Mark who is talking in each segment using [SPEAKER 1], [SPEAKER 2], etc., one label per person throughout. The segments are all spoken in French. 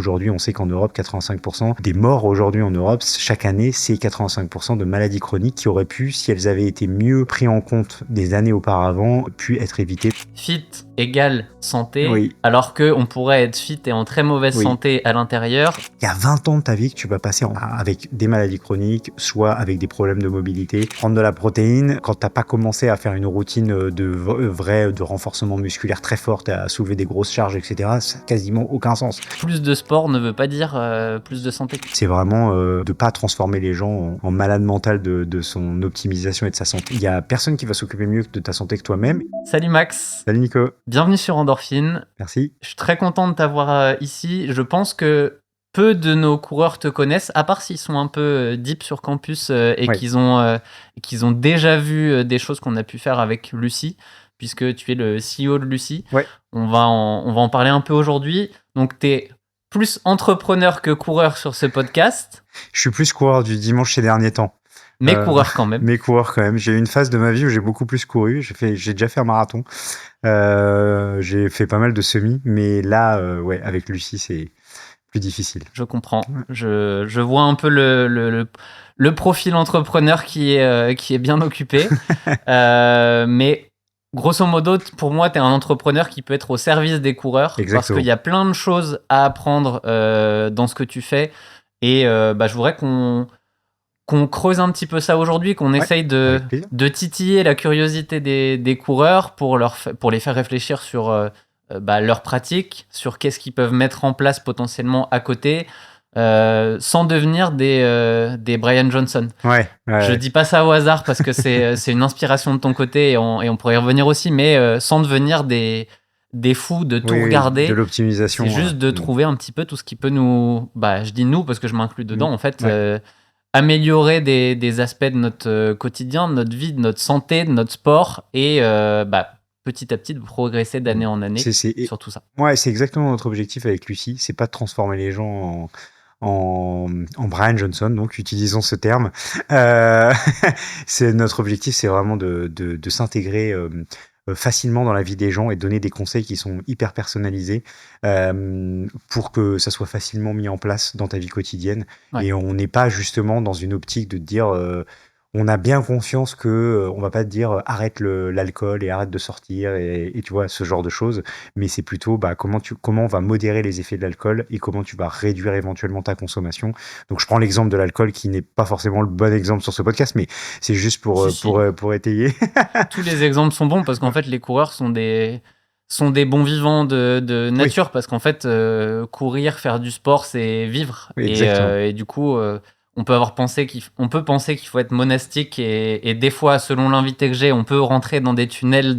[SPEAKER 1] Aujourd'hui, on sait qu'en Europe, 85% des morts aujourd'hui en Europe, chaque année, c'est 85% de maladies chroniques qui auraient pu, si elles avaient été mieux prises en compte des années auparavant, pu être évitées.
[SPEAKER 2] Fit égale santé,
[SPEAKER 1] Oui.
[SPEAKER 2] alors qu'on pourrait être fit et en très mauvaise
[SPEAKER 1] Oui.
[SPEAKER 2] santé à l'intérieur.
[SPEAKER 1] Il y a 20 ans de ta vie que tu vas passer avec des maladies chroniques, soit avec des problèmes de mobilité. Prendre de la protéine, quand t'as pas commencé à faire une routine de renforcement musculaire très forte, à soulever des grosses charges, etc., ça n'a quasiment aucun sens.
[SPEAKER 2] Plus de sport ne veut pas dire plus de santé.
[SPEAKER 1] C'est vraiment de pas transformer les gens en malades mentales de son optimisation et de sa santé. Il y a personne qui va s'occuper mieux de ta santé que toi-même.
[SPEAKER 2] Salut Max.
[SPEAKER 1] Salut Nico.
[SPEAKER 2] Bienvenue sur Endorphine.
[SPEAKER 1] Merci.
[SPEAKER 2] Je suis très content de t'avoir ici. Je pense que peu de nos coureurs te connaissent, à part s'ils sont un peu deep sur campus et
[SPEAKER 1] Ouais.
[SPEAKER 2] qu'ils ont déjà vu des choses qu'on a pu faire avec Lucie, puisque tu es le CEO de Lucie.
[SPEAKER 1] Ouais.
[SPEAKER 2] On va en parler un peu aujourd'hui. Donc, tu es plus entrepreneur que coureur sur ce podcast.
[SPEAKER 1] Je suis plus coureur du dimanche ces derniers temps.
[SPEAKER 2] Mais coureur quand même.
[SPEAKER 1] Mais coureur quand même. J'ai eu une phase de ma vie où j'ai beaucoup plus couru. J'ai déjà fait un marathon. J'ai fait pas mal de semis. Mais là, ouais, avec Lucie, c'est plus difficile.
[SPEAKER 2] Je comprends. Je vois un peu le profil entrepreneur qui est bien occupé. Mais grosso modo, pour moi, tu es un entrepreneur qui peut être au service des coureurs.
[SPEAKER 1] Exactement.
[SPEAKER 2] Parce qu'il y a plein de choses à apprendre dans ce que tu fais. Et je voudrais qu'on creuse un petit peu ça aujourd'hui, qu'on essaye de titiller la curiosité des coureurs pour les faire réfléchir sur leur pratique, sur qu'est-ce qu'ils peuvent mettre en place potentiellement à côté, sans devenir des Brian Johnson.
[SPEAKER 1] Ouais.
[SPEAKER 2] Je dis pas ça au hasard parce que c'est une inspiration de ton côté et on pourrait y revenir aussi, mais sans devenir des fous de tout regarder.
[SPEAKER 1] De l'optimisation.
[SPEAKER 2] C'est juste de trouver un petit peu tout ce qui peut nous... je dis nous parce que je m'inclus dedans en fait. Améliorer des aspects de notre quotidien, de notre vie, de notre santé, de notre sport et petit à petit de progresser d'année en année sur tout ça.
[SPEAKER 1] Ouais, c'est exactement notre objectif avec Lucie, c'est pas de transformer les gens en Brian Johnson, donc utilisons ce terme. C'est notre objectif, c'est vraiment de s'intégrer facilement dans la vie des gens et donner des conseils qui sont hyper personnalisés pour que ça soit facilement mis en place dans ta vie quotidienne. Ouais. Et on n'est pas justement dans une optique de te dire on a bien conscience que on va pas te dire arrête l'alcool et arrête de sortir et tu vois ce genre de choses, mais c'est plutôt comment on va modérer les effets de l'alcool et comment tu vas réduire éventuellement ta consommation. Donc je prends l'exemple de l'alcool qui n'est pas forcément le bon exemple sur ce podcast, mais c'est juste pour étayer.
[SPEAKER 2] Tous les exemples sont bons parce qu'en fait les coureurs sont des bons vivants de nature, parce qu'en fait courir, faire du sport, c'est vivre. Et du coup on peut penser qu'il faut être monastique et des fois, selon l'invité que j'ai, on peut rentrer dans des tunnels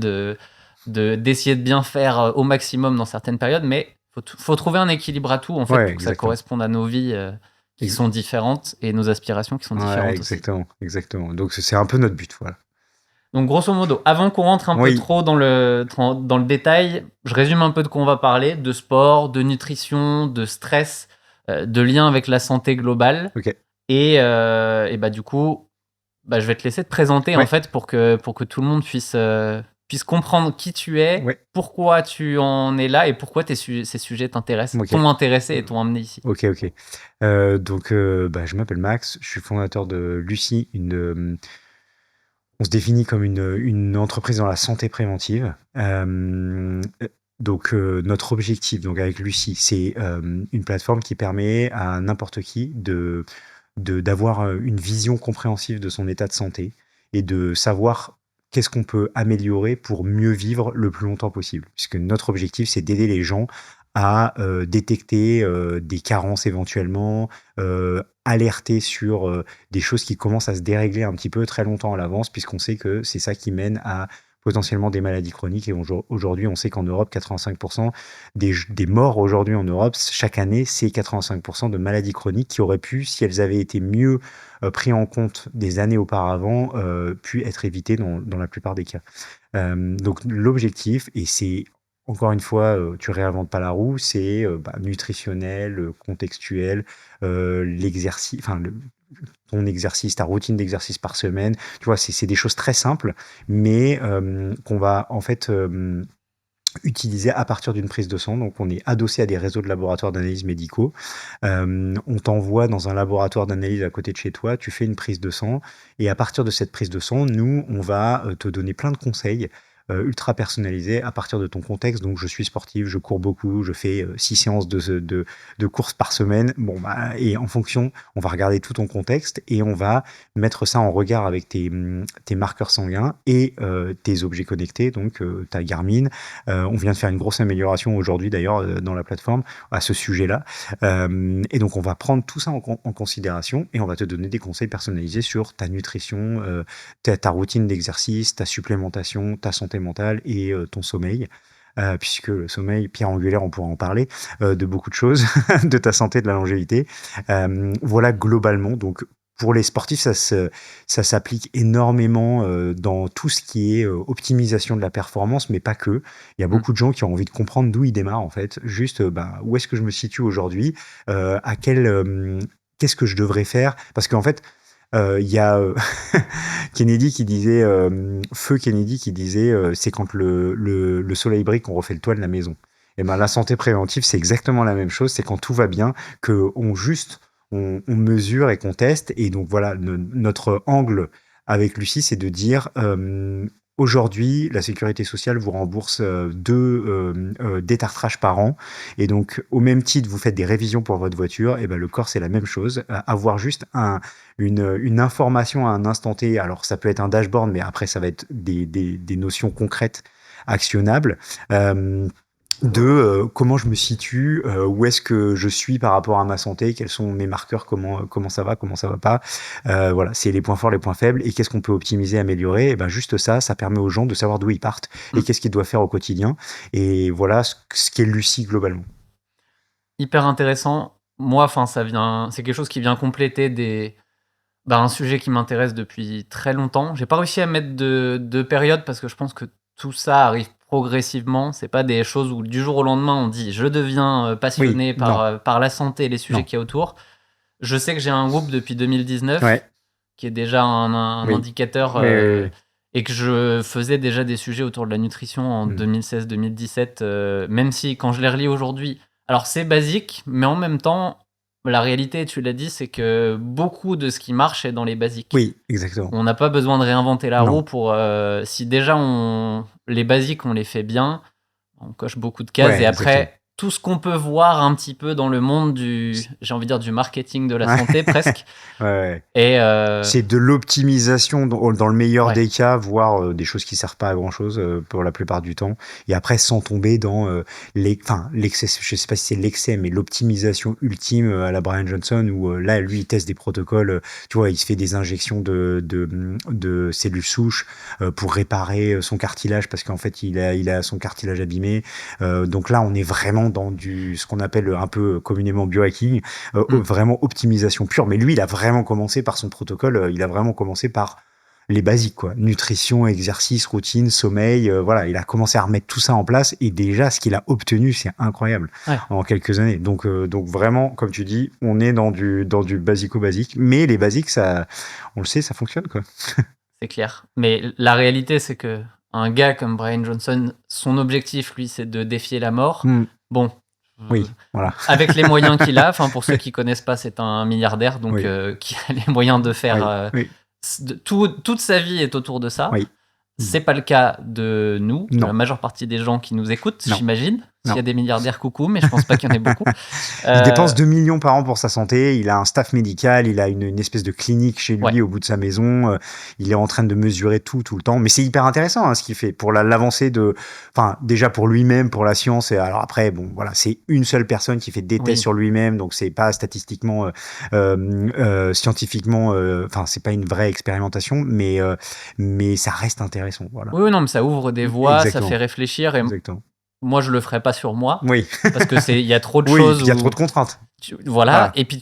[SPEAKER 2] d'essayer de bien faire au maximum dans certaines périodes, mais faut trouver un équilibre à tout en fait pour que ça corresponde à nos vies qui sont différentes et nos aspirations qui sont différentes aussi.
[SPEAKER 1] Exactement. Donc c'est un peu notre but, voilà.
[SPEAKER 2] Donc grosso modo, avant qu'on rentre un peu trop dans le détail, je résume un peu de quoi on va parler: de sport, de nutrition, de stress, de lien avec la santé globale.
[SPEAKER 1] Ok.
[SPEAKER 2] Et du coup, je vais te laisser te présenter en fait pour que tout le monde puisse comprendre qui tu es, pourquoi tu en es là et pourquoi ces sujets t'intéressent, t'ont intéressé et t'ont amené ici.
[SPEAKER 1] Ok. Donc, je m'appelle Max, je suis fondateur de Lucie, on se définit comme une entreprise dans la santé préventive. Donc, notre objectif, donc avec Lucie, c'est une plateforme qui permet à n'importe qui d'avoir une vision compréhensive de son état de santé et de savoir qu'est-ce qu'on peut améliorer pour mieux vivre le plus longtemps possible. Puisque notre objectif, c'est d'aider les gens à détecter des carences éventuellement, alerter sur des choses qui commencent à se dérégler un petit peu très longtemps à l'avance, puisqu'on sait que c'est ça qui mène à potentiellement des maladies chroniques. Et aujourd'hui, on sait qu'en Europe, 85% des morts aujourd'hui en Europe, chaque année, c'est 85% de maladies chroniques qui auraient pu, si elles avaient été mieux prises en compte des années auparavant, pu être évitées dans la plupart des cas. Donc l'objectif, et c'est encore une fois, tu réinventes pas la roue, c'est nutritionnel, contextuel, l'exercice, ton exercice, ta routine d'exercice par semaine. Tu vois, c'est des choses très simples, mais qu'on va en fait utilisé à partir d'une prise de sang. Donc, on est adossé à des réseaux de laboratoires d'analyse médicaux. On t'envoie dans un laboratoire d'analyse à côté de chez toi, tu fais une prise de sang, et à partir de cette prise de sang, nous, on va te donner plein de conseils ultra personnalisés à partir de ton contexte. Donc, je suis sportif, je cours beaucoup, je fais 6 séances de courses par semaine. Bon, bah, et en fonction, on va regarder tout ton contexte et on va mettre ça en regard avec tes marqueurs sanguins et tes objets connectés, donc ta Garmin. On vient de faire une grosse amélioration aujourd'hui d'ailleurs dans la plateforme à ce sujet-là. Et donc on va prendre tout ça en considération et on va te donner des conseils personnalisés sur ta nutrition, ta routine d'exercice, ta supplémentation, ta santé mentale et ton sommeil. Puisque le sommeil, pierre angulaire, on pourra en parler, de beaucoup de choses, de ta santé, de la longévité. Voilà globalement. Donc pour les sportifs, ça s'applique énormément dans tout ce qui est optimisation de la performance, mais pas que. Il y a beaucoup de gens qui ont envie de comprendre d'où ils démarrent, en fait. Juste, où est-ce que je me situe aujourd'hui, qu'est-ce que je devrais faire? Parce qu'en fait, il y a Kennedy qui disait, Feu Kennedy qui disait, c'est quand le soleil brille qu'on refait le toit de la maison. Et ben la santé préventive, c'est exactement la même chose. C'est quand tout va bien que on mesure et qu'on teste. Et donc voilà, notre angle avec Lucie, c'est de dire aujourd'hui, la sécurité sociale vous rembourse 2 détartrages par an. Et donc, au même titre, vous faites des révisions pour votre voiture. Et ben, le corps, c'est la même chose. Avoir juste une information à un instant T. Alors, ça peut être un dashboard, mais après, ça va être des notions concrètes, actionnables. Comment je me situe, où est-ce que je suis par rapport à ma santé, quels sont mes marqueurs, comment ça va pas. Voilà, c'est les points forts, les points faibles, et qu'est-ce qu'on peut optimiser, améliorer. Et ben juste ça permet aux gens de savoir d'où ils partent et qu'est-ce qu'ils doivent faire au quotidien. Et voilà ce qu'est Lucie globalement.
[SPEAKER 2] Hyper intéressant. Moi, c'est quelque chose qui vient compléter un sujet qui m'intéresse depuis très longtemps. J'ai pas réussi à mettre de période parce que je pense que tout ça arrive progressivement. C'est pas des choses où du jour au lendemain on dit je deviens passionné par la santé et les sujets qu'il y a autour. Je sais que j'ai un groupe depuis 2019 qui est déjà un indicateur et que je faisais déjà des sujets autour de la nutrition en 2016-2017, même si quand je les relis aujourd'hui, alors c'est basique, mais en même temps, la réalité, tu l'as dit, c'est que beaucoup de ce qui marche est dans les basiques.
[SPEAKER 1] Oui, exactement.
[SPEAKER 2] On n'a pas besoin de réinventer la roue pour... si déjà les basiques, on les fait bien, on coche beaucoup de cases. Et après, tout ce qu'on peut voir un petit peu dans le monde j'ai envie de dire, du marketing de la santé, presque.
[SPEAKER 1] Et c'est de l'optimisation dans le meilleur des cas, voire des choses qui servent pas à grand chose pour la plupart du temps. Et après, sans tomber dans l'excès, je sais pas si c'est l'excès, mais l'optimisation ultime à la Brian Johnson, où là, lui, il teste des protocoles, tu vois, il se fait des injections de cellules souches pour réparer son cartilage, parce qu'en fait, il a son cartilage abîmé. Donc là, on est vraiment dans ce qu'on appelle un peu communément biohacking, vraiment optimisation pure. Mais lui, il a vraiment commencé par son protocole, il a vraiment commencé par les basiques, quoi. Nutrition, exercice, routine, sommeil, voilà, il a commencé à remettre tout ça en place, et déjà, ce qu'il a obtenu, c'est incroyable en quelques années. Donc vraiment, comme tu dis, on est dans du basico-basique, mais les basiques, ça, on le sait, ça fonctionne, quoi.
[SPEAKER 2] C'est clair. Mais la réalité, c'est que un gars comme Brian Johnson, son objectif, lui, c'est de défier la mort. Bon.
[SPEAKER 1] Oui, voilà.
[SPEAKER 2] Avec les moyens qu'il a, pour ceux qui connaissent pas, c'est un milliardaire, donc qui a les moyens de faire... toute sa vie est autour de ça. C'est pas le cas de nous, de la majeure partie des gens qui nous écoutent, j'imagine. S'il y a des milliardaires, coucou, mais je pense pas qu'il y en ait beaucoup.
[SPEAKER 1] Il dépense 2 millions par an pour sa santé, il a un staff médical, il a une espèce de clinique chez lui au bout de sa maison, il est en train de mesurer tout le temps. Mais c'est hyper intéressant ce qu'il fait pour l'avancée déjà pour lui-même, pour la science. Et alors après, bon, voilà, c'est une seule personne qui fait des tests sur lui-même, donc c'est pas statistiquement, scientifiquement, c'est pas une vraie expérimentation, mais ça reste intéressant. Voilà.
[SPEAKER 2] Oui, non, mais ça ouvre des voies, ça fait réfléchir. Et moi, je le ferais pas sur moi.
[SPEAKER 1] Oui.
[SPEAKER 2] Parce que il y a trop de choses.
[SPEAKER 1] Il y a trop de contraintes.
[SPEAKER 2] Voilà. Et puis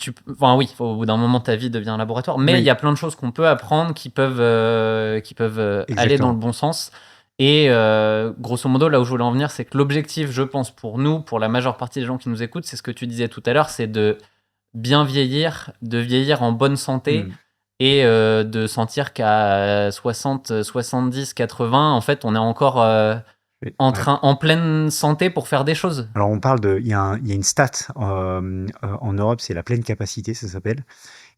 [SPEAKER 2] au bout d'un moment, ta vie devient un laboratoire. Mais il y a plein de choses qu'on peut apprendre qui peuvent aller dans le bon sens. Et grosso modo, là où je voulais en venir, c'est que l'objectif, je pense, pour nous, pour la majeure partie des gens qui nous écoutent, c'est ce que tu disais tout à l'heure, c'est de bien vieillir, de vieillir en bonne santé. Et de sentir qu'à 60, 70, 80, en fait, on est encore en pleine santé pour faire des choses.
[SPEAKER 1] Alors on parle il y a une stat en Europe, c'est la pleine capacité, ça s'appelle.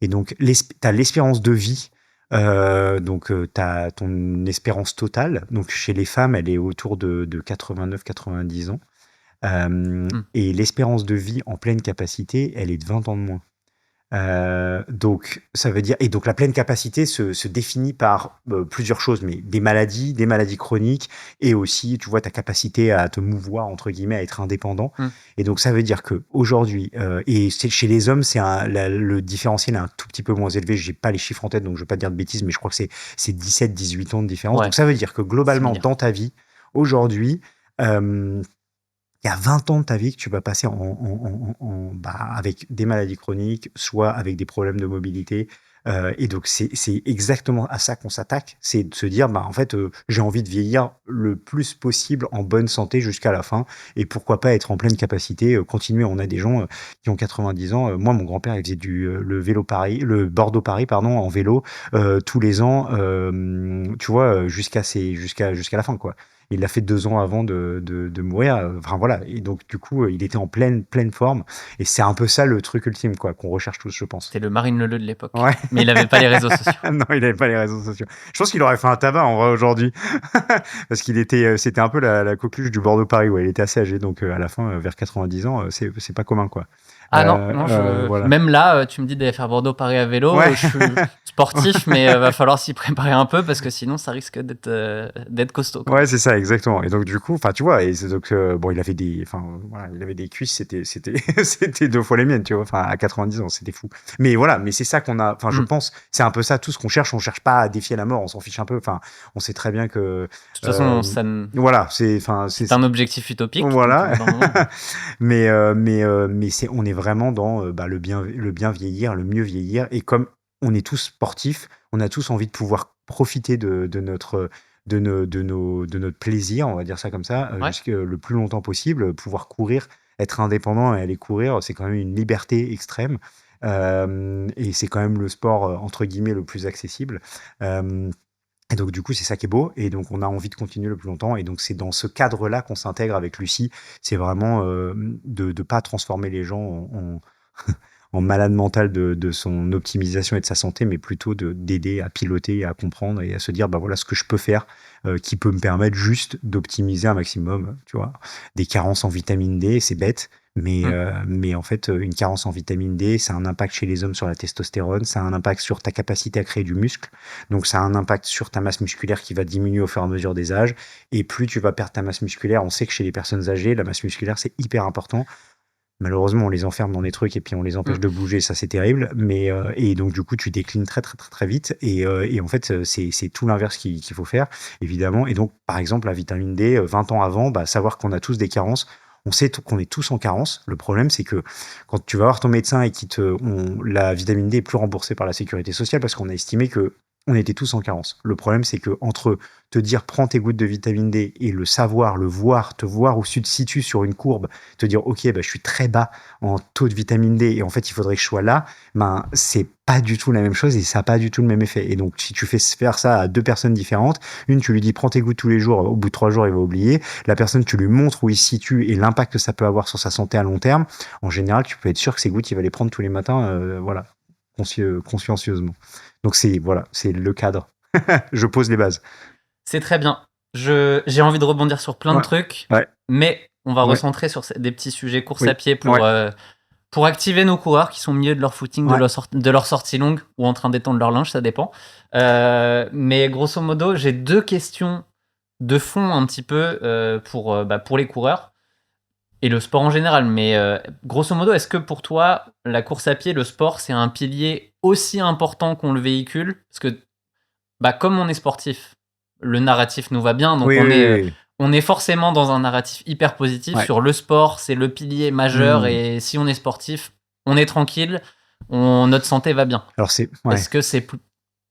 [SPEAKER 1] Et donc tu as l'espérance de vie. Donc tu as ton espérance totale. Donc chez les femmes, elle est autour de 89-90 ans. Et l'espérance de vie en pleine capacité, elle est de 20 ans de moins. Donc ça veut dire, et donc la pleine capacité se définit par plusieurs choses, mais des maladies chroniques, et aussi, tu vois, ta capacité à te mouvoir, entre guillemets, à être indépendant. Et donc ça veut dire que aujourd'hui, et chez les hommes, le différentiel est un tout petit peu moins élevé. J'ai pas les chiffres en tête, donc je vais pas te dire de bêtises, mais je crois que c'est 17-18 ans de différence. Donc ça veut dire que globalement, dans ta vie, aujourd'hui, il y a 20 ans de ta vie que tu vas passer avec des maladies chroniques, soit avec des problèmes de mobilité. Et donc, c'est exactement à ça qu'on s'attaque. C'est de se dire, en fait, j'ai envie de vieillir le plus possible en bonne santé jusqu'à la fin. Et pourquoi pas être en pleine capacité, continuer. On a des gens qui ont 90 ans. Moi, mon grand-père, il faisait le Bordeaux-Paris, pardon, en vélo, tous les ans, tu vois, jusqu'à la fin, quoi. Il l'a fait 2 ans avant de mourir. Enfin voilà. Et donc du coup, il était en pleine forme. Et c'est un peu ça le truc ultime, quoi, qu'on recherche tous, je pense.
[SPEAKER 2] C'était le Marine Leleu de l'époque.
[SPEAKER 1] Ouais.
[SPEAKER 2] Mais il n'avait pas les réseaux sociaux.
[SPEAKER 1] Non, il n'avait pas les réseaux sociaux. Je pense qu'il aurait fait un tabac en vrai aujourd'hui, parce c'était un peu la coqueluche du Bordeaux-Paris. Ouais, il était assez âgé, donc à la fin, vers 90 ans, c'est pas commun, quoi.
[SPEAKER 2] Ah non, voilà. Même là, tu me dis d'aller faire Bordeaux-Paris à vélo. Ouais. Je suis sportif, mais va falloir s'y préparer un peu parce que sinon, ça risque d'être costaud.
[SPEAKER 1] Ouais, c'est ça, exactement. Et donc, du coup, tu vois, et donc, bon, il avait des cuisses, c'était 2 fois les miennes, tu vois. Enfin, à 90 ans, c'était fou. Mais voilà, mais c'est ça qu'on a. Enfin, je pense, c'est un peu ça tout ce qu'on cherche. On cherche pas à défier la mort, on s'en fiche un peu. Enfin, on sait très bien que.
[SPEAKER 2] De toute façon,
[SPEAKER 1] voilà, c'est
[SPEAKER 2] un objectif utopique.
[SPEAKER 1] Voilà. mais on est vraiment dans le bien vieillir, le mieux vieillir. Et comme on est tous sportifs, on a tous envie de pouvoir profiter de notre plaisir, on va dire ça comme ça, jusque le plus longtemps possible, pouvoir courir, être indépendant et aller courir, c'est quand même une liberté extrême. Et c'est quand même le sport, entre guillemets, le plus accessible. Et donc, du coup, c'est ça qui est beau. Et donc, on a envie de continuer le plus longtemps. Et donc, c'est dans ce cadre-là qu'on s'intègre avec Lucie. C'est vraiment de ne pas transformer les gens en malade mental de son optimisation et de sa santé, mais plutôt d'aider à piloter, à comprendre et à se dire, voilà ce que je peux faire qui peut me permettre juste d'optimiser un maximum, tu vois. Des carences en vitamine D, c'est bête, mais en fait, une carence en vitamine D, ça a un impact chez les hommes sur la testostérone, ça a un impact sur ta capacité à créer du muscle, donc ça a un impact sur ta masse musculaire qui va diminuer au fur et à mesure des âges, et plus tu vas perdre ta masse musculaire, on sait que chez les personnes âgées, la masse musculaire, c'est hyper important. Malheureusement, on les enferme dans des trucs et puis on les empêche de bouger, ça c'est terrible. Mais et donc du coup, tu déclines très très très très vite. Et en fait, c'est tout l'inverse qu'il faut faire, évidemment. Et donc, par exemple, la vitamine D, 20 ans avant, savoir qu'on a tous des carences. On sait qu'on est tous en carence. Le problème, c'est que quand tu vas voir ton médecin et la vitamine D est plus remboursée par la sécurité sociale parce qu'on a estimé que on était tous en carence. Le problème, c'est que entre te dire prends tes gouttes de vitamine D et le savoir, te voir où tu te situes sur une courbe, te dire ok, je suis très bas en taux de vitamine D et en fait il faudrait que je sois là, c'est pas du tout la même chose et ça n'a pas du tout le même effet. Et donc si tu fais faire ça à 2 personnes différentes, une tu lui dis prends tes gouttes tous les jours, au bout de 3 jours il va oublier, la personne tu lui montres où il se situe et l'impact que ça peut avoir sur sa santé à long terme, en général tu peux être sûr que ces gouttes il va les prendre tous les matins, voilà, consciencieusement. Donc c'est le cadre. Je pose les bases.
[SPEAKER 2] C'est très bien. J'ai envie de rebondir sur plein de trucs, mais on va recentrer sur des petits sujets course à pied pour activer nos coureurs qui sont au milieu de leur footing, de leur sortie longue ou en train d'étendre leur linge, ça dépend. Mais grosso modo, j'ai 2 questions de fond un petit peu pour les coureurs et le sport en général. Mais grosso modo, est-ce que pour toi, la course à pied, le sport, c'est un pilier aussi important qu'on le véhicule ? Parce que comme on est sportif, le narratif nous va bien, donc on est forcément dans un narratif hyper positif sur le sport, c'est le pilier majeur et si on est sportif, on est tranquille, notre santé va bien.
[SPEAKER 1] Alors
[SPEAKER 2] est-ce que c'est plus...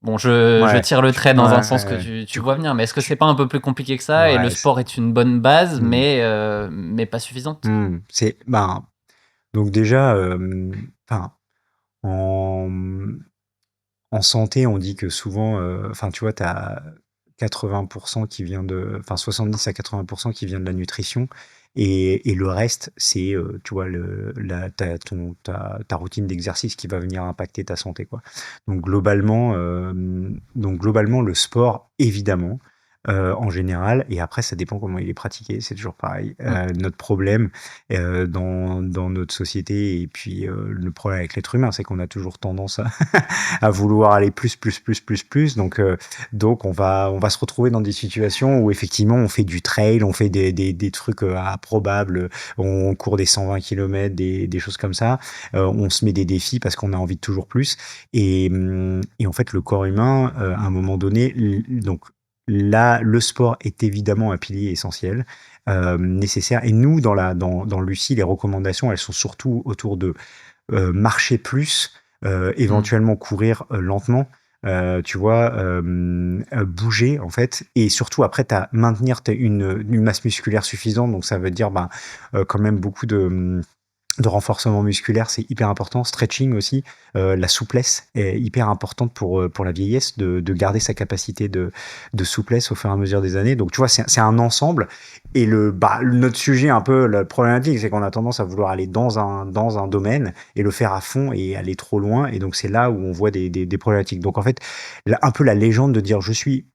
[SPEAKER 2] Bon, je tire le trait dans un sens que tu vois venir, mais est-ce que c'est pas un peu plus compliqué que ça et le sport est une bonne base, mais pas suffisante ?
[SPEAKER 1] Donc déjà, en santé, on dit que souvent, tu vois, 80% qui vient enfin 70 à 80% qui vient de la nutrition. Et le reste, c'est, tu vois, ta routine d'exercice qui va venir impacter ta santé, quoi. Donc globalement, le sport, évidemment, en général, et après, ça dépend comment il est pratiqué, c'est toujours pareil. Notre problème dans notre société, et puis le problème avec l'être humain, c'est qu'on a toujours tendance à vouloir aller plus. Donc on va se retrouver dans des situations où effectivement on fait du trail, on fait des trucs improbables, on court des 120 km, des choses comme ça, on se met des défis parce qu'on a envie de toujours plus. Et en fait, le corps humain, à un moment donné, donc là, le sport est évidemment un pilier essentiel, nécessaire. Et nous, dans Lucie, les recommandations, elles sont surtout autour de marcher plus, éventuellement courir lentement, tu vois, bouger en fait, et surtout après maintenir une masse musculaire suffisante. Donc ça veut dire quand même beaucoup de renforcement musculaire, c'est hyper important. Stretching aussi, la souplesse est hyper importante pour la vieillesse, de garder sa capacité de souplesse au fur et à mesure des années. Donc tu vois, c'est un ensemble. Et notre sujet, un peu la problématique, c'est qu'on a tendance à vouloir aller dans un domaine et le faire à fond et aller trop loin. Et donc c'est là où on voit des problématiques. Donc en fait, un peu la légende de dire je suis.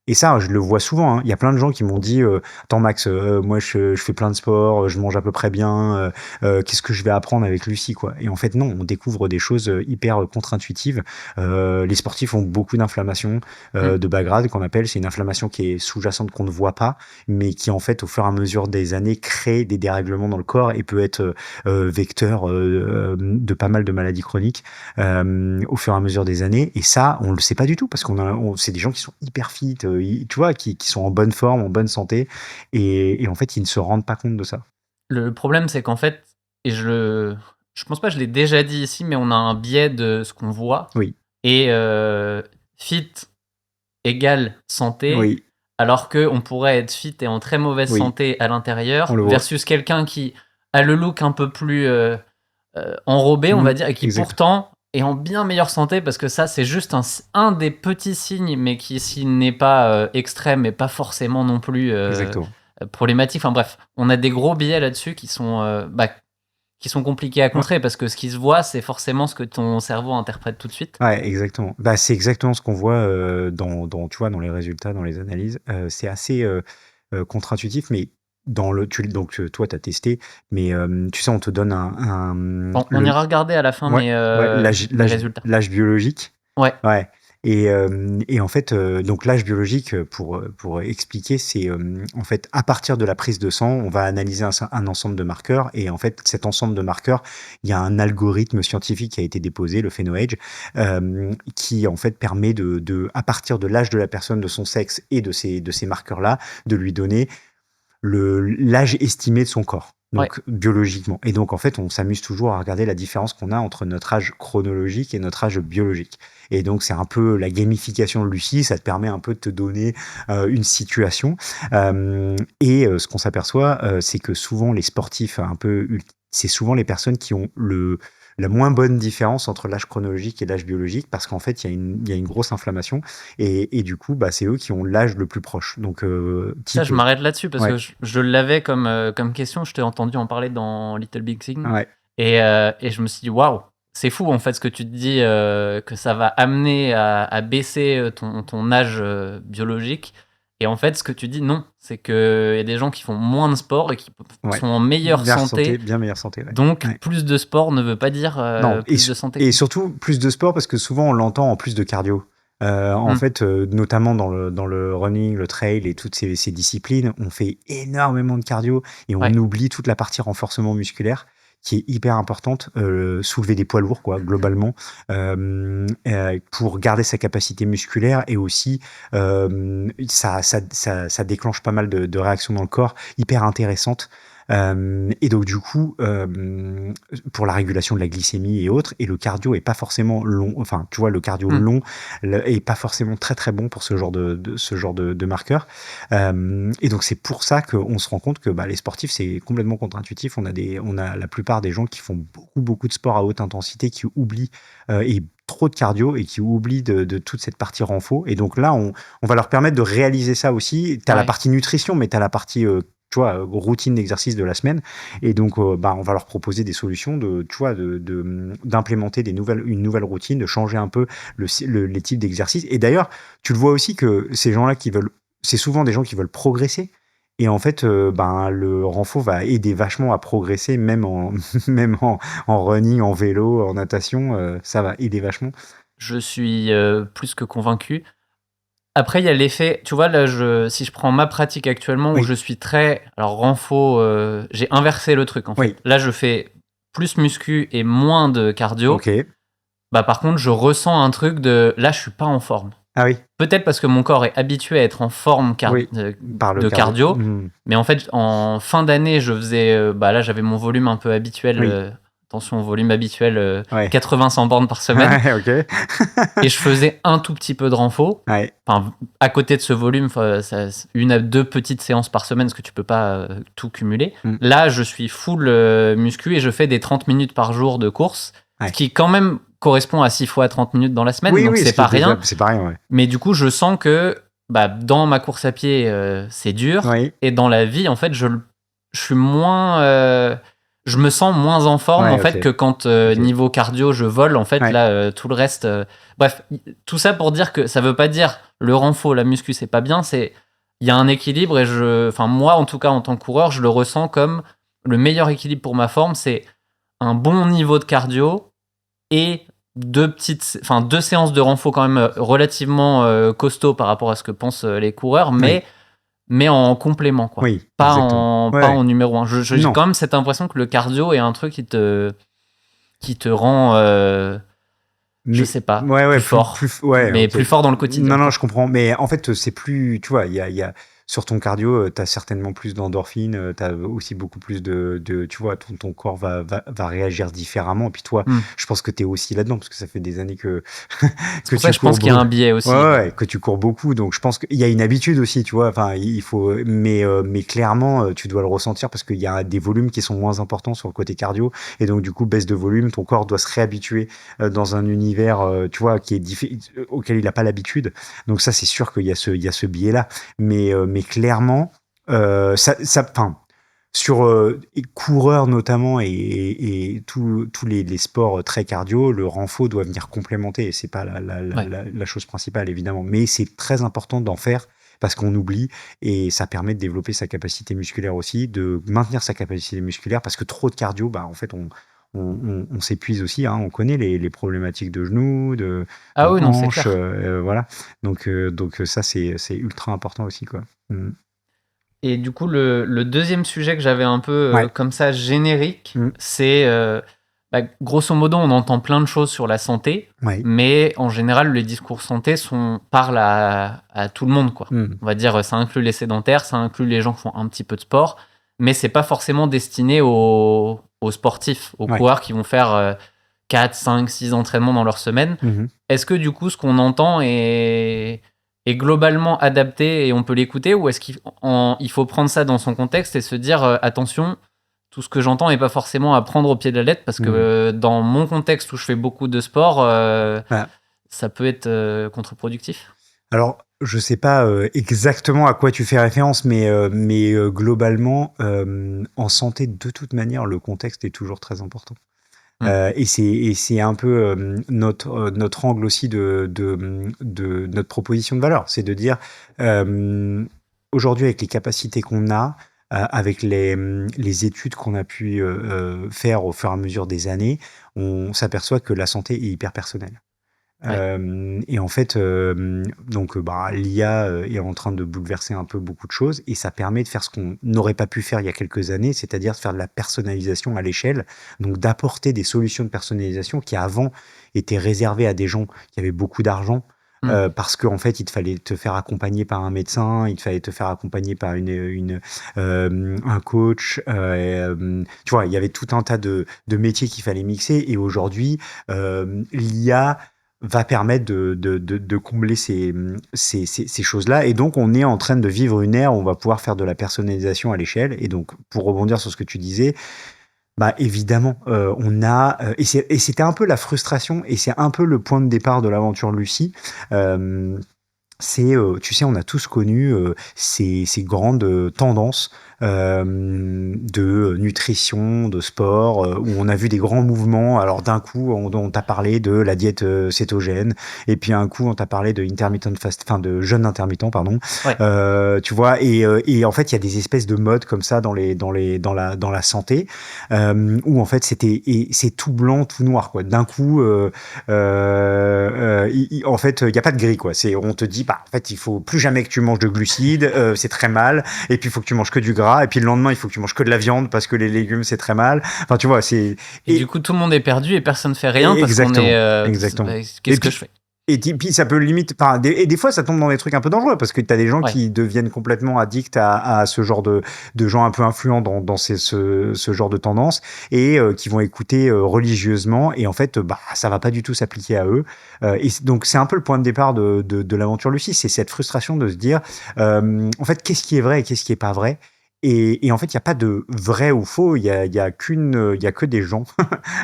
[SPEAKER 1] Et ça, je le vois souvent, hein. Il y a plein de gens qui m'ont dit attends Max, moi je fais plein de sport, je mange à peu près bien, qu'est-ce que je vais apprendre avec Lucie, quoi. Et en fait non, on découvre des choses hyper contre-intuitives. Les sportifs ont beaucoup d'inflammation, de bas grade qu'on appelle. C'est une inflammation qui est sous-jacente, qu'on ne voit pas, mais qui en fait au fur et à mesure des années crée des dérèglements dans le corps et peut être vecteur de pas mal de maladies chroniques au fur et à mesure des années. Et ça, on le sait pas du tout parce c'est des gens qui sont hyper fit, tu vois, qui sont en bonne forme, en bonne santé, et en fait, ils ne se rendent pas compte de ça.
[SPEAKER 2] Le problème, c'est qu'en fait, et je pense pas que je l'ai déjà dit ici, mais on a un biais de ce qu'on voit.
[SPEAKER 1] Oui.
[SPEAKER 2] Et fit égale santé,
[SPEAKER 1] Oui.
[SPEAKER 2] alors qu'on pourrait être fit et en très mauvaise
[SPEAKER 1] Oui.
[SPEAKER 2] santé à l'intérieur,
[SPEAKER 1] On le voit.
[SPEAKER 2] versus quelqu'un qui a le look un peu plus enrobé, on va dire, et qui pourtant est en bien meilleure santé, parce que ça, c'est juste un des petits signes, mais qui, s'il n'est pas extrême, et pas forcément non plus problématique. Enfin bref, on a des gros biais là-dessus qui sont compliqués à contrer, parce que ce qui se voit, c'est forcément ce que ton cerveau interprète tout de suite.
[SPEAKER 1] Ouais, exactement. C'est exactement ce qu'on voit tu vois, dans les résultats, dans les analyses. C'est assez contre-intuitif, mais donc toi, tu as testé, mais tu sais, on te donne
[SPEAKER 2] On ira regarder à la fin mes résultats.
[SPEAKER 1] L'âge biologique.
[SPEAKER 2] Ouais.
[SPEAKER 1] Ouais. Et en fait, donc l'âge biologique, pour expliquer, c'est en fait à partir de la prise de sang, on va analyser un ensemble de marqueurs, et en fait cet ensemble de marqueurs, il y a un algorithme scientifique qui a été déposé, le PhenoAge, qui en fait permet à partir de l'âge de la personne, de son sexe et de ces marqueurs-là, de lui donner l'âge estimé de son corps. Donc biologiquement. Et donc en fait, on s'amuse toujours à regarder la différence qu'on a entre notre âge chronologique et notre âge biologique. Et donc c'est un peu la gamification de Lucie, ça te permet un peu de te donner une situation. Et ce qu'on s'aperçoit, c'est que souvent les sportifs c'est souvent les personnes qui ont la moins bonne différence entre l'âge chronologique et l'âge biologique, parce qu'en fait, il y a une grosse inflammation, et du coup, c'est eux qui ont l'âge le plus proche. Donc,
[SPEAKER 2] ça, je m'arrête là-dessus, parce que je l'avais comme question. Je t'ai entendu en parler dans Little Big Thing, et je me suis dit, waouh, c'est fou en fait ce que tu te dis, que ça va amener à baisser ton âge biologique. Et en fait, ce que tu dis, non, c'est qu'il y a des gens qui font moins de sport et qui sont en meilleure santé.
[SPEAKER 1] Bien meilleure santé.
[SPEAKER 2] Donc, plus de sport ne veut pas dire plus de santé.
[SPEAKER 1] Et surtout, plus de sport, parce que souvent, on l'entend en plus de cardio. En fait, notamment dans le running, le trail et toutes ces disciplines, on fait énormément de cardio, et on oublie toute la partie renforcement musculaire, qui est hyper importante, soulever des poids lourds, quoi, globalement, pour garder sa capacité musculaire, et aussi ça déclenche pas mal de réactions dans le corps hyper intéressantes. Et donc du coup, pour la régulation de la glycémie et autres, et le cardio est pas forcément long, enfin tu vois, le cardio long est pas forcément très très bon pour ce genre de marqueurs, et donc c'est pour ça qu'on se rend compte que les sportifs, c'est complètement contre-intuitif. On a la plupart des gens qui font beaucoup de sport à haute intensité, qui oublient, et trop de cardio et qui oublient de toute cette partie renfo. Et donc là, on va leur permettre de réaliser ça aussi. Tu as la partie nutrition, mais tu as la partie tu vois, routine d'exercice de la semaine. Et donc, on va leur proposer des solutions d'implémenter une nouvelle routine, de changer un peu les types d'exercices. Et d'ailleurs, tu le vois aussi que ces gens-là c'est souvent des gens qui veulent progresser. Et en fait, le renfo va aider vachement à progresser, même en running, en vélo, en natation, ça va aider vachement.
[SPEAKER 2] Je suis plus que convaincu. Après, il y a l'effet, tu vois, là, si je prends ma pratique actuellement, où je suis alors renfo, j'ai inversé le truc, en fait.
[SPEAKER 1] Oui.
[SPEAKER 2] Là, je fais plus muscu et moins de cardio.
[SPEAKER 1] Ok.
[SPEAKER 2] Par contre, je ressens un truc là, je suis pas en forme.
[SPEAKER 1] Ah oui.
[SPEAKER 2] Peut-être parce que mon corps est habitué à être en forme de cardio. Mais en fait, en fin d'année, je faisais, là, j'avais mon volume un peu habituel. Attention, volume habituel, 80-100 bornes par semaine.
[SPEAKER 1] Okay.
[SPEAKER 2] Et je faisais un tout petit peu de renfo. Enfin, à côté de ce volume, une à deux petites séances par semaine, parce que tu peux pas tout cumuler. Là, je suis full muscu et je fais des 30 minutes par jour de course, ce qui quand même correspond à 6 fois 30 minutes dans la semaine, donc c'est pas rien.
[SPEAKER 1] C'est pas rien,
[SPEAKER 2] Mais du coup, je sens que dans ma course à pied, c'est dur. Et dans la vie, en fait, je suis moins... je me sens moins en forme en fait que quand niveau cardio je vole en fait là tout le reste bref, tout ça pour dire que ça veut pas dire le renfo, la muscu c'est pas bien, il y a un équilibre et moi en tout cas en tant que coureur je le ressens comme le meilleur équilibre pour ma forme, c'est un bon niveau de cardio et deux séances de renfo quand même relativement costaud par rapport à ce que pensent les coureurs, mais en complément, quoi. Pas en numéro 1. J'ai quand même cette impression que le cardio est un truc qui te rend, je sais pas, plus fort. Plus fort dans le quotidien.
[SPEAKER 1] Non, je comprends. Mais en fait, c'est plus, tu vois, il y a sur ton cardio, tu as certainement plus d'endorphines, tu as aussi beaucoup plus tu vois, ton corps va réagir différemment. Et puis toi, je pense que tu es aussi là-dedans, parce que ça fait des années que
[SPEAKER 2] tu cours. Je pense qu'il y a un biais aussi.
[SPEAKER 1] Que tu cours beaucoup. Donc je pense qu'il y a une habitude aussi, tu vois. Enfin, il faut, mais clairement, tu dois le ressentir parce qu'il y a des volumes qui sont moins importants sur le côté cardio. Et donc, du coup, baisse de volume, ton corps doit se réhabituer dans un univers, tu vois, auquel il n'a pas l'habitude. Donc ça, c'est sûr qu'il y a ce biais-là. Mais clairement, sur coureurs notamment et tous les sports très cardio, le renfo doit venir complémenter. Et c'est pas la chose principale, évidemment. Mais c'est très important d'en faire parce qu'on oublie et ça permet de développer sa capacité musculaire aussi, de maintenir sa capacité musculaire parce que trop de cardio, en fait, on s'épuise aussi, on connaît les problématiques de genoux, de hanches, voilà. Donc ça, c'est ultra important aussi, quoi.
[SPEAKER 2] Et du coup, le deuxième sujet que j'avais un peu comme ça générique, c'est grosso modo, on entend plein de choses sur la santé, mais en général, les discours santé parlent à tout le monde, quoi. On va dire, ça inclut les sédentaires, ça inclut les gens qui font un petit peu de sport, mais c'est pas forcément destiné aux sportifs, aux coureurs qui vont faire 4, 5, 6 entraînements dans leur semaine. Est-ce que du coup, ce qu'on entend est globalement adapté et on peut l'écouter, ou est-ce qu'il faut prendre ça dans son contexte et se dire attention, tout ce que j'entends n'est pas forcément à prendre au pied de la lettre, parce que dans mon contexte où je fais beaucoup de sport, ça peut être contre-productif.
[SPEAKER 1] Alors, je sais pas exactement à quoi tu fais référence, mais globalement, en santé, de toute manière, le contexte est toujours très important. Et c'est un peu notre angle aussi de notre proposition de valeur. C'est de dire, aujourd'hui, avec les capacités qu'on a, avec les études qu'on a pu faire au fur et à mesure des années, on s'aperçoit que la santé est hyper personnelle. Et en fait, l'IA est en train de bouleverser un peu beaucoup de choses et ça permet de faire ce qu'on n'aurait pas pu faire il y a quelques années, c'est-à-dire de faire de la personnalisation à l'échelle, donc d'apporter des solutions de personnalisation qui avant étaient réservées à des gens qui avaient beaucoup d'argent. Parce qu'en fait, il te fallait te faire accompagner par un médecin, il te fallait te faire accompagner par un coach. Tu vois, il y avait tout un tas de métiers qu'il fallait mixer. Et aujourd'hui, l'IA va permettre de combler ces choses-là. Et donc, on est en train de vivre une ère où on va pouvoir faire de la personnalisation à l'échelle. Et donc, pour rebondir sur ce que tu disais, Bah évidemment, on a et c'était un peu la frustration et c'est un peu le point de départ de l'aventure Lucie. Euh, tu sais, on a tous connu ces grandes tendances de nutrition, de sport, où on a vu des grands mouvements. Alors d'un coup, on t'a parlé de la diète cétogène, et puis un coup, on t'a parlé de intermittent fast, enfin de jeûne intermittent, pardon.
[SPEAKER 2] Ouais.
[SPEAKER 1] Tu vois, et en fait, il y a des espèces de modes comme ça dans la santé, où en fait, c'est tout blanc, tout noir, quoi. D'un coup, en fait, il n'y a pas de gris, quoi. On te dit, bah, en fait, il faut plus jamais que tu manges de glucides, c'est très mal. Et puis, il faut que tu manges que du gras. Et puis, le lendemain, il faut que tu manges que de la viande parce que les légumes, c'est très mal. Enfin, tu vois,
[SPEAKER 2] Et du coup, tout le monde est perdu et personne ne fait rien parce qu'on
[SPEAKER 1] exactement,
[SPEAKER 2] est.
[SPEAKER 1] exactement.
[SPEAKER 2] Qu'est-ce que je fais?
[SPEAKER 1] Et puis ça peut limite, enfin, et des fois ça tombe dans des trucs un peu dangereux parce que tu as des gens
[SPEAKER 2] Ouais.
[SPEAKER 1] qui deviennent complètement addicts à ce genre de gens un peu influents dans ce genre de tendance et qui vont écouter religieusement et en fait bah ça va pas du tout s'appliquer à eux. Donc c'est un peu le point de départ de l'aventure Lucie, c'est cette frustration de se dire en fait qu'est-ce qui est vrai et qu'est-ce qui est pas vrai. Et en fait, il n'y a pas de vrai ou faux, il y a que des gens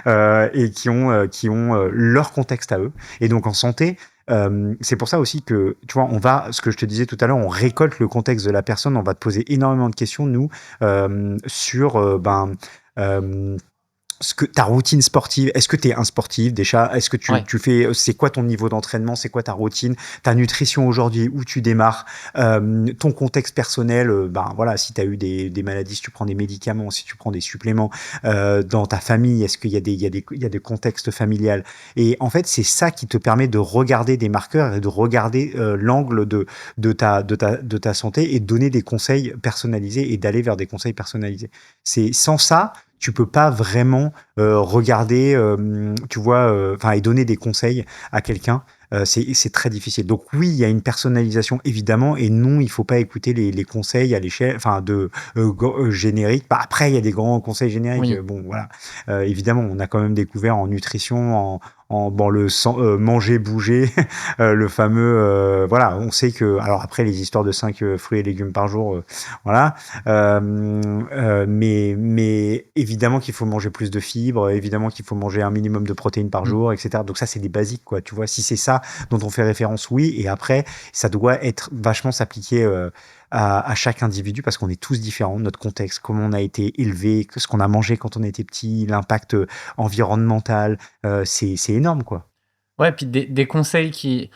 [SPEAKER 1] et qui ont leur contexte à eux. Et donc en santé, c'est pour ça aussi que, tu vois, ce que je te disais tout à l'heure, on récolte le contexte de la personne, on va te poser énormément de questions, nous, sur, euh, ta routine sportive, est-ce que tu es un sportif déjà? Est-ce que
[SPEAKER 2] Ouais.
[SPEAKER 1] tu fais, c'est quoi ton niveau d'entraînement? C'est quoi ta routine? Ta nutrition aujourd'hui, où tu démarres? Ton contexte personnel, ben voilà, si tu as eu des maladies, si tu prends des médicaments, si tu prends des suppléments, dans ta famille, est-ce qu'il y a il y a des contextes familiales? Et en fait, c'est ça qui te permet de regarder des marqueurs et de regarder l'angle de ta santé et de donner des conseils personnalisés et d'aller vers des conseils personnalisés. C'est sans ça, tu peux pas vraiment regarder, tu vois, enfin et donner des conseils à quelqu'un. C'est très difficile. Donc oui, il y a une personnalisation évidemment, et non, il faut pas écouter les conseils à l'échelle, enfin génériques. Bah, après, il y a des grands conseils génériques.
[SPEAKER 2] Oui.
[SPEAKER 1] Bon, voilà. Évidemment, on a quand même découvert en nutrition, bon, manger, bouger, le fameux, voilà, on sait que, alors après les histoires de 5 fruits et légumes par jour, voilà, mais évidemment qu'il faut manger plus de fibres, évidemment qu'il faut manger un minimum de protéines par
[SPEAKER 2] Mm.
[SPEAKER 1] jour, etc. Donc ça, c'est des basiques, quoi. Tu vois, si c'est ça dont on fait référence, oui. Et après, ça doit être vachement s'appliquer à chaque individu parce qu'on est tous différents, notre contexte, comment on a été élevé, ce qu'on a mangé quand on était petit, l'impact environnemental, c'est énorme, quoi.
[SPEAKER 2] Ouais, puis des conseils qui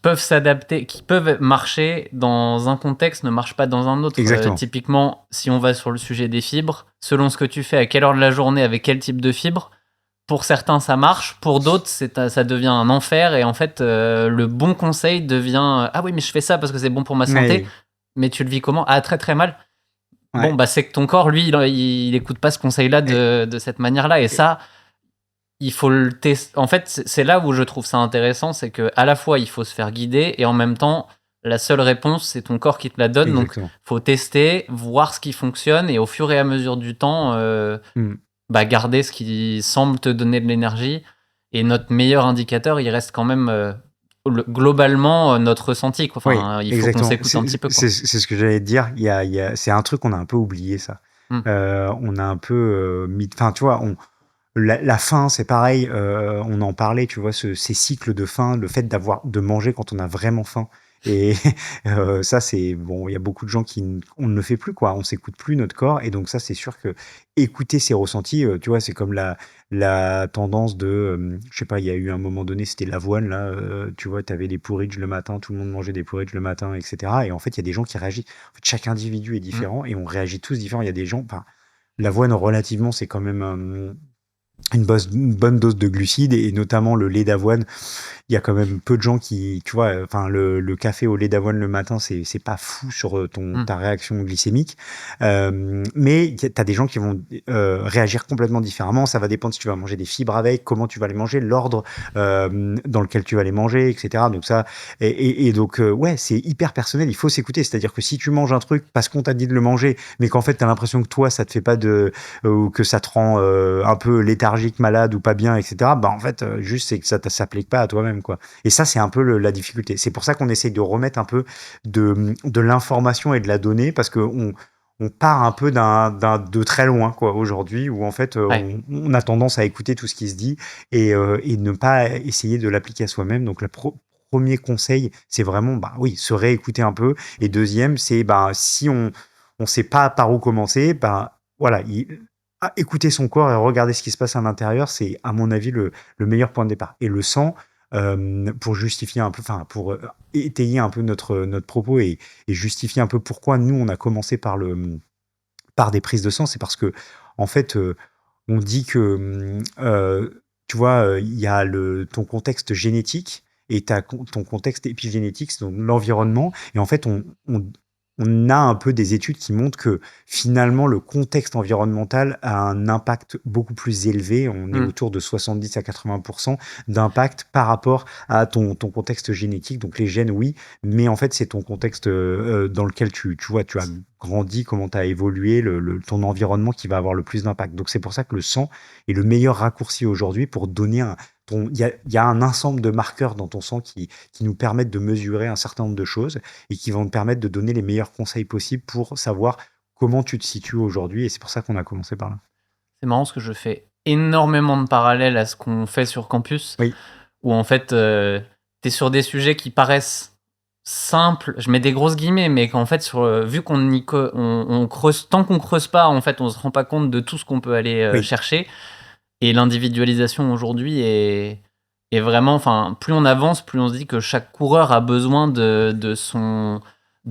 [SPEAKER 2] peuvent s'adapter, qui peuvent marcher dans un contexte, ne marchent pas dans un autre.
[SPEAKER 1] Exactement.
[SPEAKER 2] Typiquement, si on va sur le sujet des fibres, selon ce que tu fais, à quelle heure de la journée, avec quel type de fibres, pour certains ça marche, pour d'autres ça devient un enfer et en fait le bon conseil devient ah oui mais je fais ça parce que c'est bon pour ma santé,
[SPEAKER 1] Ouais,
[SPEAKER 2] mais tu le vis comment? Ah très très mal. Bon
[SPEAKER 1] ouais.
[SPEAKER 2] bah c'est que ton corps lui il écoute pas ce conseil là
[SPEAKER 1] Et-
[SPEAKER 2] de cette manière là et ça il faut le tester. En fait, c'est là où je trouve ça intéressant, c'est que à la fois il faut se faire guider et en même temps la seule réponse c'est ton corps qui te la donne. Donc
[SPEAKER 1] Exactement.
[SPEAKER 2] faut tester, voir ce qui fonctionne et au fur et à mesure du temps,
[SPEAKER 1] Mm.
[SPEAKER 2] bah, garder ce qui semble te donner de l'énergie. Et notre meilleur indicateur, il reste quand même globalement notre ressenti, quoi.
[SPEAKER 1] Oui,
[SPEAKER 2] Enfin, il faut qu'on
[SPEAKER 1] exactement.
[SPEAKER 2] s'écoute un petit peu, quoi.
[SPEAKER 1] C'est ce que j'allais te dire. C'est un truc qu'on a un peu oublié, ça.
[SPEAKER 2] Mm.
[SPEAKER 1] On a un peu mis. Enfin, tu vois, la faim, c'est pareil. On en parlait, tu vois, ces cycles de faim, le fait de manger quand on a vraiment faim. Et ça, c'est bon. Il y a beaucoup de gens on ne le fait plus, quoi. On s'écoute plus notre corps, et donc ça, c'est sûr que écouter ses ressentis, tu vois, c'est comme la tendance de, je sais pas, il y a eu un moment donné, c'était l'avoine là. Tu vois, tu avais des porridge le matin, tout le monde mangeait des porridge le matin, etc. Et en fait, il y a des gens qui réagissent. En fait, chaque individu est
[SPEAKER 2] Mm.
[SPEAKER 1] différent et on réagit tous différents. Il y a des gens, enfin, l'avoine relativement, c'est quand même une bonne dose de glucides, et notamment le lait d'avoine. Il y a quand même peu de gens qui, tu vois, enfin, le café au lait d'avoine le matin, c'est pas fou sur
[SPEAKER 2] Mm.
[SPEAKER 1] ta réaction glycémique. Mais t'as des gens qui vont réagir complètement différemment. Ça va dépendre si tu vas manger des fibres avec, comment tu vas les manger, l'ordre dans lequel tu vas les manger, etc. Donc ça, et donc, ouais, c'est hyper personnel. Il faut s'écouter. C'est-à-dire que si tu manges un truc parce qu'on t'a dit de le manger, mais qu'en fait, t'as l'impression que toi, ça te fait pas ou que ça te rend un peu léthargique, malade ou pas bien, etc. Bah, en fait, juste, c'est que ça s'applique pas à toi-même, quoi. Et ça, c'est un peu la difficulté. C'est pour ça qu'on essaye de remettre un peu de l'information et de la donnée, parce que on part un peu de très loin, quoi, aujourd'hui, où en fait, on a tendance à écouter tout ce qui se dit et ne pas essayer de l'appliquer à soi-même. Donc, le premier conseil, c'est vraiment, oui, se réécouter un peu. Et deuxième, c'est si on ne sait pas par où commencer, voilà, écouter son corps et regarder ce qui se passe à l'intérieur, c'est à mon avis le meilleur point de départ. Et le sang, pour justifier un peu, enfin pour étayer un peu notre propos et justifier un peu pourquoi nous on a commencé par des prises de sang, c'est parce que en fait on dit que tu vois, il y a ton contexte génétique et ton contexte épigénétique, donc l'environnement, et en fait on a un peu des études qui montrent que finalement le contexte environnemental a un impact beaucoup plus élevé. On est autour de 70 à 80% d'impact par rapport à ton contexte génétique. Donc les gènes, oui, mais en fait c'est ton contexte dans lequel tu vois, tu as grandi, comment tu as évolué, ton environnement qui va avoir le plus d'impact. Donc c'est pour ça que le sang est le meilleur raccourci aujourd'hui pour donner il y a un ensemble de marqueurs dans ton sang qui nous permettent de mesurer un certain nombre de choses et qui vont te permettre de donner les meilleurs conseils possibles pour savoir comment tu te situes aujourd'hui. Et c'est pour ça qu'on a commencé par là.
[SPEAKER 2] C'est marrant parce que je fais énormément de parallèles à ce qu'on fait sur campus, où en fait, tu es sur des sujets qui paraissent simples, je mets des grosses guillemets, mais qu'en fait, vu on creuse, tant qu'on creuse pas, en fait, on se rend pas compte de tout ce qu'on peut aller chercher. Et l'individualisation aujourd'hui est vraiment, enfin, plus on avance, plus on se dit que chaque coureur a besoin de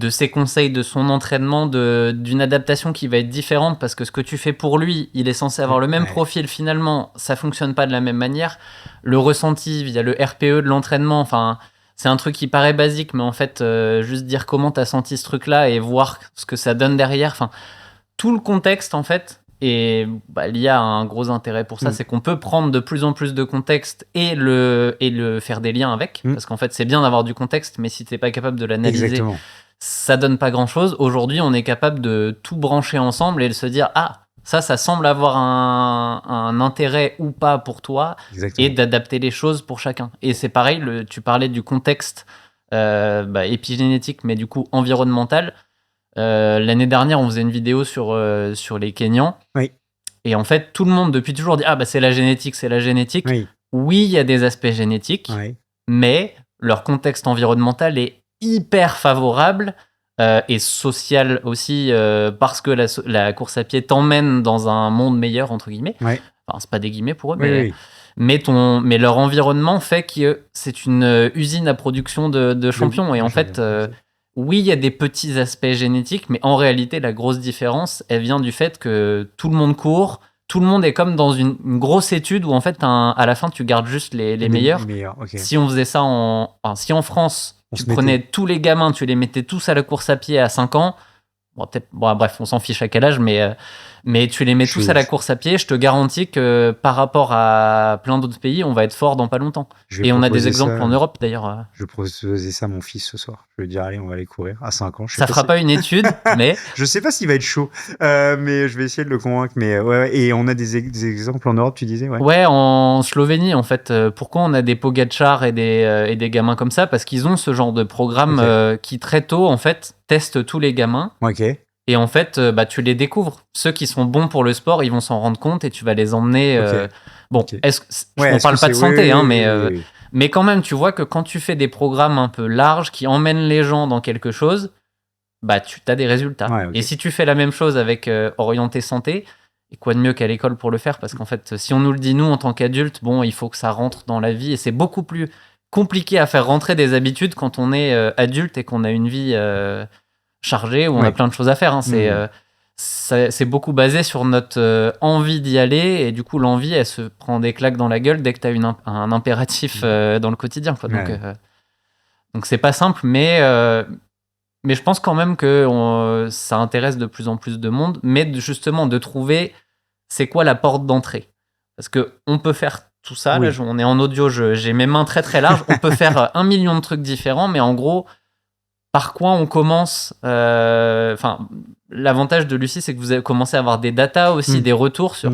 [SPEAKER 2] ses conseils, de son entraînement, d'une adaptation qui va être différente, parce que ce que tu fais pour lui, il est censé avoir le même profil finalement, ça fonctionne pas de la même manière. Le ressenti via le RPE de l'entraînement, enfin, c'est un truc qui paraît basique, mais en fait, juste dire comment t'as senti ce truc-là et voir ce que ça donne derrière, enfin, tout le contexte en fait. Et l'IA a un gros intérêt pour ça, c'est qu'on peut prendre de plus en plus de contexte et le faire des liens avec, parce qu'en fait c'est bien d'avoir du contexte, mais si t'es pas capable de l'analyser, ça donne pas grand chose. Aujourd'hui on est capable de tout brancher ensemble et de se dire ça semble avoir un intérêt ou pas pour toi, et d'adapter les choses pour chacun. Et c'est pareil, tu parlais du contexte épigénétique, mais du coup environnemental. L'année dernière, on faisait une vidéo sur les Kenyans. Et en fait, tout le monde depuis toujours dit c'est la génétique, c'est la génétique. Oui, il y a des aspects génétiques, mais leur contexte environnemental est hyper favorable et social aussi, parce que la course à pied t'emmène dans un monde meilleur, entre guillemets. Enfin, c'est pas des guillemets pour eux, mais leur environnement fait que c'est une usine à production de champions. Et en fait, oui, il y a des petits aspects génétiques, mais en réalité, la grosse différence, elle vient du fait que tout le monde court, tout le monde est comme dans une grosse étude où en fait, à la fin, tu gardes juste les meilleurs. Si on faisait ça si en France, tu prenais tous les gamins, tu les mettais tous à la course à pied à 5 ans, bref, on s'en fiche à quel âge, mais tu les mets tous à la course à pied, je te garantis que par rapport à plein d'autres pays, on va être fort dans pas longtemps. Et on a des exemples en Europe d'ailleurs.
[SPEAKER 1] Je vais proposer ça à mon fils ce soir. Je vais lui dire, allez, on va aller courir à 5 ans.
[SPEAKER 2] Ça fera pas une étude, mais...
[SPEAKER 1] Je sais pas s'il va être chaud, mais je vais essayer de le convaincre. Mais et on a des exemples en Europe, tu disais?
[SPEAKER 2] Ouais, en Slovénie, en fait. Pourquoi on a des Pogacar et des gamins comme ça? Parce qu'ils ont ce genre de programme qui, très tôt, en fait, teste tous les gamins. Et en fait, tu les découvres. Ceux qui sont bons pour le sport, ils vont s'en rendre compte et tu vas les emmener. On parle pas de santé, mais quand même, tu vois que quand tu fais des programmes un peu larges qui emmènent les gens dans quelque chose, tu as des résultats. Et si tu fais la même chose avec orienté santé, et quoi de mieux qu'à l'école pour le faire? Parce qu'en fait, si on nous le dit, nous, en tant qu'adultes, il faut que ça rentre dans la vie. Et c'est beaucoup plus compliqué à faire rentrer des habitudes quand on est adulte et qu'on a une vie... chargé, où on a plein de choses à faire. C'est beaucoup basé sur notre envie d'y aller, et du coup l'envie, elle se prend des claques dans la gueule dès que tu as un impératif dans le quotidien, quoi. Donc c'est pas simple, mais je pense quand même que ça intéresse de plus en plus de monde, mais justement de trouver c'est quoi la porte d'entrée, parce que on peut faire tout ça. Là, on est en audio, j'ai mes mains très très larges, on peut faire 1 million de trucs différents, mais en gros, par quoi on commence? L'avantage de Lucie, c'est que vous avez commencé à avoir des datas aussi, des retours sur...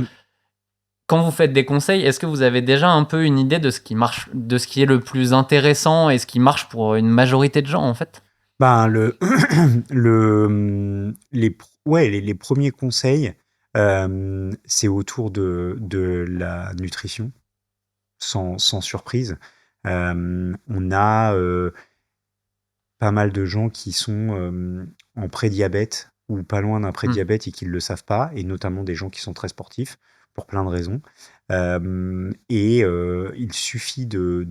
[SPEAKER 2] Quand vous faites des conseils, est-ce que vous avez déjà un peu une idée de ce qui marche, de ce qui est le plus intéressant et ce qui marche pour une majorité de gens, en fait?
[SPEAKER 1] ouais, les premiers conseils, c'est autour de la nutrition, sans surprise. On a pas mal de gens qui sont en prédiabète ou pas loin d'un prédiabète et qui ne le savent pas, et notamment des gens qui sont très sportifs pour plein de raisons. Il suffit de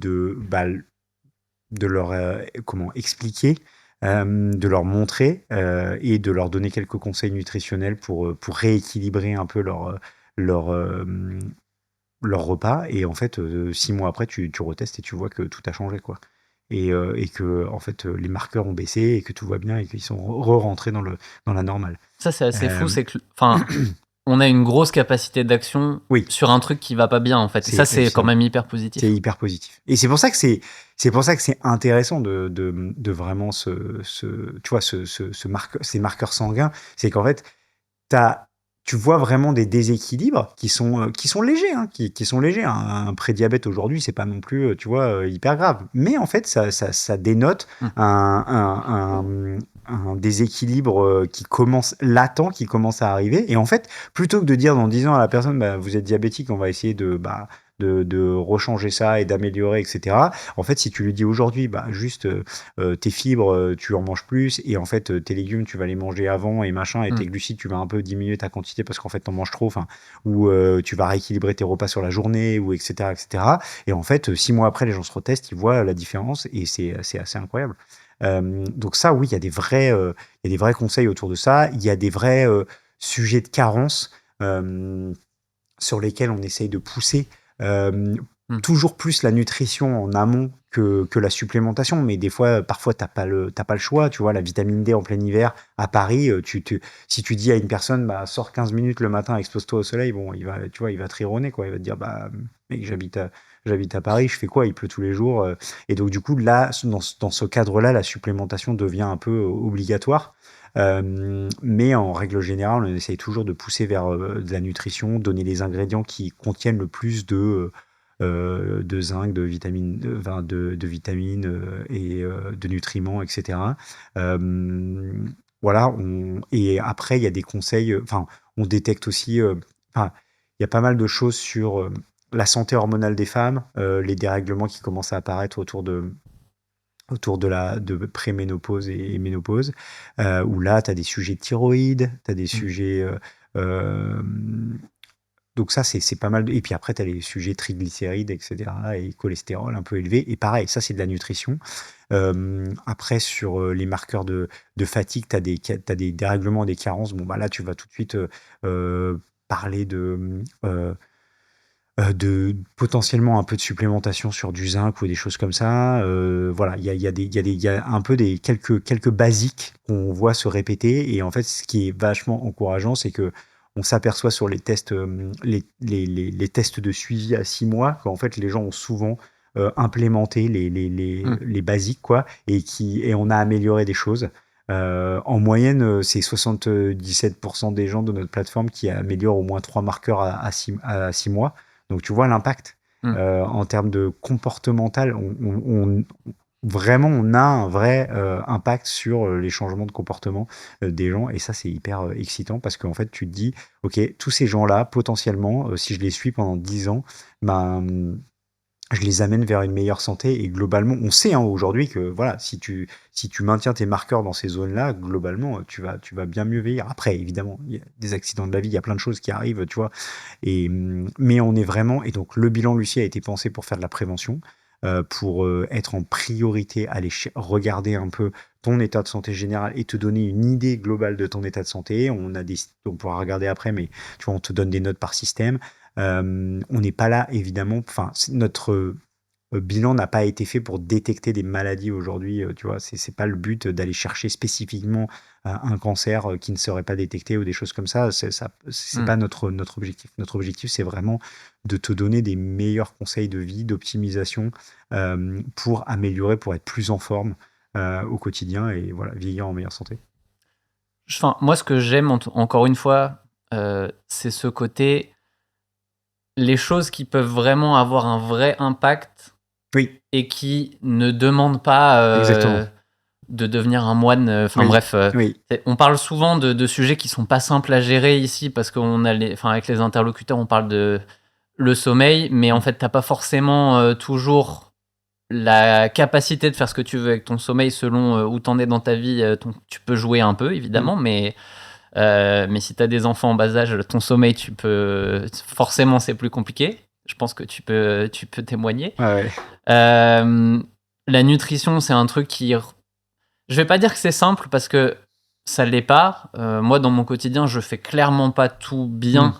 [SPEAKER 1] leur expliquer, de leur montrer et de leur donner quelques conseils nutritionnels pour rééquilibrer un peu leur, euh, leur repas. Et en fait, 6 mois après, tu retestes et tu vois que tout a changé, quoi. Et que en fait, les marqueurs ont baissé et que tout va bien et qu'ils sont re-rentrés dans la normale.
[SPEAKER 2] Ça, c'est assez fou.
[SPEAKER 1] Euh,
[SPEAKER 2] C'est que, enfin, on a une grosse capacité d'action
[SPEAKER 1] oui,
[SPEAKER 2] sur un truc qui va pas bien, en fait. Et ça,
[SPEAKER 1] c'est
[SPEAKER 2] c'est quand
[SPEAKER 1] hallucinant.
[SPEAKER 2] même hyper
[SPEAKER 1] C'est
[SPEAKER 2] positif.
[SPEAKER 1] hyper positif. Et c'est pour ça que c'est intéressant de vraiment tu vois, ces marqueurs sanguins. C'est qu'en fait, tu vois vraiment des déséquilibres qui sont légers, hein, qui sont légers. Un prédiabète aujourd'hui, c'est pas non plus, tu vois, hyper grave. Mais en fait, ça dénote un déséquilibre qui commence latent, qui commence à arriver. Et en fait, plutôt que de dire dans 10 ans à la personne, bah, vous êtes diabétique, on va essayer de rechanger ça et d'améliorer, etc. En fait, si tu lui dis aujourd'hui, bah, juste tes fibres, tu en manges plus, et en fait, tes légumes, tu vas les manger avant et machin, et tes glucides, tu vas un peu diminuer ta quantité parce qu'en fait, t'en manges trop, ou tu vas rééquilibrer tes repas sur la journée, ou etc., etc. Et en fait, 6 mois après, les gens se retestent, ils voient la différence, et c'est assez incroyable. Donc ça, oui, il y a des vrais conseils autour de ça. Il y a des vrais sujets de carence sur lesquels on essaye de pousser toujours plus la nutrition en amont que la supplémentation, mais des fois, parfois, t'as pas le choix. Tu vois, la vitamine D en plein hiver à Paris, si tu dis à une personne, bah, sors 15 minutes le matin, expose-toi au soleil, bon, tu vois, il va te rironner, quoi. Il va te dire, bah, mec, j'habite à Paris, je fais quoi? Il pleut tous les jours. Et donc, du coup, là, dans ce cadre-là, la supplémentation devient un peu obligatoire. Mais en règle générale, on essaye toujours de pousser vers de la nutrition, donner les ingrédients qui contiennent le plus de zinc, de vitamines et de nutriments, etc. Voilà, et après, il y a des conseils, on détecte aussi, il y a pas mal de choses sur la santé hormonale des femmes, les dérèglements qui commencent à apparaître autour de préménopause et ménopause, où là, tu as des sujets de thyroïde, tu as des sujets... donc ça, c'est pas mal. Et puis après, tu as les sujets triglycérides, etc. et cholestérol un peu élevé. Et pareil, ça, c'est de la nutrition. Après, sur les marqueurs de fatigue, tu as des dérèglements, des carences. Bon, bah là, tu vas tout de suite parler de potentiellement un peu de supplémentation sur du zinc ou des choses comme ça. Voilà, il y a un peu quelques basiques qu'on voit se répéter. Et en fait, ce qui est vachement encourageant, c'est que on s'aperçoit sur les tests, les tests de suivi à 6 mois, qu'en fait, les gens ont souvent implémenté les basiques, quoi, et on a amélioré des choses. En moyenne, c'est 77% des gens de notre plateforme qui améliorent au moins 3 marqueurs à 6 mois. Donc tu vois l'impact en termes de comportemental. Vraiment, on a un vrai impact sur les changements de comportement des gens. Et ça, c'est hyper excitant parce qu'en fait, tu te dis, OK, tous ces gens-là, potentiellement, si je les suis pendant 10 ans, ben, je les amène vers une meilleure santé. Et globalement, on sait aujourd'hui que voilà, si tu maintiens tes marqueurs dans ces zones-là, globalement, tu vas bien mieux vieillir. Après, évidemment, il y a des accidents de la vie, il y a plein de choses qui arrivent, tu vois. Mais on est vraiment... Et donc, le bilan Lucie a été pensé pour faire de la prévention, pour être en priorité, aller regarder un peu ton état de santé général et te donner une idée globale de ton état de santé. On pourra regarder après, mais tu vois, on te donne des notes par système. On n'est pas là, évidemment. Enfin, notre bilan n'a pas été fait pour détecter des maladies aujourd'hui. Tu vois, c'est pas le but d'aller chercher spécifiquement un cancer qui ne serait pas détecté ou des choses comme ça. C'est pas notre objectif. Notre objectif, c'est vraiment de te donner des meilleurs conseils de vie, d'optimisation pour améliorer, pour être plus en forme au quotidien et voilà, vieillir en meilleure santé.
[SPEAKER 2] Enfin, moi, ce que j'aime, encore une fois, c'est ce côté, les choses qui peuvent vraiment avoir un vrai impact
[SPEAKER 1] Oui,
[SPEAKER 2] et qui ne demandent pas
[SPEAKER 1] exactement.
[SPEAKER 2] devenir un moine. Enfin bref, on parle souvent de sujets qui sont pas simples à gérer ici parce qu'on a avec les interlocuteurs, on parle de le sommeil, mais en fait, t'as pas forcément toujours la capacité de faire ce que tu veux avec ton sommeil selon où t'en es dans ta vie. Tu peux jouer un peu, évidemment, mais si t'as des enfants en bas âge, ton sommeil, forcément, c'est plus compliqué. Je pense que tu peux témoigner. La nutrition, c'est un truc qui... Je vais pas dire que c'est simple parce que ça l'est pas. Moi, dans mon quotidien, je fais clairement pas tout bien.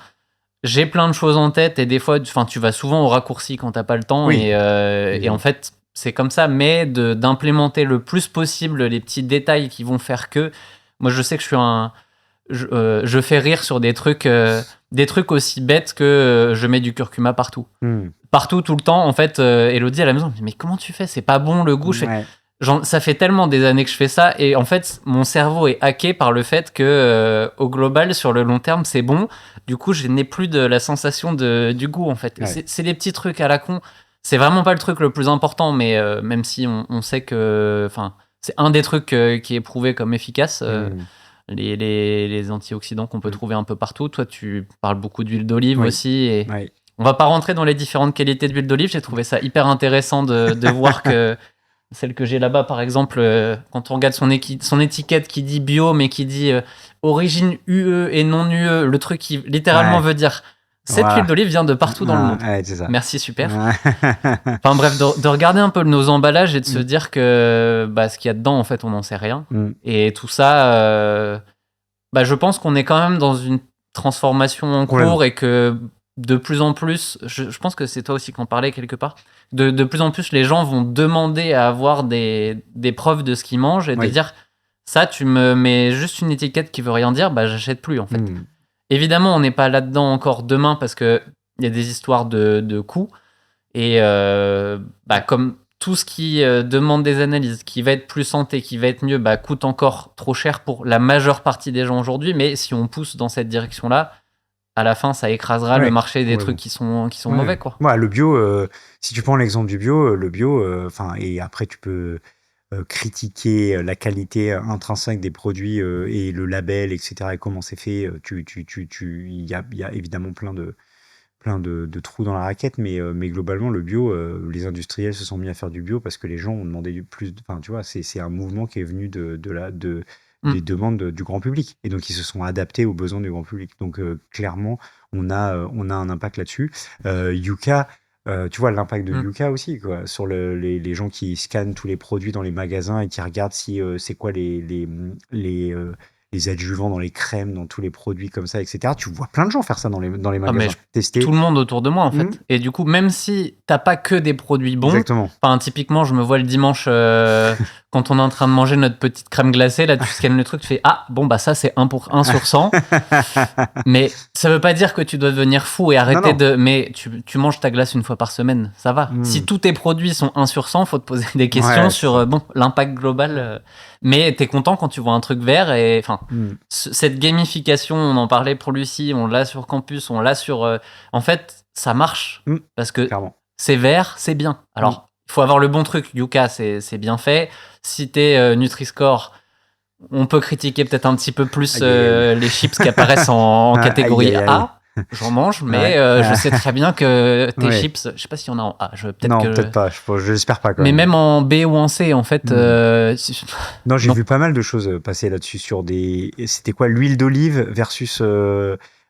[SPEAKER 2] J'ai plein de choses en tête et des fois, tu vas souvent au raccourci quand t'as pas le temps. Et en fait, c'est comme ça. Mais d'implémenter le plus possible les petits détails qui vont faire que... Moi, je sais que je fais rire sur des trucs aussi bêtes que je mets du curcuma partout. Partout, tout le temps. En fait, Elodie à la maison me dit « Mais comment tu fais ? C'est pas bon le goût ?» Ça fait tellement des années que je fais ça et en fait mon cerveau est hacké par le fait que au global sur le long terme c'est bon, du coup je n'ai plus de la sensation du goût en fait. C'est des petits trucs à la con, c'est vraiment pas le truc le plus important, mais même si on sait que c'est un des trucs qui est prouvé comme efficace, les antioxydants qu'on peut trouver un peu partout. Toi tu parles beaucoup d'huile d'olive aussi et on va pas rentrer dans les différentes qualités d'huile d'olive, j'ai trouvé ça hyper intéressant de voir que celle que j'ai là-bas, par exemple, quand on regarde son étiquette qui dit bio, mais qui dit origine UE et non UE, le truc qui littéralement veut dire cette huile d'olive vient de partout dans le monde.
[SPEAKER 1] C'est ça.
[SPEAKER 2] Merci, super. Enfin bref, de regarder un peu nos emballages et de se dire que ce qu'il y a dedans, en fait, on n'en sait rien. Et tout ça, je pense qu'on est quand même dans une transformation en cours et que de plus en plus, je pense que c'est toi aussi qui en parlais quelque part, de plus en plus les gens vont demander à avoir des preuves de ce qu'ils mangent et de dire ça tu me mets juste une étiquette qui veut rien dire, j'achète plus en fait. Évidemment on n'est pas là-dedans encore demain parce que il y a des histoires de coûts et comme tout ce qui demande des analyses, qui va être plus santé, qui va être mieux, coûte encore trop cher pour la majeure partie des gens aujourd'hui, mais si on pousse dans cette direction-là, à la fin, ça écrasera le marché des trucs qui sont mauvais, quoi.
[SPEAKER 1] Le bio, si tu prends l'exemple du bio, et après tu peux critiquer la qualité intrinsèque des produits et le label, etc. et comment c'est fait. Il y a évidemment plein de trous dans la raquette, mais globalement, le bio, les industriels se sont mis à faire du bio parce que les gens ont demandé plus. Enfin, tu vois, c'est un mouvement qui est venu des demandes du grand public. Et donc, ils se sont adaptés aux besoins du grand public. Donc, clairement, on a un impact là-dessus. Yuka, tu vois l'impact de Yuka aussi, quoi, sur les gens qui scannent tous les produits dans les magasins et qui regardent si c'est quoi les adjuvants dans les crèmes, dans tous les produits comme ça, etc. Tu vois plein de gens faire ça dans les magasins. Tester.
[SPEAKER 2] Tout le monde autour de moi, en fait. Et du coup, même si t'as pas que des produits bons, typiquement, je me vois le dimanche, quand on est en train de manger notre petite crème glacée, là, tu scannes le truc, tu fais « Ah, bon, ça, c'est 1 sur 100. » Mais ça veut pas dire que tu dois devenir fou et arrêter de... Mais tu manges ta glace une fois par semaine, ça va. Si tous tes produits sont 1 sur 100, faut te poser des questions sur l'impact global. Mais t'es content quand tu vois un truc vert et cette gamification, on en parlait pour Lucie, on l'a sur campus, on l'a sur... en fait, ça marche parce que c'est vert, c'est bien. Alors, il faut avoir le bon truc. Yuka, c'est bien fait. Si t'es Nutri-Score, on peut critiquer peut-être un petit peu plus les chips qui apparaissent en catégorie A. J'en mange, mais je sais très bien que tes chips, je sais pas s'il y en a en A.
[SPEAKER 1] Peut-être pas, j'espère pas.
[SPEAKER 2] Mais même en B ou en C, en fait.
[SPEAKER 1] Non, j'ai vu pas mal de choses passer là-dessus sur c'était quoi, l'huile d'olive versus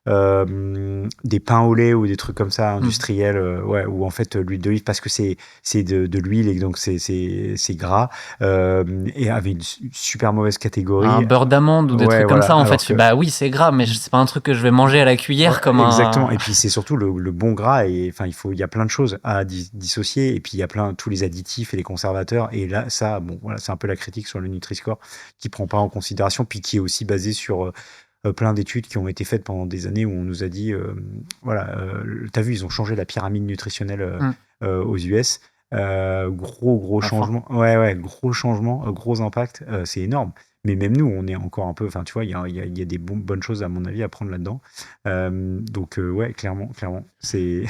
[SPEAKER 1] des pains au lait ou des trucs comme ça industriels, ou en fait l'huile d'olive parce que c'est de l'huile et donc c'est gras et avait une super mauvaise catégorie.
[SPEAKER 2] Un beurre d'amande ou des trucs comme ça, en fait. Oui, c'est gras, mais c'est pas un truc que je vais manger à la cuillère
[SPEAKER 1] exactement. Et puis c'est surtout le bon gras et enfin il y a plein de choses à dissocier et puis il y a tous les additifs et les conservateurs et là ça c'est un peu la critique sur le Nutri-Score qui prend pas en considération puis qui est aussi basé sur plein d'études qui ont été faites pendant des années où on nous a dit t'as vu, ils ont changé la pyramide nutritionnelle aux US, gros changement, gros changement, gros impact, c'est énorme. Mais même nous, on est encore un peu, enfin tu vois, il y a des bonnes choses à mon avis à prendre là-dedans. Donc clairement, c'est.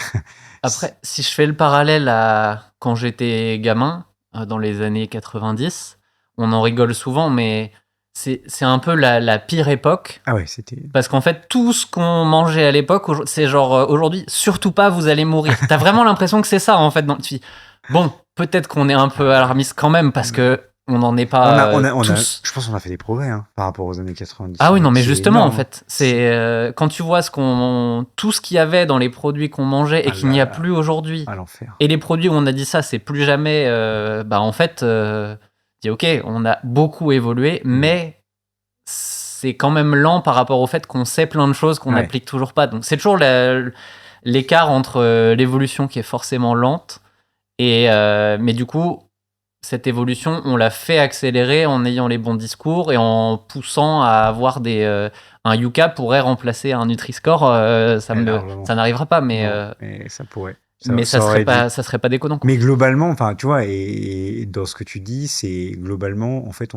[SPEAKER 2] Après, si je fais le parallèle à quand j'étais gamin, dans les années 90, on en rigole souvent, mais c'est un peu la pire époque.
[SPEAKER 1] Ah ouais, c'était...
[SPEAKER 2] Parce qu'en fait, tout ce qu'on mangeait à l'époque, c'est genre, aujourd'hui, surtout pas, vous allez mourir. T'as vraiment l'impression que c'est ça, en fait. Bon, peut-être qu'on est un peu alarmiste quand même, parce que on n'en est pas tous.
[SPEAKER 1] Je pense qu'on a fait des progrès par rapport aux années 90.
[SPEAKER 2] Ah oui, non, mais justement, énorme. En fait, c'est quand tu vois tout ce qu'il y avait dans les produits qu'on mangeait et qu'il n'y a plus aujourd'hui.
[SPEAKER 1] À l'enfer.
[SPEAKER 2] Et les produits où on a dit ça, c'est plus jamais. En fait, dis ok, on a beaucoup évolué, mais c'est quand même lent par rapport au fait qu'on sait plein de choses qu'on n'applique toujours pas. Donc c'est toujours l'écart entre l'évolution qui est forcément lente mais du coup, cette évolution, on l'a fait accélérer en ayant les bons discours et en poussant à avoir un Yuka pourrait remplacer un Nutri-Score. Ça n'arrivera pas, mais
[SPEAKER 1] ça pourrait.
[SPEAKER 2] Ça serait pas déconnant.
[SPEAKER 1] Mais globalement, enfin, tu vois, et dans ce que tu dis, c'est globalement, en fait,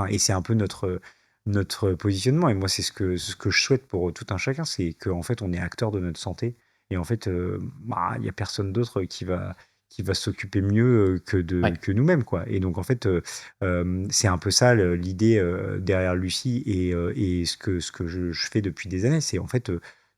[SPEAKER 1] et c'est un peu notre positionnement. Et moi, c'est ce que je souhaite pour tout un chacun, c'est qu'en fait, on est acteur de notre santé. Et en fait, il y a personne d'autre qui va s'occuper mieux que nous-mêmes, quoi. Et donc, en fait, c'est un peu ça l'idée derrière Lucie et ce que je fais depuis des années. C'est en fait,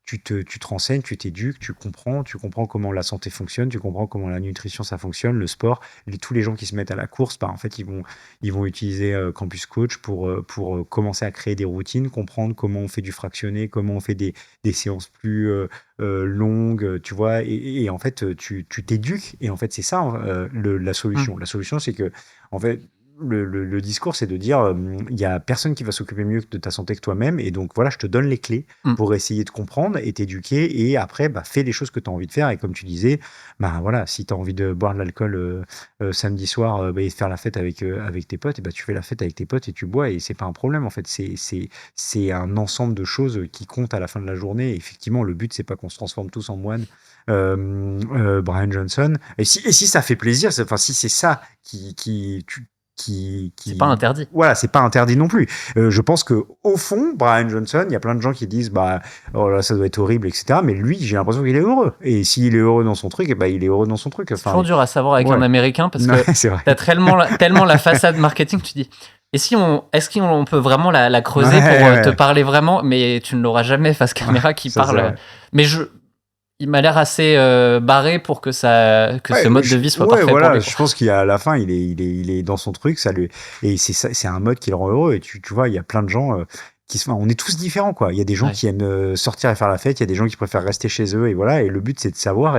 [SPEAKER 1] tu te renseignes, tu t'éduques, tu comprends comment la santé fonctionne, tu comprends comment la nutrition ça fonctionne, le sport. Tous les gens qui se mettent à la course, en fait, ils vont utiliser Campus Coach pour commencer à créer des routines, comprendre comment on fait du fractionné, comment on fait des séances plus longues, tu vois. Et en fait, tu t'éduques. Et en fait, c'est ça la solution. La solution, c'est que, en fait, le discours, c'est de dire il n'y a personne qui va s'occuper mieux de ta santé que toi-même. Et donc, voilà, je te donne les clés pour essayer de comprendre et t'éduquer. Et après, fais les choses que tu as envie de faire. Et comme tu disais, voilà, si tu as envie de boire de l'alcool samedi soir et de faire la fête avec tes potes, et tu fais la fête avec tes potes et tu bois. Et c'est pas un problème, en fait. C'est un ensemble de choses qui comptent à la fin de la journée. Et effectivement, le but, c'est pas qu'on se transforme tous en moines. Brian Johnson. Et si ça fait plaisir, si c'est ça
[SPEAKER 2] c'est pas interdit.
[SPEAKER 1] Voilà, c'est pas interdit non plus. Je pense que au fond, Brian Johnson, il y a plein de gens qui disent oh là, ça doit être horrible, etc. Mais lui, j'ai l'impression qu'il est heureux. Et s'il est heureux dans son truc, il est heureux dans son truc.
[SPEAKER 2] C'est toujours dur à savoir avec un Américain parce que t'as tellement la façade marketing, tu dis. Et est-ce qu'on peut vraiment la creuser pour te parler vraiment, mais tu ne l'auras jamais face caméra qui parle. Mais il m'a l'air assez barré pour que ce mode de vie soit parfait pour lui.
[SPEAKER 1] Je pense qu'à la fin, il est dans son truc, et c'est un mode qui le rend heureux. Et tu vois, il y a plein de gens on est tous différents, quoi. Il y a des gens qui aiment sortir et faire la fête, il y a des gens qui préfèrent rester chez eux, et voilà. Et le but, c'est de savoir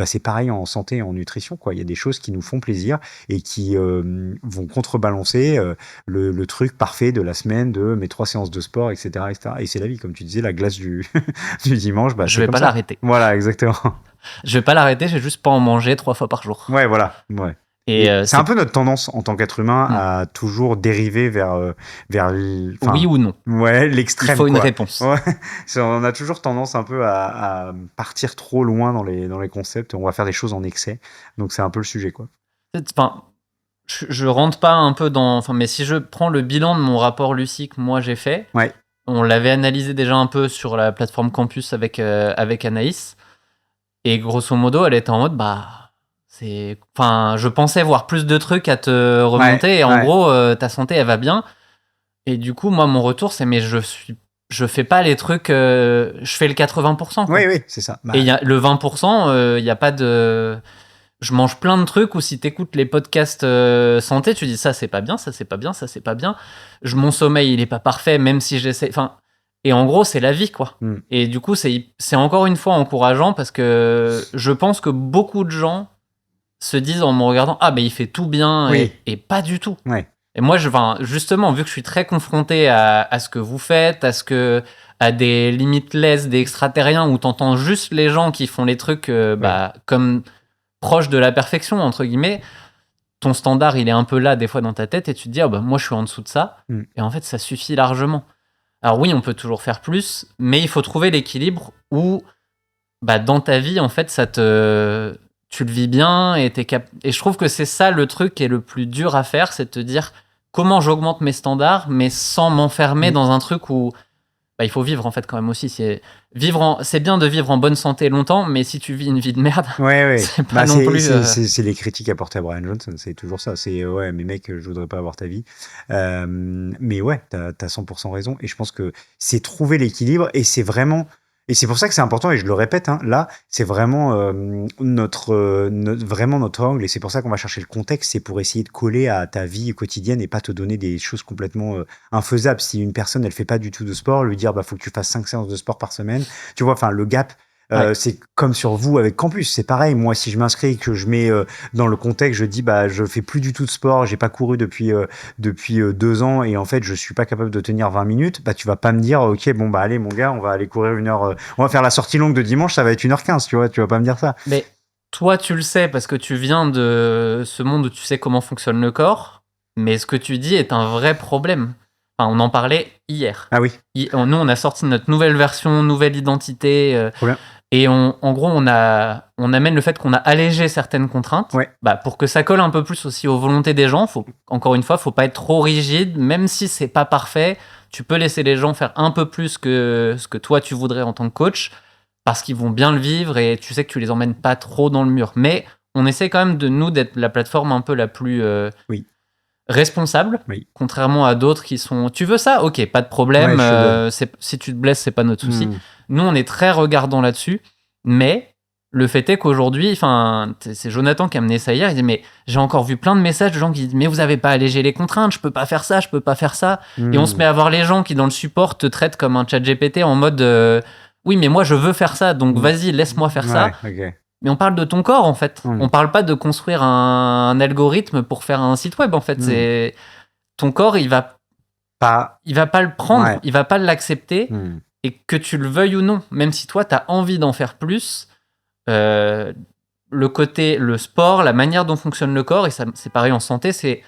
[SPEAKER 1] c'est pareil en santé et en nutrition, quoi. Il y a des choses qui nous font plaisir et qui vont contrebalancer le truc parfait de la semaine de mes 3 séances de sport, etc., etc. Et c'est la vie, comme tu disais, la glace du dimanche.
[SPEAKER 2] Je vais pas l'arrêter.
[SPEAKER 1] Voilà, exactement.
[SPEAKER 2] Je vais pas l'arrêter, j'ai juste pas en manger 3 fois par jour.
[SPEAKER 1] Ouais, voilà. Ouais. Et c'est un peu notre tendance en tant qu'être humain à toujours dériver vers
[SPEAKER 2] oui ou non.
[SPEAKER 1] Ouais, l'extrême.
[SPEAKER 2] Il faut une réponse.
[SPEAKER 1] Ouais. On a toujours tendance un peu à partir trop loin dans les concepts. On va faire des choses en excès. Donc c'est un peu le sujet, quoi.
[SPEAKER 2] Enfin, je rentre pas un peu dans. Mais si je prends le bilan de mon rapport Lucie que moi j'ai fait, on l'avait analysé déjà un peu sur la plateforme Campus avec Anaïs. Et grosso modo, elle était en mode je pensais voir plus de trucs à te remonter et en gros ta santé elle va bien et du coup moi mon retour c'est mais je fais pas les trucs je fais le 80%, quoi.
[SPEAKER 1] Oui c'est ça.
[SPEAKER 2] Et il y a le 20% il y a pas de je mange plein de trucs où si t'écoutes les podcasts santé tu dis ça c'est pas bien, ça c'est pas bien, ça c'est pas bien, mon sommeil il est pas parfait même si j'essaie, et en gros, c'est la vie, quoi. Et du coup, c'est encore une fois encourageant parce que je pense que beaucoup de gens se disent en me regardant « Ah, mais il fait tout bien et pas du tout. » Et moi, justement, vu que je suis très confronté à ce que vous faites, à des limitless, des extraterriens où t'entends juste les gens qui font les trucs comme proches de la perfection, entre guillemets, ton standard, il est un peu là des fois dans ta tête et tu te dis « Ah, moi, je suis en dessous de ça. » Et en fait, ça suffit largement. Alors oui, on peut toujours faire plus, mais il faut trouver l'équilibre où, dans ta vie, en fait, tu le vis bien et et je trouve que c'est ça le truc qui est le plus dur à faire, c'est de te dire comment j'augmente mes standards, mais sans m'enfermer dans un truc où il faut vivre en fait quand même aussi. C'est bien de vivre en bonne santé longtemps, mais si tu vis une vie de merde, c'est pas non plus.
[SPEAKER 1] C'est les critiques apportées à Brian Johnson, c'est toujours ça. C'est ouais, mais mec, je voudrais pas avoir ta vie. Mais ouais, t'as 100% raison. Et je pense que c'est trouver l'équilibre et c'est vraiment. Et c'est pour ça que c'est important, et je le répète, hein, là, c'est vraiment vraiment notre angle, et c'est pour ça qu'on va chercher le contexte, c'est pour essayer de coller à ta vie quotidienne et pas te donner des choses complètement infaisables. Si une personne, elle fait pas du tout de sport, lui dire, bah, faut que tu fasses 5 séances de sport par semaine, tu vois, enfin, le gap, c'est comme sur vous avec Campus, c'est pareil. Moi, si je m'inscris et que je mets dans le contexte, je dis bah je fais plus du tout de sport, j'ai pas couru depuis 2 ans et en fait je suis pas capable de tenir 20 minutes, bah tu vas pas me dire ok bon bah allez mon gars, on va aller courir 1 heure, on va faire la sortie longue de dimanche, ça va être 1h15, tu vois, tu vas pas me dire ça.
[SPEAKER 2] Mais toi tu le sais parce que tu viens de ce monde où tu sais comment fonctionne le corps, mais ce que tu dis est un vrai problème. Enfin, on en parlait hier.
[SPEAKER 1] Ah oui.
[SPEAKER 2] Nous on a sorti notre nouvelle version, nouvelle identité.
[SPEAKER 1] Trop bien.
[SPEAKER 2] Et en gros, on amène le fait qu'on a allégé certaines contraintes,
[SPEAKER 1] Ouais.
[SPEAKER 2] Pour que ça colle un peu plus aussi aux volontés des gens. Encore une fois, faut pas être trop rigide, même si c'est pas parfait. Tu peux laisser les gens faire un peu plus que ce que toi tu voudrais en tant que coach, parce qu'ils vont bien le vivre et tu sais que tu les emmènes pas trop dans le mur. Mais on essaie quand même d'être la plateforme un peu la plus
[SPEAKER 1] Oui.
[SPEAKER 2] responsable,
[SPEAKER 1] Oui.
[SPEAKER 2] contrairement à d'autres qui sont. Tu veux ça ? Ok, pas de problème.
[SPEAKER 1] Ouais,
[SPEAKER 2] si tu te blesses, c'est pas notre souci.
[SPEAKER 1] Hmm.
[SPEAKER 2] Nous, on est très regardant là-dessus, mais le fait est qu'aujourd'hui, enfin, c'est Jonathan qui a amené ça hier. Il dit mais j'ai encore vu plein de messages de gens qui disent mais vous avez pas allégé les contraintes, je peux pas faire ça, je peux pas faire ça. Et on se met à voir les gens qui dans le support te traitent comme un chat GPT en mode oui mais moi je veux faire ça, donc vas-y laisse-moi faire ça.
[SPEAKER 1] Okay.
[SPEAKER 2] Mais on parle de ton corps en fait. On parle pas de construire un algorithme pour faire un site web en fait. C'est ton corps, il va pas le prendre, il va pas l'accepter. Et que tu le veuilles ou non, même si toi, tu as envie d'en faire plus, le sport, la manière dont fonctionne le corps, et ça, c'est pareil en santé, c'est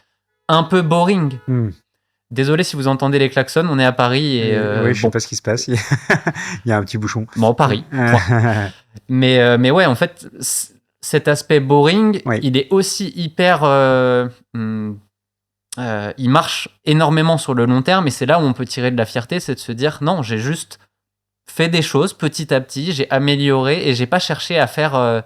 [SPEAKER 2] un peu boring. Désolé si vous entendez les klaxons, on est à Paris.
[SPEAKER 1] Oui, je sais pas ce qui se passe, il y a un petit bouchon.
[SPEAKER 2] Bon, Paris. mais ouais, en fait, cet aspect boring, il est aussi hyper... il marche énormément sur le long terme, et c'est là où on peut tirer de la fierté, c'est de se dire non, j'ai juste fait des choses petit à petit, j'ai amélioré et j'ai pas cherché à faire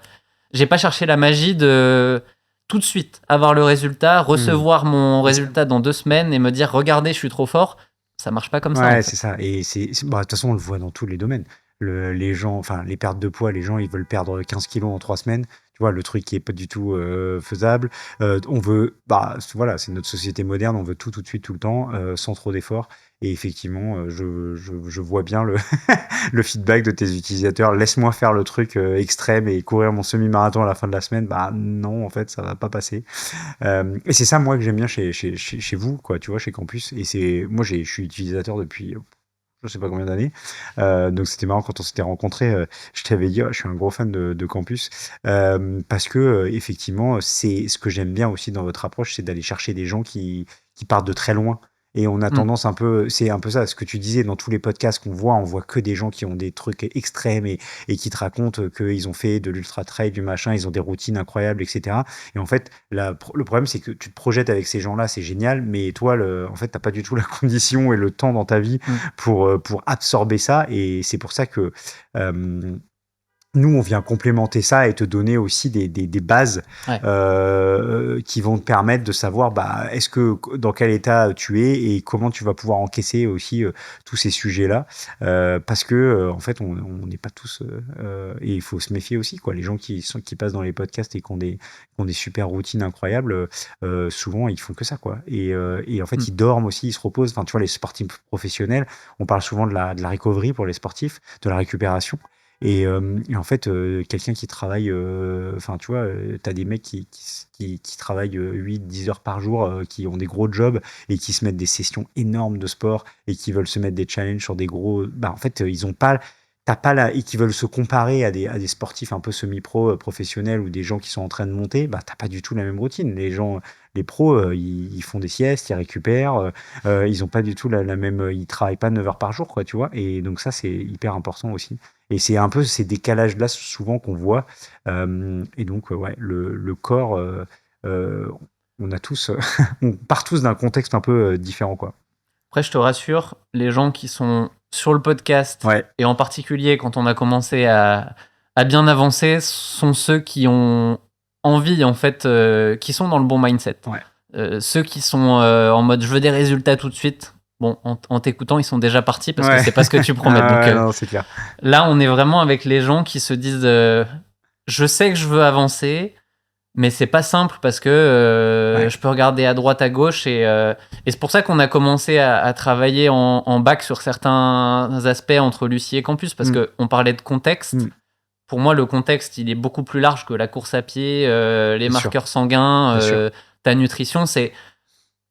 [SPEAKER 2] j'ai pas cherché la magie de tout de suite avoir le résultat, recevoir mon résultat dans 2 semaines et me dire regardez, je suis trop fort. Ça marche pas comme ça.
[SPEAKER 1] Ouais, c'est ça. Et de toute façon, on le voit dans tous les domaines. Les gens, enfin, les pertes de poids, les gens, ils veulent perdre 15 kilos en 3 semaines. Tu vois, le truc qui est pas du tout faisable. On veut, voilà, c'est notre société moderne, on veut tout de suite, tout le temps, sans trop d'efforts. Et effectivement, je vois bien le feedback de tes utilisateurs. Laisse-moi faire le truc extrême et courir mon semi-marathon à la fin de la semaine. Bah non, en fait, ça va pas passer. Et c'est ça, moi, que j'aime bien chez vous, quoi, tu vois, chez Campus. Et moi, je suis utilisateur depuis je sais pas combien d'années. Donc c'était marrant quand on s'était rencontrés. Je t'avais dit, je suis un gros fan de Campus parce que effectivement, c'est ce que j'aime bien aussi dans votre approche, c'est d'aller chercher des gens qui partent de très loin. Et on a tendance un peu, c'est un peu ça, ce que tu disais dans tous les podcasts qu'on voit, on voit que des gens qui ont des trucs extrêmes et qui te racontent qu'ils ont fait de l'ultra trail, du machin, ils ont des routines incroyables, etc. Et en fait, le problème, c'est que tu te projettes avec ces gens-là, c'est génial, mais toi, en fait, t'as pas du tout la condition et le temps dans ta vie pour absorber ça. Et c'est pour ça que nous, on vient complémenter ça et te donner aussi des bases qui vont te permettre de savoir est-ce que dans quel état tu es et comment tu vas pouvoir encaisser aussi tous ces sujets-là. Parce que en fait, on n'est pas tous et il faut se méfier aussi, quoi. Les gens qui passent dans les podcasts et qui ont des super routines incroyables, souvent ils font que ça, quoi. Et en fait, ils dorment aussi, ils se reposent. Enfin, tu vois, les sportifs professionnels, on parle souvent de la recovery pour les sportifs, de la récupération. Et en fait, quelqu'un qui travaille, tu vois, t'as des mecs qui travaillent 8-10 heures par jour, qui ont des gros jobs et qui se mettent des sessions énormes de sport et qui veulent se mettre des challenges sur des gros. En fait, ils ont pas. Et qui veulent se comparer à des sportifs un peu semi-pro, professionnels ou des gens qui sont en train de monter, t'as pas du tout la même routine. Les pros, ils font des siestes, ils récupèrent, ils ont pas du tout la même, ils travaillent pas 9 heures par jour, quoi, tu vois. Et donc ça, c'est hyper important aussi. Et c'est un peu ces décalages-là souvent qu'on voit. Et donc, ouais, le corps, on a tous, on part tous d'un contexte un peu différent, quoi.
[SPEAKER 2] Après, je te rassure, les gens qui sont sur le podcast, et en particulier quand on a commencé à bien avancer, sont ceux qui ont envie, en fait, qui sont dans le bon mindset. Ceux qui sont en mode « je veux des résultats tout de suite », bon, en t'écoutant, ils sont déjà partis parce que c'est pas ce que tu promets. Donc,
[SPEAKER 1] non, c'est clair.
[SPEAKER 2] Là, on est vraiment avec les gens qui se disent je sais que je veux avancer, mais c'est pas simple parce que je peux regarder à droite, à gauche, et c'est pour ça qu'on a commencé à travailler en bac sur certains aspects entre Lucie et Campus, parce qu'on parlait de contexte. Pour moi, le contexte, il est beaucoup plus large que la course à pied, les marqueurs sanguins, ta nutrition. C'est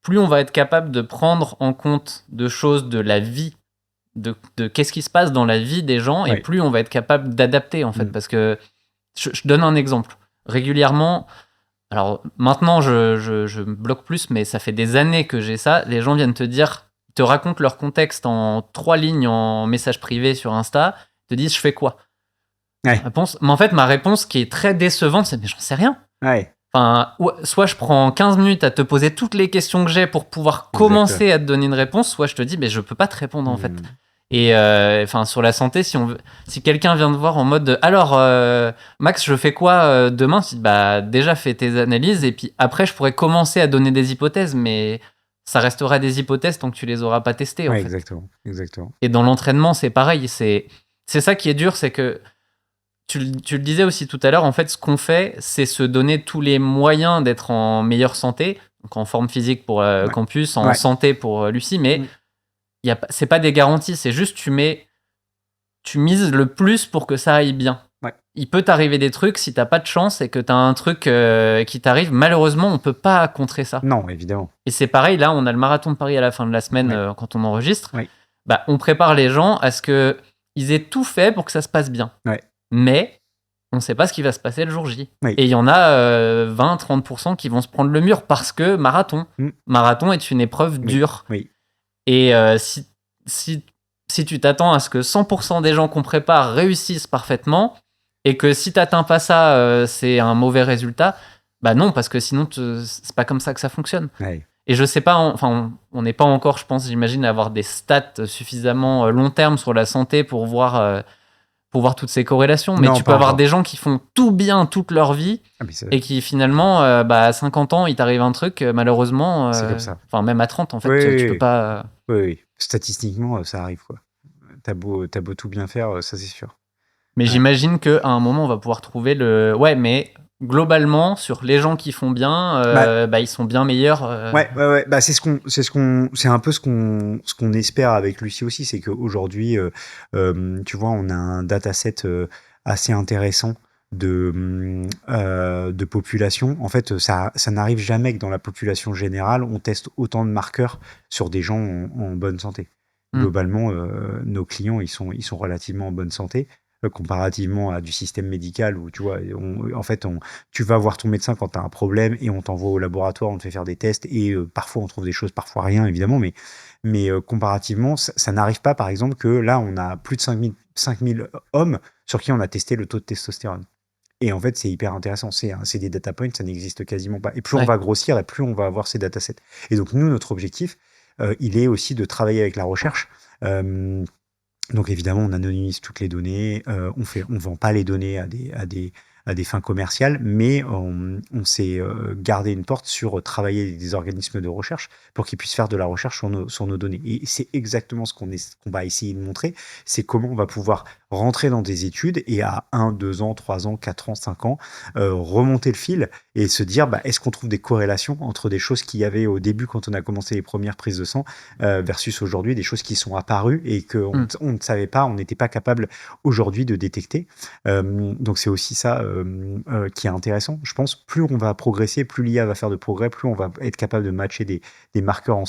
[SPEAKER 2] plus on va être capable de prendre en compte de choses de la vie, de qu'est-ce qui se passe dans la vie des gens, et plus on va être capable d'adapter, en fait. Parce que je donne un exemple. Régulièrement, alors maintenant je me bloque plus, mais ça fait des années que j'ai ça. Les gens viennent te racontent leur contexte en 3 lignes en message privé sur Insta, te disent je fais quoi. Réponse, mais en fait, ma réponse qui est très décevante, c'est mais j'en sais rien. Enfin, soit je prends 15 minutes à te poser toutes les questions que j'ai pour pouvoir commencer à te donner une réponse, soit je te dis mais je peux pas te répondre, en fait. Et enfin, sur la santé, si quelqu'un vient te voir en mode alors Max, je fais quoi demain, tu dis bah déjà fais tes analyses, et puis après je pourrais commencer à donner des hypothèses, mais ça restera des hypothèses tant que tu les auras pas testées, en fait.
[SPEAKER 1] Exactement.
[SPEAKER 2] Et dans l'entraînement, c'est pareil. C'est ça qui est dur, c'est que tu le disais aussi tout à l'heure, en fait, ce qu'on fait, c'est se donner tous les moyens d'être en meilleure santé, donc en forme physique pour Campus, en santé pour Lucie, mais c'est pas des garanties, c'est juste tu mises le plus pour que ça aille bien. Il peut t'arriver des trucs si t'as pas de chance et que t'as un truc qui t'arrive. Malheureusement, on peut pas contrer ça.
[SPEAKER 1] Non, évidemment.
[SPEAKER 2] Et c'est pareil, là, on a le marathon de Paris à la fin de la semaine quand on enregistre. Bah, on prépare les gens à ce qu'ils aient tout fait pour que ça se passe bien. Mais on ne sait pas ce qui va se passer le jour J. Et il y en a 20-30% qui vont se prendre le mur parce que marathon. Marathon est une épreuve dure. Et si tu t'attends à ce que 100% des gens qu'on prépare réussissent parfaitement, et que si tu n'atteins pas ça, c'est un mauvais résultat, bah non, parce que sinon, c'est pas comme ça que ça fonctionne. Et je sais pas, enfin, on n'est pas encore, je pense, j'imagine, à avoir des stats suffisamment long terme sur la santé pour voir toutes ces corrélations, mais tu peux avoir des gens qui font tout bien toute leur vie et qui finalement, à 50 ans, il t'arrive un truc, malheureusement,
[SPEAKER 1] c'est comme ça.
[SPEAKER 2] Enfin même à 30, en fait, tu peux pas...
[SPEAKER 1] Oui, statistiquement, ça arrive, quoi. T'as beau tout bien faire, ça c'est sûr.
[SPEAKER 2] Mais j'imagine qu'à un moment, on va pouvoir trouver le... Ouais, mais globalement, sur les gens qui font bien, ils sont bien meilleurs.
[SPEAKER 1] Bah, c'est un peu ce qu'on espère avec Lucie aussi, c'est qu'aujourd'hui, tu vois, on a un dataset assez intéressant de population. En fait, ça n'arrive jamais que dans la population générale, on teste autant de marqueurs sur des gens en bonne santé. Globalement, nos clients, ils sont relativement en bonne santé. Comparativement à du système médical où tu vois, tu vas voir ton médecin quand tu as un problème et on t'envoie au laboratoire, on te fait faire des tests et parfois on trouve des choses, parfois rien évidemment, mais comparativement, ça n'arrive pas par exemple que là on a plus de 5000 hommes sur qui on a testé le taux de testostérone. Et en fait, c'est hyper intéressant. C'est des data points, ça n'existe quasiment pas. Et plus on va grossir et plus on va avoir ces datasets. Et donc nous, notre objectif, il est aussi de travailler avec la recherche. Donc évidemment, on anonymise toutes les données, on vend pas les données à des fins commerciales, mais on s'est gardé une porte sur travailler avec des organismes de recherche pour qu'ils puissent faire de la recherche sur nos données. Et c'est exactement ce qu'on va essayer de montrer, c'est comment on va pouvoir rentrer dans des études et à 1, 2 ans, 3 ans, 4 ans, 5 ans, remonter le fil et se dire, est-ce qu'on trouve des corrélations entre des choses qu'il y avait au début quand on a commencé les premières prises de sang versus aujourd'hui, des choses qui sont apparues et qu'on ne savait pas, on n'était pas capable aujourd'hui de détecter. Donc c'est aussi ça qui est intéressant. Je pense plus on va progresser, plus l'IA va faire de progrès, plus on va être capable de matcher des marqueurs,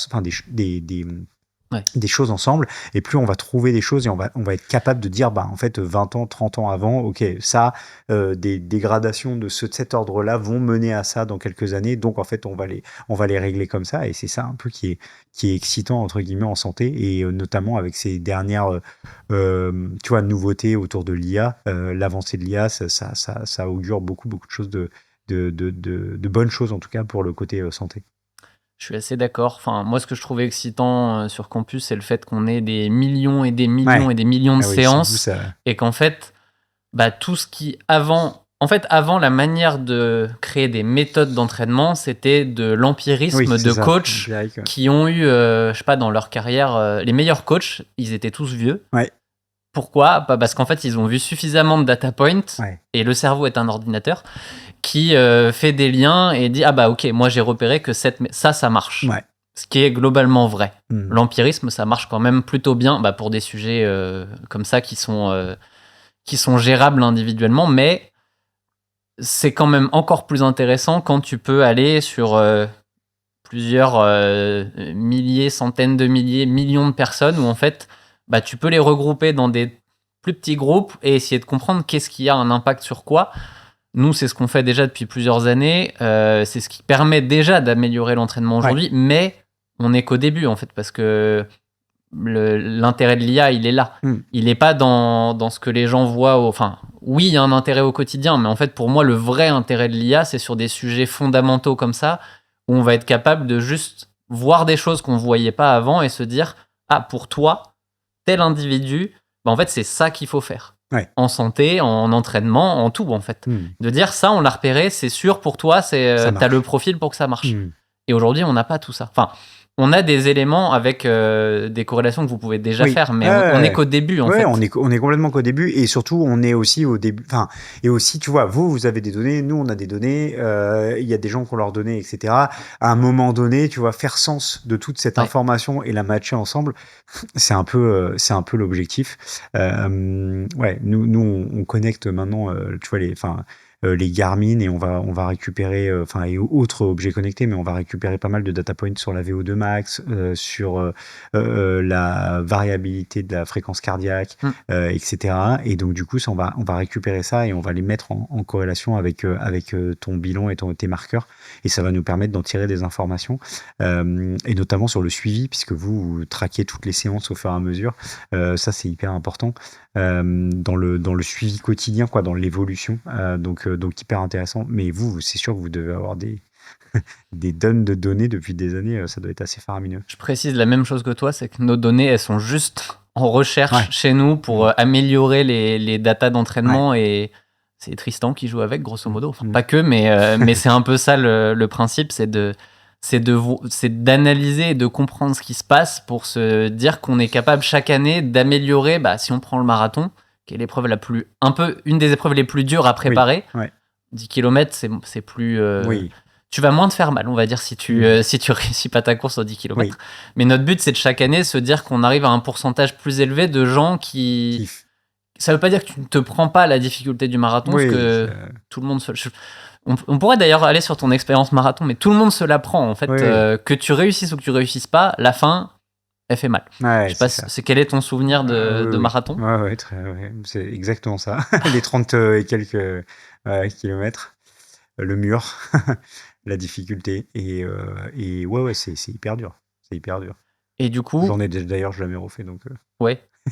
[SPEAKER 1] des choses ensemble, et plus on va trouver des choses et on va être capable de dire en fait 20 ans, 30 ans avant, ok, ça, des dégradations de cet ordre-là vont mener à ça dans quelques années, donc en fait on va les régler comme ça, et c'est ça un peu qui est excitant entre guillemets en santé, et notamment avec ces dernières tu vois, nouveautés autour de l'IA, l'avancée de l'IA, ça augure beaucoup de choses de bonnes choses en tout cas pour le côté santé.
[SPEAKER 2] Je suis assez d'accord. Enfin, moi, ce que je trouvais excitant sur Campus, c'est le fait qu'on ait des millions et des millions et des millions de séances et qu'en fait, tout ce qui avant la manière de créer des méthodes d'entraînement, c'était de l'empirisme de coachs qui ont eu, je sais pas, dans leur carrière, les meilleurs coachs, ils étaient tous vieux.
[SPEAKER 1] Ouais.
[SPEAKER 2] Pourquoi ? Parce qu'en fait, ils ont vu suffisamment de data points et le cerveau est un ordinateur qui fait des liens et dit ok, moi j'ai repéré que ça marche.
[SPEAKER 1] Ouais.
[SPEAKER 2] Ce qui est globalement vrai. L'empirisme, ça marche quand même plutôt bien pour des sujets comme ça qui sont gérables individuellement, mais c'est quand même encore plus intéressant quand tu peux aller sur plusieurs milliers, centaines de milliers, millions de personnes où en fait tu peux les regrouper dans des plus petits groupes et essayer de comprendre qu'est-ce qui a un impact sur quoi. Nous, c'est ce qu'on fait déjà depuis plusieurs années. C'est ce qui permet déjà d'améliorer l'entraînement aujourd'hui, mais on n'est qu'au début, en fait, parce que l'intérêt de l'IA, il est là. Il n'est pas dans ce que les gens voient. Enfin, oui, il y a un intérêt au quotidien, mais en fait, pour moi, le vrai intérêt de l'IA, c'est sur des sujets fondamentaux comme ça, où on va être capable de juste voir des choses qu'on ne voyait pas avant et se dire, pour toi, tel individu, en fait, c'est ça qu'il faut faire. En santé, en entraînement, en tout, en fait. De dire ça, on l'a repéré, c'est sûr pour toi, t'as le profil pour que ça marche. Et aujourd'hui, on n'a pas tout ça. Enfin, on a des éléments avec des corrélations que vous pouvez déjà faire, mais on n'est qu'au début, en fait.
[SPEAKER 1] On est complètement qu'au début, et surtout, on est aussi au début. Enfin, et aussi, tu vois, vous avez des données, nous, on a des données, il y a des gens qui ont leurs données, etc. À un moment donné, tu vois, faire sens de toute cette information et la matcher ensemble, c'est un peu l'objectif. Nous, on connecte maintenant, tu vois, les Garmin, et on va récupérer, et autres objets connectés, mais on va récupérer pas mal de data points sur la VO2 max, sur la variabilité de la fréquence cardiaque, etc. Et donc du coup, on va récupérer ça et on va les mettre en corrélation avec ton bilan et tes marqueurs, et ça va nous permettre d'en tirer des informations, et notamment sur le suivi, puisque vous traquez toutes les séances au fur et à mesure. Ça, c'est hyper important dans le suivi quotidien, quoi, dans l'évolution. Donc hyper intéressant. Mais vous, c'est sûr que vous devez avoir des tonnes de données depuis des années. Ça doit être assez faramineux.
[SPEAKER 2] Je précise la même chose que toi, c'est que nos données, elles sont juste en recherche chez nous pour améliorer les datas d'entraînement, et c'est Tristan qui joue avec, grosso modo. Enfin, pas que, mais c'est un peu ça le principe, c'est d'analyser et de comprendre ce qui se passe pour se dire qu'on est capable chaque année d'améliorer. Si on prend le marathon, qui est l'épreuve une des épreuves les plus dures à préparer, 10 km, c'est plus... Tu vas moins te faire mal, on va dire, si tu réussis pas ta course aux 10 km. Mais notre but, c'est de chaque année se dire qu'on arrive à un pourcentage plus élevé de gens qui... Ça veut pas dire que tu ne te prends pas la difficulté du marathon, parce que tout le monde on pourrait d'ailleurs aller sur ton expérience marathon, mais tout le monde se la prend, en fait. Que tu réussisses ou que tu réussisses pas, la fin, elle fait mal. Je sais pas, quel est ton souvenir de marathon ?
[SPEAKER 1] C'est exactement ça. Les 30 et quelques kilomètres, le mur, la difficulté, et c'est hyper dur. C'est hyper dur.
[SPEAKER 2] Et du coup...
[SPEAKER 1] J'en ai d'ailleurs jamais refait, donc...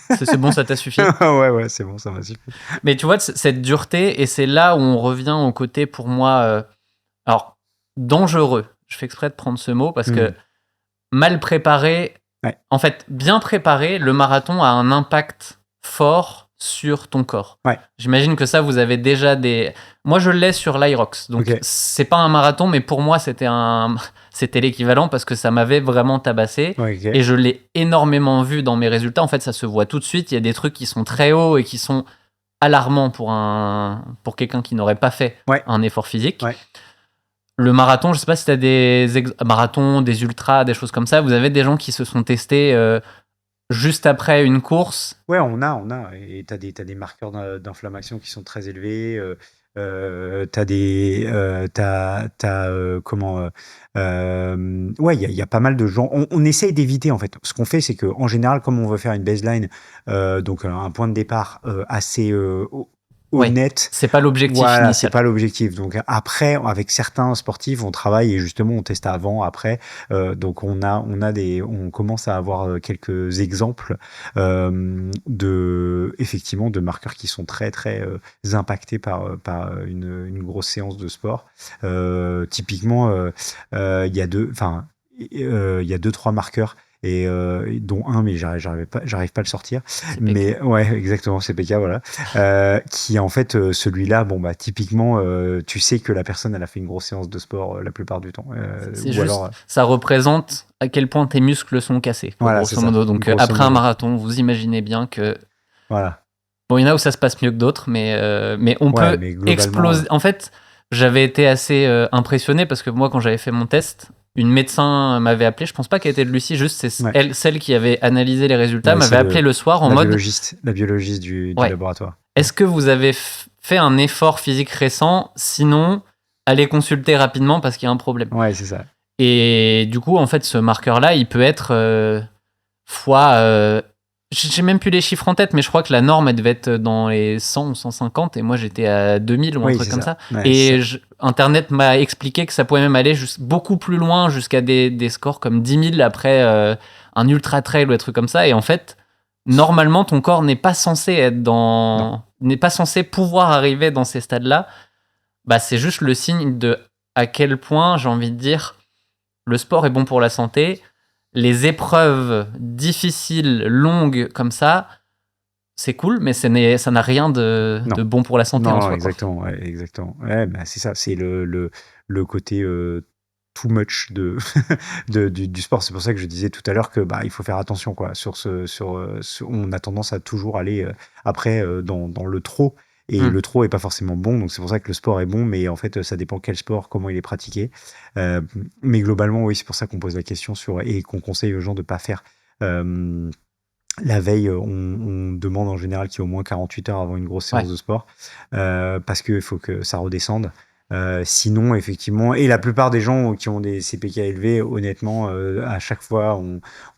[SPEAKER 2] C'est bon, ça t'a suffi.
[SPEAKER 1] Ouais, c'est bon, ça m'a suffi.
[SPEAKER 2] Mais tu vois, cette dureté, et c'est là où on revient au côté, pour moi, alors, dangereux. Je fais exprès de prendre ce mot, parce que mal préparé, en fait, bien préparé, le marathon a un impact fort sur ton corps. J'imagine que ça, vous avez déjà des... Moi, je l'ai sur l'Irox, donc c'est pas un marathon, mais pour moi, c'était l'équivalent, parce que ça m'avait vraiment tabassé, et je l'ai énormément vu dans mes résultats. En fait, ça se voit tout de suite. Il y a des trucs qui sont très hauts et qui sont alarmants pour quelqu'un qui n'aurait pas fait un effort physique. Le marathon, je sais pas si tu as des marathons, des ultras, des choses comme ça. Vous avez des gens qui se sont testés juste après une course?
[SPEAKER 1] On a. Et t'as des marqueurs d'inflammation qui sont très élevés. T'as il y a pas mal de gens. On essaye d'éviter, en fait. Ce qu'on fait, c'est que en général, comme on veut faire une baseline, donc un point de départ assez honnête.
[SPEAKER 2] C'est pas l'objectif initial.
[SPEAKER 1] C'est pas l'objectif. Donc après, avec certains sportifs, on travaille, et justement, on teste avant, après. Donc on commence à avoir quelques exemples effectivement, de marqueurs qui sont très très impactés par une grosse séance de sport. Typiquement, il y a il y a 2-3 marqueurs et dont un, mais j'arrive pas à le sortir. Mais ouais, exactement, c'est PK, voilà. Qui en fait, celui-là, bon bah typiquement, tu sais que la personne elle a fait une grosse séance de sport la plupart du temps.
[SPEAKER 2] C'est
[SPEAKER 1] ou
[SPEAKER 2] juste,
[SPEAKER 1] alors,
[SPEAKER 2] ça représente à quel point tes muscles sont cassés, quoi,
[SPEAKER 1] voilà,
[SPEAKER 2] grosso modo. Donc
[SPEAKER 1] grosso
[SPEAKER 2] après un
[SPEAKER 1] modo.
[SPEAKER 2] marathon, vous imaginez bien que
[SPEAKER 1] Voilà.
[SPEAKER 2] bon, il y en a où ça se passe mieux que d'autres, mais on
[SPEAKER 1] Ouais,
[SPEAKER 2] peut
[SPEAKER 1] mais globalement,
[SPEAKER 2] exploser. En fait, j'avais été assez impressionné parce que moi, quand j'avais fait mon test, une médecin m'avait appelé. Je pense pas qu'elle était de Lucie, juste c'est
[SPEAKER 1] Ouais.
[SPEAKER 2] elle, celle qui avait analysé les résultats,
[SPEAKER 1] Ouais,
[SPEAKER 2] m'avait
[SPEAKER 1] c'est
[SPEAKER 2] appelé le soir en
[SPEAKER 1] la
[SPEAKER 2] mode
[SPEAKER 1] biologiste du
[SPEAKER 2] Ouais.
[SPEAKER 1] laboratoire.
[SPEAKER 2] Est-ce que vous avez fait un effort physique récent? Sinon, allez consulter rapidement parce qu'il y a un problème.
[SPEAKER 1] Ouais, c'est ça.
[SPEAKER 2] Et du coup, en fait, ce marqueur-là, il peut être fois. J'ai même plus les chiffres en tête, mais je crois que la norme, elle devait être dans les 100 ou 150, et moi j'étais à 2000 ou un
[SPEAKER 1] Oui,
[SPEAKER 2] truc
[SPEAKER 1] c'est
[SPEAKER 2] comme
[SPEAKER 1] ça.
[SPEAKER 2] ça.
[SPEAKER 1] Ouais,
[SPEAKER 2] Et
[SPEAKER 1] c'est ça.
[SPEAKER 2] Internet m'a expliqué que ça pouvait même aller beaucoup plus loin, jusqu'à des scores comme 10 000 après un ultra trail ou des trucs comme ça. Et en fait, normalement, ton corps n'est pas censé être n'est pas censé pouvoir arriver dans ces stades-là. Bah, c'est juste le signe de à quel point, j'ai envie de dire, le sport est bon pour la santé. Les épreuves difficiles, longues comme ça, c'est cool, mais ça n'a rien de bon pour la santé en soi.
[SPEAKER 1] Exactement, ouais, exactement. Ouais, bah, c'est ça, c'est le côté too much du sport. C'est pour ça que je disais tout à l'heure que bah, il faut faire attention quoi, on a tendance à toujours aller après dans le trop. Et le trop est pas forcément bon, donc c'est pour ça que le sport est bon, mais en fait, ça dépend quel sport, comment il est pratiqué. Mais globalement, oui, c'est pour ça qu'on pose la question et qu'on conseille aux gens de pas faire. La veille, on demande en général qu'il y ait au moins 48 heures avant une grosse séance de sport, parce qu'il faut que ça redescende. Sinon, effectivement, et la plupart des gens qui ont des CPK élevés, honnêtement, à chaque fois,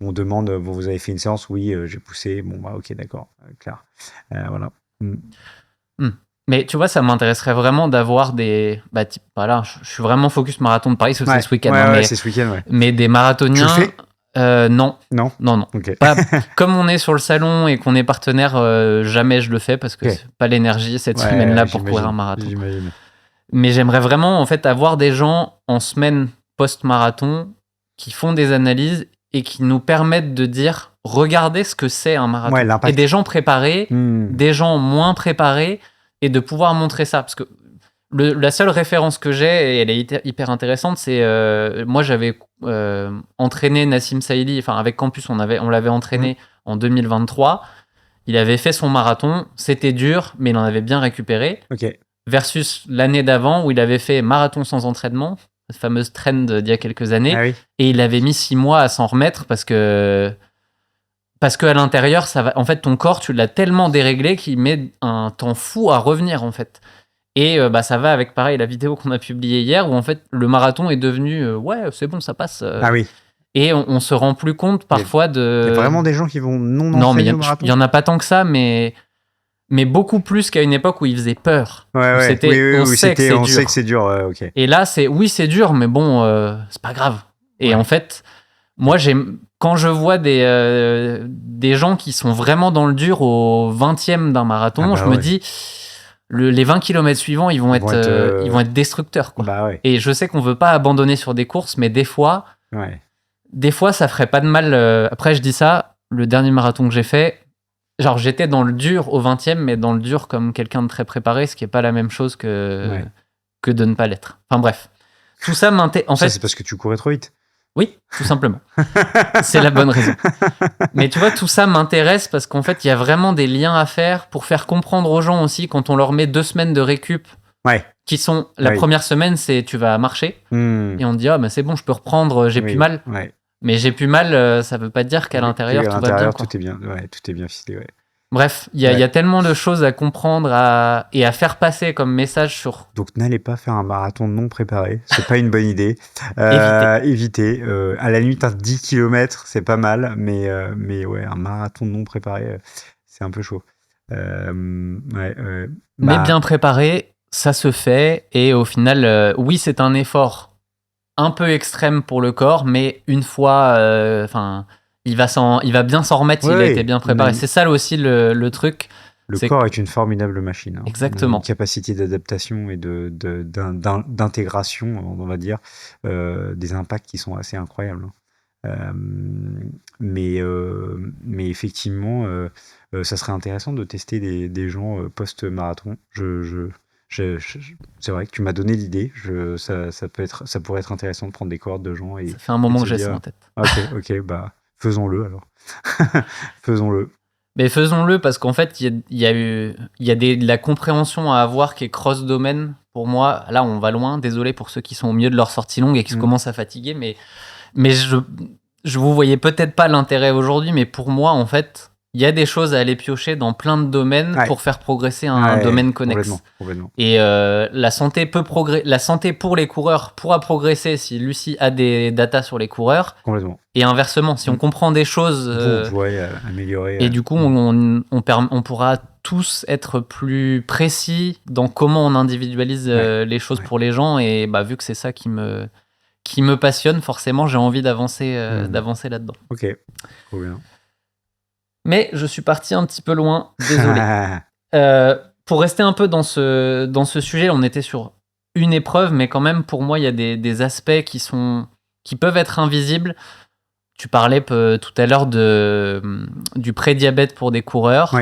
[SPEAKER 1] on demande, bon, vous avez fait une séance? Oui, j'ai poussé. Bon, bah, ok, d'accord, clair. Voilà.
[SPEAKER 2] Mais tu vois, ça m'intéresserait vraiment d'avoir des. Bah, voilà, je suis vraiment focus marathon de Paris, c'est ce week-end.
[SPEAKER 1] Ouais, c'est ce week-end, ouais.
[SPEAKER 2] Mais des marathoniens.
[SPEAKER 1] Tu le fais?
[SPEAKER 2] Non.
[SPEAKER 1] Non. Okay.
[SPEAKER 2] Comme on est sur le salon et qu'on est partenaire, jamais je le fais parce que c'est pas l'énergie cette semaine-là pour courir un marathon.
[SPEAKER 1] J'imagine.
[SPEAKER 2] Mais j'aimerais vraiment en fait avoir des gens en semaine post-marathon qui font des analyses et qui nous permettent de dire regardez ce que c'est un marathon. Et des gens préparés, des gens moins préparés, et de pouvoir montrer ça. Parce que la seule référence que j'ai, et elle est hyper intéressante, c'est moi j'avais entraîné Nassim Saïli, enfin avec Campus on l'avait entraîné en 2023. Il avait fait son marathon, c'était dur, mais il en avait bien récupéré. Versus l'année d'avant où il avait fait marathon sans entraînement, cette fameuse trend d'il y a quelques années, et il avait mis 6 mois à s'en remettre parce que à l'intérieur, ça va. En fait, ton corps, tu l'as tellement déréglé qu'il met un temps fou à revenir en fait. Et bah ça va avec pareil la vidéo qu'on a publiée hier où en fait le marathon est devenu ouais c'est bon ça passe.
[SPEAKER 1] Ah oui.
[SPEAKER 2] Et on se rend plus compte parfois de.
[SPEAKER 1] Il y a vraiment des gens qui vont entraîner au marathon.
[SPEAKER 2] Il y en a pas tant que ça, mais beaucoup plus qu'à une époque où il faisait peur. On sait que
[SPEAKER 1] c'est dur. Ok.
[SPEAKER 2] Et là c'est dur, mais bon c'est pas grave. Et en fait moi quand je vois des gens qui sont vraiment dans le dur au 20e d'un marathon, je me dis les 20 km suivants, ils vont être destructeurs. Quoi.
[SPEAKER 1] Bah ouais.
[SPEAKER 2] Et je sais qu'on veut pas abandonner sur des courses, mais des fois, ça ferait pas de mal. Après, je dis ça, le dernier marathon que j'ai fait, genre j'étais dans le dur au 20e, mais dans le dur comme quelqu'un de très préparé, ce qui est pas la même chose que de ne pas l'être. Enfin bref. Tout ça m'intéresse. En fait,
[SPEAKER 1] c'est parce que tu courais trop vite.
[SPEAKER 2] Oui, tout simplement. C'est la bonne raison. Mais tu vois, tout ça m'intéresse parce qu'en fait, il y a vraiment des liens à faire pour faire comprendre aux gens aussi quand on leur met 2 semaines de récup. Qui sont la première semaine, c'est tu vas marcher. Et on dit, ah, ben c'est bon, je peux reprendre, j'ai plus mal. Mais j'ai plus mal, ça veut pas dire qu'à l'intérieur, tout va bien. Quoi.
[SPEAKER 1] Tout est bien, tout est bien ficelé.
[SPEAKER 2] Bref, il y a tellement de choses à comprendre et à faire passer comme message sur...
[SPEAKER 1] Donc n'allez pas faire un marathon non préparé, c'est pas une bonne idée. Évitez. À la limite, 10 km, c'est pas mal, mais ouais, un marathon non préparé, c'est un peu chaud.
[SPEAKER 2] Mais bien préparé, ça se fait, et au final, oui, c'est un effort un peu extrême pour le corps, mais une fois... il va bien s'en remettre s'il a été bien préparé. C'est ça aussi le truc.
[SPEAKER 1] Le corps est une formidable machine. Hein.
[SPEAKER 2] Exactement.
[SPEAKER 1] Une capacité d'adaptation et d'intégration, on va dire, des impacts qui sont assez incroyables. Mais effectivement, ça serait intéressant de tester des gens post-marathon. C'est vrai que tu m'as donné l'idée. Ça pourrait être intéressant de prendre des cohortes de gens.
[SPEAKER 2] Ça fait un moment que j'ai ça en tête.
[SPEAKER 1] Ok, bah faisons-le alors. Faisons-le.
[SPEAKER 2] Mais faisons-le parce qu'en fait, il y a de la compréhension à avoir qui est cross-domaine. Pour moi, là, on va loin. Désolé pour ceux qui sont au milieu de leur sortie longue et qui commencent à fatiguer, mais je vous voyais peut-être pas l'intérêt aujourd'hui, mais pour moi, en fait, il y a des choses à aller piocher dans plein de domaines pour faire progresser un domaine connexe.
[SPEAKER 1] Complètement.
[SPEAKER 2] Et la santé pour les coureurs pourra progresser si Lucie a des datas sur les coureurs.
[SPEAKER 1] Complètement.
[SPEAKER 2] Et inversement, si on comprend des choses,
[SPEAKER 1] améliorer.
[SPEAKER 2] Et du coup, on pourra tous être plus précis dans comment on individualise les choses pour les gens. Et bah, vu que c'est ça qui me passionne, forcément, j'ai envie d'avancer là-dedans.
[SPEAKER 1] Ok, trop bien.
[SPEAKER 2] Mais je suis parti un petit peu loin, désolé. Pour rester un peu dans ce sujet, on était sur une épreuve, mais quand même, pour moi, il y a des aspects qui peuvent être invisibles. Tu parlais tout à l'heure du prédiabète pour des coureurs,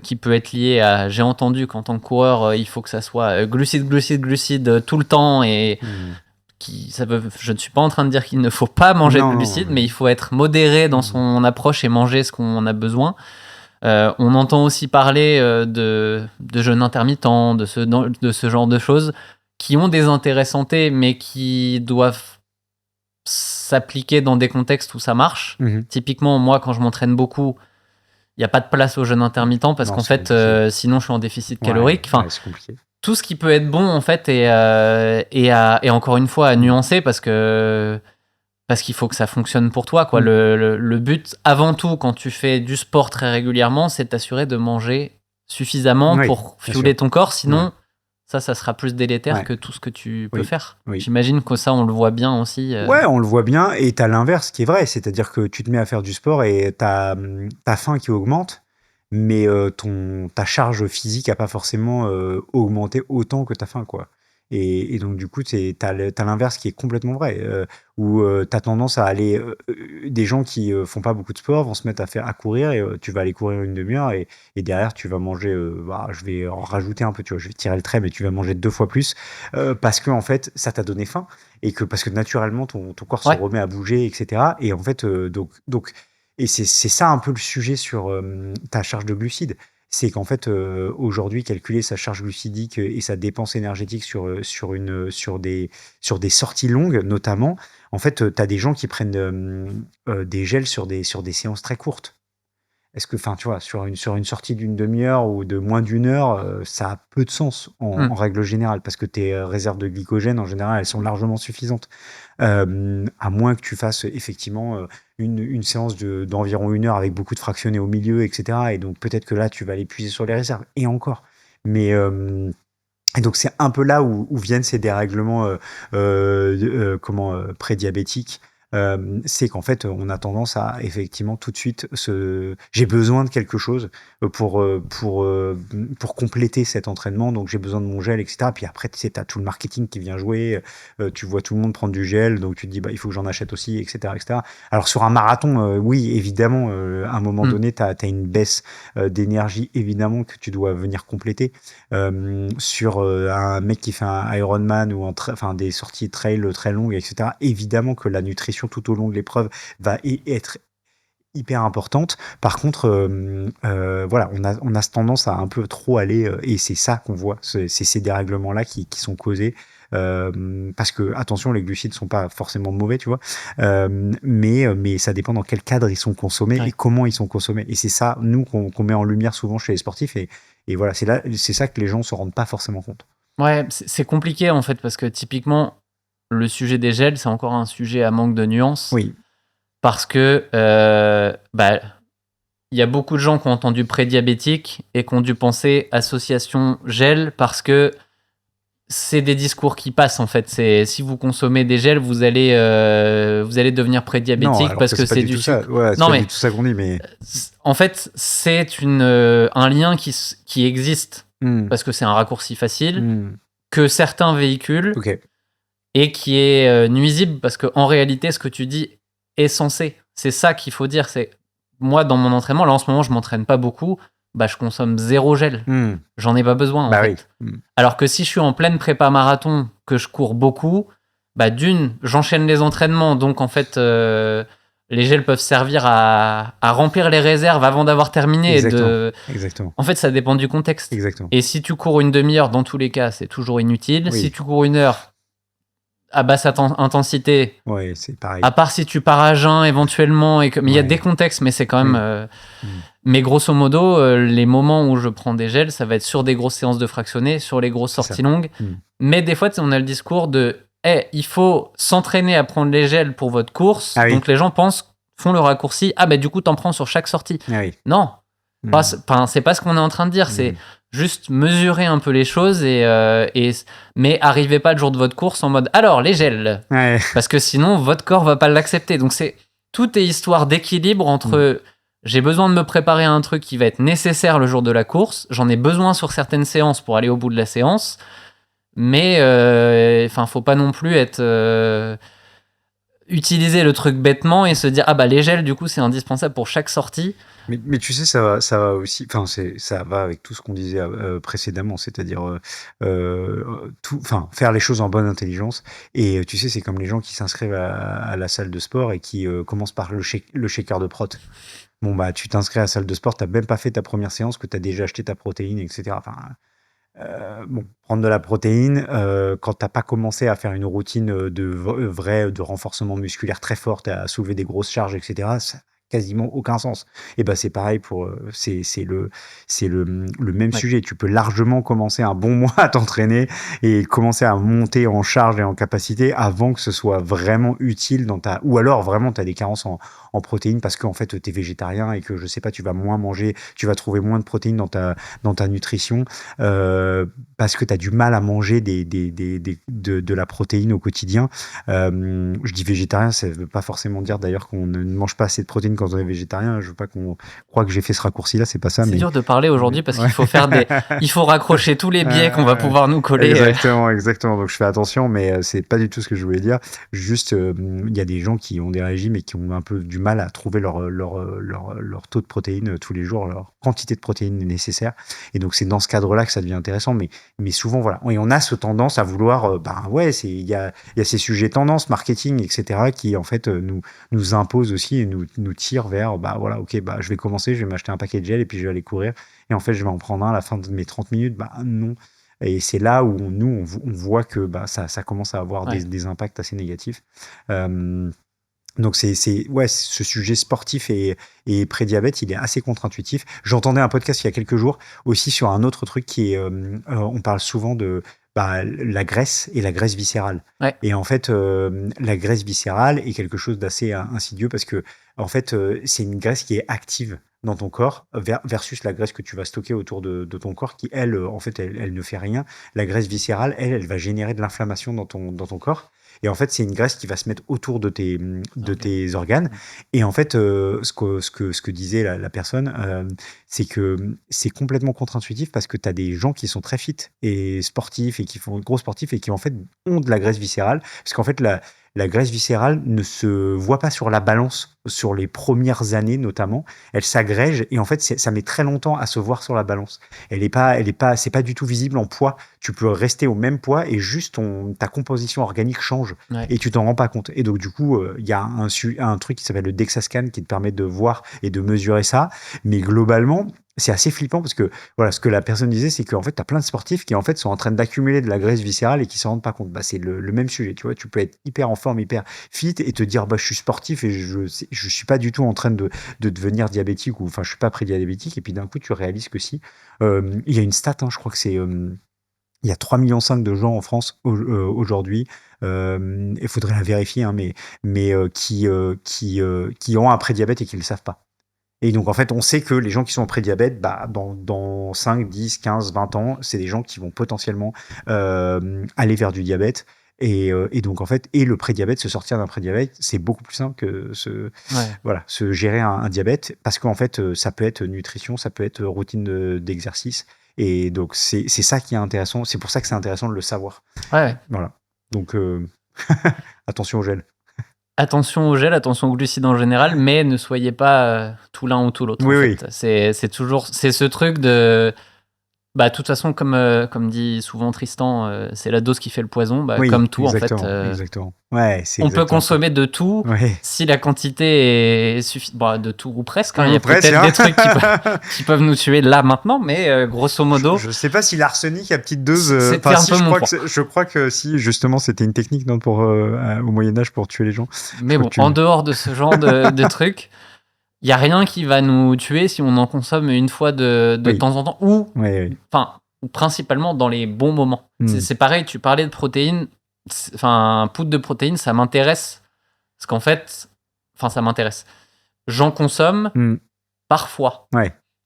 [SPEAKER 2] qui peut être lié à... J'ai entendu qu'en tant que coureur, il faut que ça soit glucides tout le temps, et... je ne suis pas en train de dire qu'il ne faut pas manger de glucides, mais il faut être modéré dans son approche et manger ce qu'on a besoin. On entend aussi parler de jeûne intermittent, de ce genre de choses qui ont des intérêts santé, mais qui doivent s'appliquer dans des contextes où ça marche. Typiquement, moi, quand je m'entraîne beaucoup, il n'y a pas de place au jeûne intermittent parce qu'en fait, sinon je suis en déficit calorique.
[SPEAKER 1] C'est compliqué.
[SPEAKER 2] Tout ce qui peut être bon, en fait, et encore une fois, à nuancer parce qu'il faut que ça fonctionne pour toi, quoi. Le but, avant tout, quand tu fais du sport très régulièrement, c'est de t'assurer de manger suffisamment pour fueler ton corps. Sinon, ça sera plus délétère que tout ce que tu peux faire. J'imagine que ça, on le voit bien aussi.
[SPEAKER 1] Ouais, on le voit bien. Et t'as l'inverse qui est vrai. C'est-à-dire que tu te mets à faire du sport et t'as faim qui augmente. Mais ta charge physique n'a pas forcément augmenté autant que ta faim, quoi. Et donc, du coup, t'as l'inverse qui est complètement vrai, où t'as tendance à aller... des gens qui font pas beaucoup de sport vont se mettre à courir, et tu vas aller courir une demi-heure, et derrière, tu vas manger... je vais en rajouter un peu, tu vois, je vais tirer le trait, mais tu vas manger 2 fois plus, parce que en fait, ça t'a donné faim, et parce que naturellement, ton corps se remet à bouger, etc. Et en fait, donc et c'est ça un peu le sujet sur ta charge de glucides. C'est qu'en fait, aujourd'hui, calculer sa charge glucidique et sa dépense énergétique sur des sorties longues, notamment, en fait, tu as des gens qui prennent des gels sur des séances très courtes. Est-ce que, tu vois, sur une sortie d'une demi-heure ou de moins d'une heure, ça a peu de sens en règle générale, parce que tes réserves de glycogène, en général, elles sont largement suffisantes. À moins que tu fasses effectivement une séance d'environ 1 heure avec beaucoup de fractionnés au milieu, etc. Et donc, peut-être que là, tu vas aller puiser sur les réserves. Et encore. Mais... et donc, c'est un peu là où viennent ces dérèglements prédiabétiques. C'est qu'en fait, on a tendance à effectivement tout de suite j'ai besoin de quelque chose pour compléter cet entraînement, donc j'ai besoin de mon gel, etc. Puis après, tu sais, t'as tout le marketing qui vient jouer, tu vois tout le monde prendre du gel, donc tu te dis, bah, il faut que j'en achète aussi, etc., etc. Alors, sur un marathon, oui, évidemment, à un moment donné, t'as une baisse d'énergie, évidemment, que tu dois venir compléter. Sur un mec qui fait un Ironman ou des sorties trail très longues, etc., évidemment que la nutrition tout au long de l'épreuve va être hyper importante. Par contre, voilà, on a tendance à un peu trop aller, et c'est ça qu'on voit, c'est ces dérèglements-là qui sont causés. Parce que, attention, les glucides sont pas forcément mauvais, tu vois, mais ça dépend dans quel cadre ils sont consommés et comment ils sont consommés. Et c'est ça, nous, qu'on met en lumière souvent chez les sportifs. Et voilà, c'est ça que les gens se rendent pas forcément compte.
[SPEAKER 2] Ouais, c'est compliqué en fait, parce que typiquement, le sujet des gels, c'est encore un sujet à manque de nuances.
[SPEAKER 1] Oui.
[SPEAKER 2] Parce que il y a beaucoup de gens qui ont entendu prédiabétique et qui ont dû penser association gel, parce que c'est des discours qui passent en fait. C'est si vous consommez des gels, vous allez devenir prédiabétique parce que c'est du sucre.
[SPEAKER 1] Ouais, c'est pas du tout ça qu'on dit, mais
[SPEAKER 2] en fait, c'est un lien qui existe parce que c'est un raccourci facile que certains véhiculent et qui est nuisible parce que en réalité, ce que tu dis censé. C'est ça qu'il faut dire. C'est moi, dans mon entraînement, là en ce moment, je m'entraîne pas beaucoup. Bah, je consomme 0 gel. J'en ai pas besoin, en fait. Oui. Alors que si je suis en pleine prépa marathon, que je cours beaucoup, bah, d'une, j'enchaîne les entraînements. Donc, en fait, les gels peuvent servir à remplir les réserves avant d'avoir terminé.
[SPEAKER 1] Exactement.
[SPEAKER 2] En fait, ça dépend du contexte.
[SPEAKER 1] Exactement.
[SPEAKER 2] Et si tu cours une demi-heure, dans tous les cas, c'est toujours inutile. Oui. Si tu cours 1 heure à basse intensité,
[SPEAKER 1] ouais, c'est pareil.
[SPEAKER 2] À part si tu pars à jeun éventuellement, mais il y a des contextes, mais c'est quand même. Mais grosso modo, les moments où je prends des gels, ça va être sur des grosses séances de fractionnés, sur les grosses sorties longues. Mais des fois, on a le discours de il faut s'entraîner à prendre les gels pour votre course. Donc les gens font le raccourci. Ah, bah du coup, t'en prends sur chaque sortie. Non. C'est pas ce qu'on est en train de dire. C'est juste mesurer un peu les choses mais arrivez pas le jour de votre course en mode alors les gels, parce que sinon votre corps va pas l'accepter. Donc tout est histoire d'équilibre entre j'ai besoin de me préparer à un truc qui va être nécessaire le jour de la course, j'en ai besoin sur certaines séances pour aller au bout de la séance, mais faut pas non plus utiliser le truc bêtement et se dire ah bah les gels du coup c'est indispensable pour chaque sortie.
[SPEAKER 1] Mais tu sais, ça va aussi, ça va avec tout ce qu'on disait précédemment, c'est-à-dire faire les choses en bonne intelligence. Et tu sais, c'est comme les gens qui s'inscrivent à la salle de sport et qui commencent par le shaker de prot. Bon, bah, tu t'inscris à la salle de sport, t'as même pas fait ta première séance, que t'as déjà acheté ta protéine, etc. Prendre de la protéine, quand t'as pas commencé à faire une routine de renforcement musculaire très forte, à soulever des grosses charges, etc., ça n'a quasiment aucun sens. Et ben c'est pareil c'est le même sujet. Tu peux largement commencer un bon mois à t'entraîner et commencer à monter en charge et en capacité avant que ce soit vraiment utile ou alors vraiment tu as des carences en protéines parce qu'en fait tu es végétarien et que je sais pas, tu vas moins manger, tu vas trouver moins de protéines dans ta nutrition parce que tu as du mal à manger de la protéine au quotidien. Je dis végétarien, ça veut pas forcément dire d'ailleurs qu'on ne mange pas assez de protéines quand on est végétarien. Je veux pas qu'on croit que j'ai fait ce raccourci là, c'est pas ça.
[SPEAKER 2] C'est dur de parler aujourd'hui parce qu'il faut il faut raccrocher tous les biais qu'on va pouvoir nous coller.
[SPEAKER 1] Exactement. Donc je fais attention, mais c'est pas du tout ce que je voulais dire. Juste, il y a des gens qui ont des régimes et qui ont un peu du mal à trouver leur taux de protéines tous les jours, leur quantité de protéines nécessaire. Et donc c'est dans ce cadre-là que ça devient intéressant. Mais souvent, voilà. Et on a ce tendance à vouloir, il y a ces sujets tendances, marketing, etc., qui en fait nous imposent aussi et nous tirent vers, je vais commencer, je vais m'acheter un paquet de gel et puis je vais aller courir. Et en fait, je vais en prendre un à la fin de mes 30 minutes. Non. Et c'est là où on voit que ça commence à avoir des impacts assez négatifs. Donc ce sujet sportif et prédiabète, il est assez contre-intuitif. J'entendais un podcast il y a quelques jours aussi sur un autre truc qui est, on parle souvent de la graisse et la graisse viscérale. Ouais. Et en fait, la graisse viscérale est quelque chose d'assez insidieux parce que en fait, c'est une graisse qui est active dans ton corps versus la graisse que tu vas stocker autour de ton corps qui, elle, en fait, elle ne fait rien. La graisse viscérale, elle va générer de l'inflammation dans ton corps. Et en fait, c'est une graisse qui va se mettre autour de tes organes. Et en fait, ce que disait la personne, c'est que c'est complètement contre-intuitif parce que tu as des gens qui sont très fit et sportifs et qui font gros sportifs et qui en fait ont de la graisse viscérale. Parce qu'en fait, la graisse viscérale ne se voit pas sur la balance sur les premières années notamment. Elle s'agrège et en fait, ça met très longtemps à se voir sur la balance. C'est pas du tout visible en poids. Tu peux rester au même poids et juste ta composition organique change et tu t'en rends pas compte. Et donc du coup, il y a un truc qui s'appelle le DEXA-scan qui te permet de voir et de mesurer ça. Mais globalement, c'est assez flippant parce que voilà, ce que la personne disait, c'est qu'en fait, tu as plein de sportifs qui en fait sont en train d'accumuler de la graisse viscérale et qui s'en rendent pas compte. C'est le même sujet, tu vois. Tu peux être hyper en forme, hyper fit et te dire, je suis sportif et je suis pas du tout en train de devenir diabétique ou enfin, je suis pas prédiabétique. Et puis d'un coup, tu réalises que si. Il y a une stat, je crois que c'est. Il y a 3,5 millions de gens en France aujourd'hui. Il faudrait la vérifier, mais qui ont un prédiabète et qui ne le savent pas. Et donc, en fait, on sait que les gens qui sont en prédiabète, dans 5, 10, 15, 20 ans, c'est des gens qui vont potentiellement aller vers du diabète. Et donc, en fait, le prédiabète, se sortir d'un prédiabète, c'est beaucoup plus simple que se gérer un diabète. Parce qu'en fait, ça peut être nutrition, ça peut être routine d'exercice. Et donc, c'est ça qui est intéressant. C'est pour ça que c'est intéressant de le savoir.
[SPEAKER 2] Ouais.
[SPEAKER 1] Voilà. Donc, attention au gel.
[SPEAKER 2] attention au gel, attention aux glucides en général, mais ne soyez pas tout l'un ou tout l'autre.
[SPEAKER 1] Oui.
[SPEAKER 2] C'est ce truc de... de toute façon, comme dit souvent Tristan, c'est la dose qui fait le poison. Comme tout,
[SPEAKER 1] exactement,
[SPEAKER 2] en fait.
[SPEAKER 1] Exactement. Ouais,
[SPEAKER 2] on peut consommer de tout si la quantité est suffisante. De tout ou presque. Il y a peut-être des trucs qui peuvent nous tuer là maintenant, mais grosso modo.
[SPEAKER 1] Je sais pas si l'arsenic à petite dose.
[SPEAKER 2] C'était un peu mon point.
[SPEAKER 1] Je crois que si, justement, c'était une technique au Moyen-Âge pour tuer les gens.
[SPEAKER 2] Mais bon, en dehors de ce genre de trucs. Il n'y a rien qui va nous tuer si on en consomme une fois de temps en temps ou principalement dans les bons moments. C'est pareil, tu parlais de protéines, poudre de protéines, ça m'intéresse parce qu'en fait, ça m'intéresse. J'en consomme parfois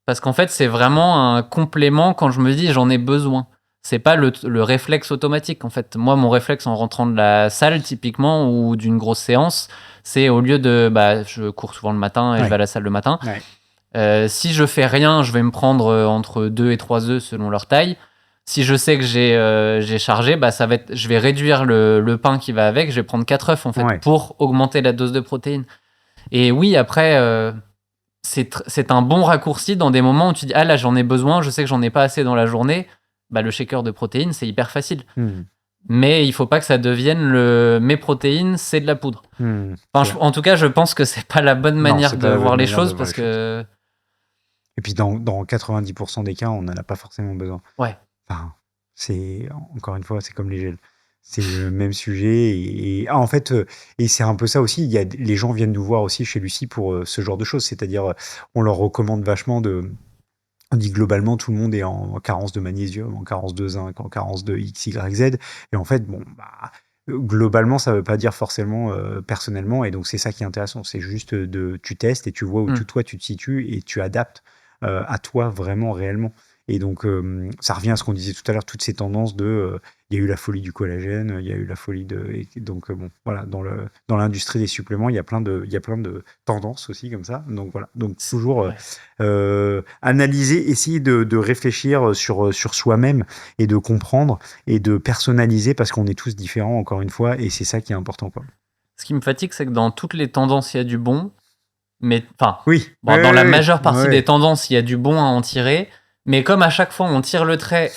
[SPEAKER 2] parce qu'en fait, c'est vraiment un complément quand je me dis j'en ai besoin. C'est pas le réflexe automatique. En fait, moi, mon réflexe en rentrant de la salle, typiquement, ou d'une grosse séance, c'est au lieu de... je cours souvent le matin et je vais à la salle le matin. Si je fais rien, je vais me prendre entre 2 et 3 œufs selon leur taille. Si je sais que j'ai chargé, ça va être, je vais réduire le pain qui va avec. Je vais prendre 4 œufs, en fait, pour augmenter la dose de protéines. Et oui, après... c'est un bon raccourci dans des moments où tu dis « Ah là, j'en ai besoin, je sais que j'en ai pas assez dans la journée. » Le shaker de protéines, c'est hyper facile. Mais il faut pas que ça devienne mes protéines, c'est de la poudre. En tout cas, je pense que c'est pas la bonne manière de voir les choses parce que...
[SPEAKER 1] Et puis dans 90% des cas, on n'en a pas forcément besoin. C'est, encore une fois, c'est comme les gels. C'est le même sujet. Et en fait, et c'est un peu ça aussi. Les gens viennent nous voir aussi chez Lucie pour ce genre de choses. C'est-à-dire, on leur recommande vachement on dit globalement, tout le monde est en carence de magnésium, en carence de zinc, en carence de X, Y, Z. Et en fait, globalement, ça ne veut pas dire forcément personnellement. Et donc, c'est ça qui est intéressant. C'est juste tu testes et tu vois où toi, tu te situes et tu adaptes à toi vraiment, réellement. Et donc, ça revient à ce qu'on disait tout à l'heure, toutes ces tendances il y a eu la folie du collagène, il y a eu la folie donc, voilà, dans l'industrie des suppléments, il y a plein de tendances aussi comme ça. Donc, voilà. Donc, toujours analyser, essayer de réfléchir sur soi-même et de comprendre et de personnaliser parce qu'on est tous différents, encore une fois, et c'est ça qui est important, quoi.
[SPEAKER 2] Ce qui me fatigue, c'est que dans toutes les tendances, il y a du bon, mais dans la majeure partie des tendances, il y a du bon à en tirer. Mais comme à chaque fois on tire le trait,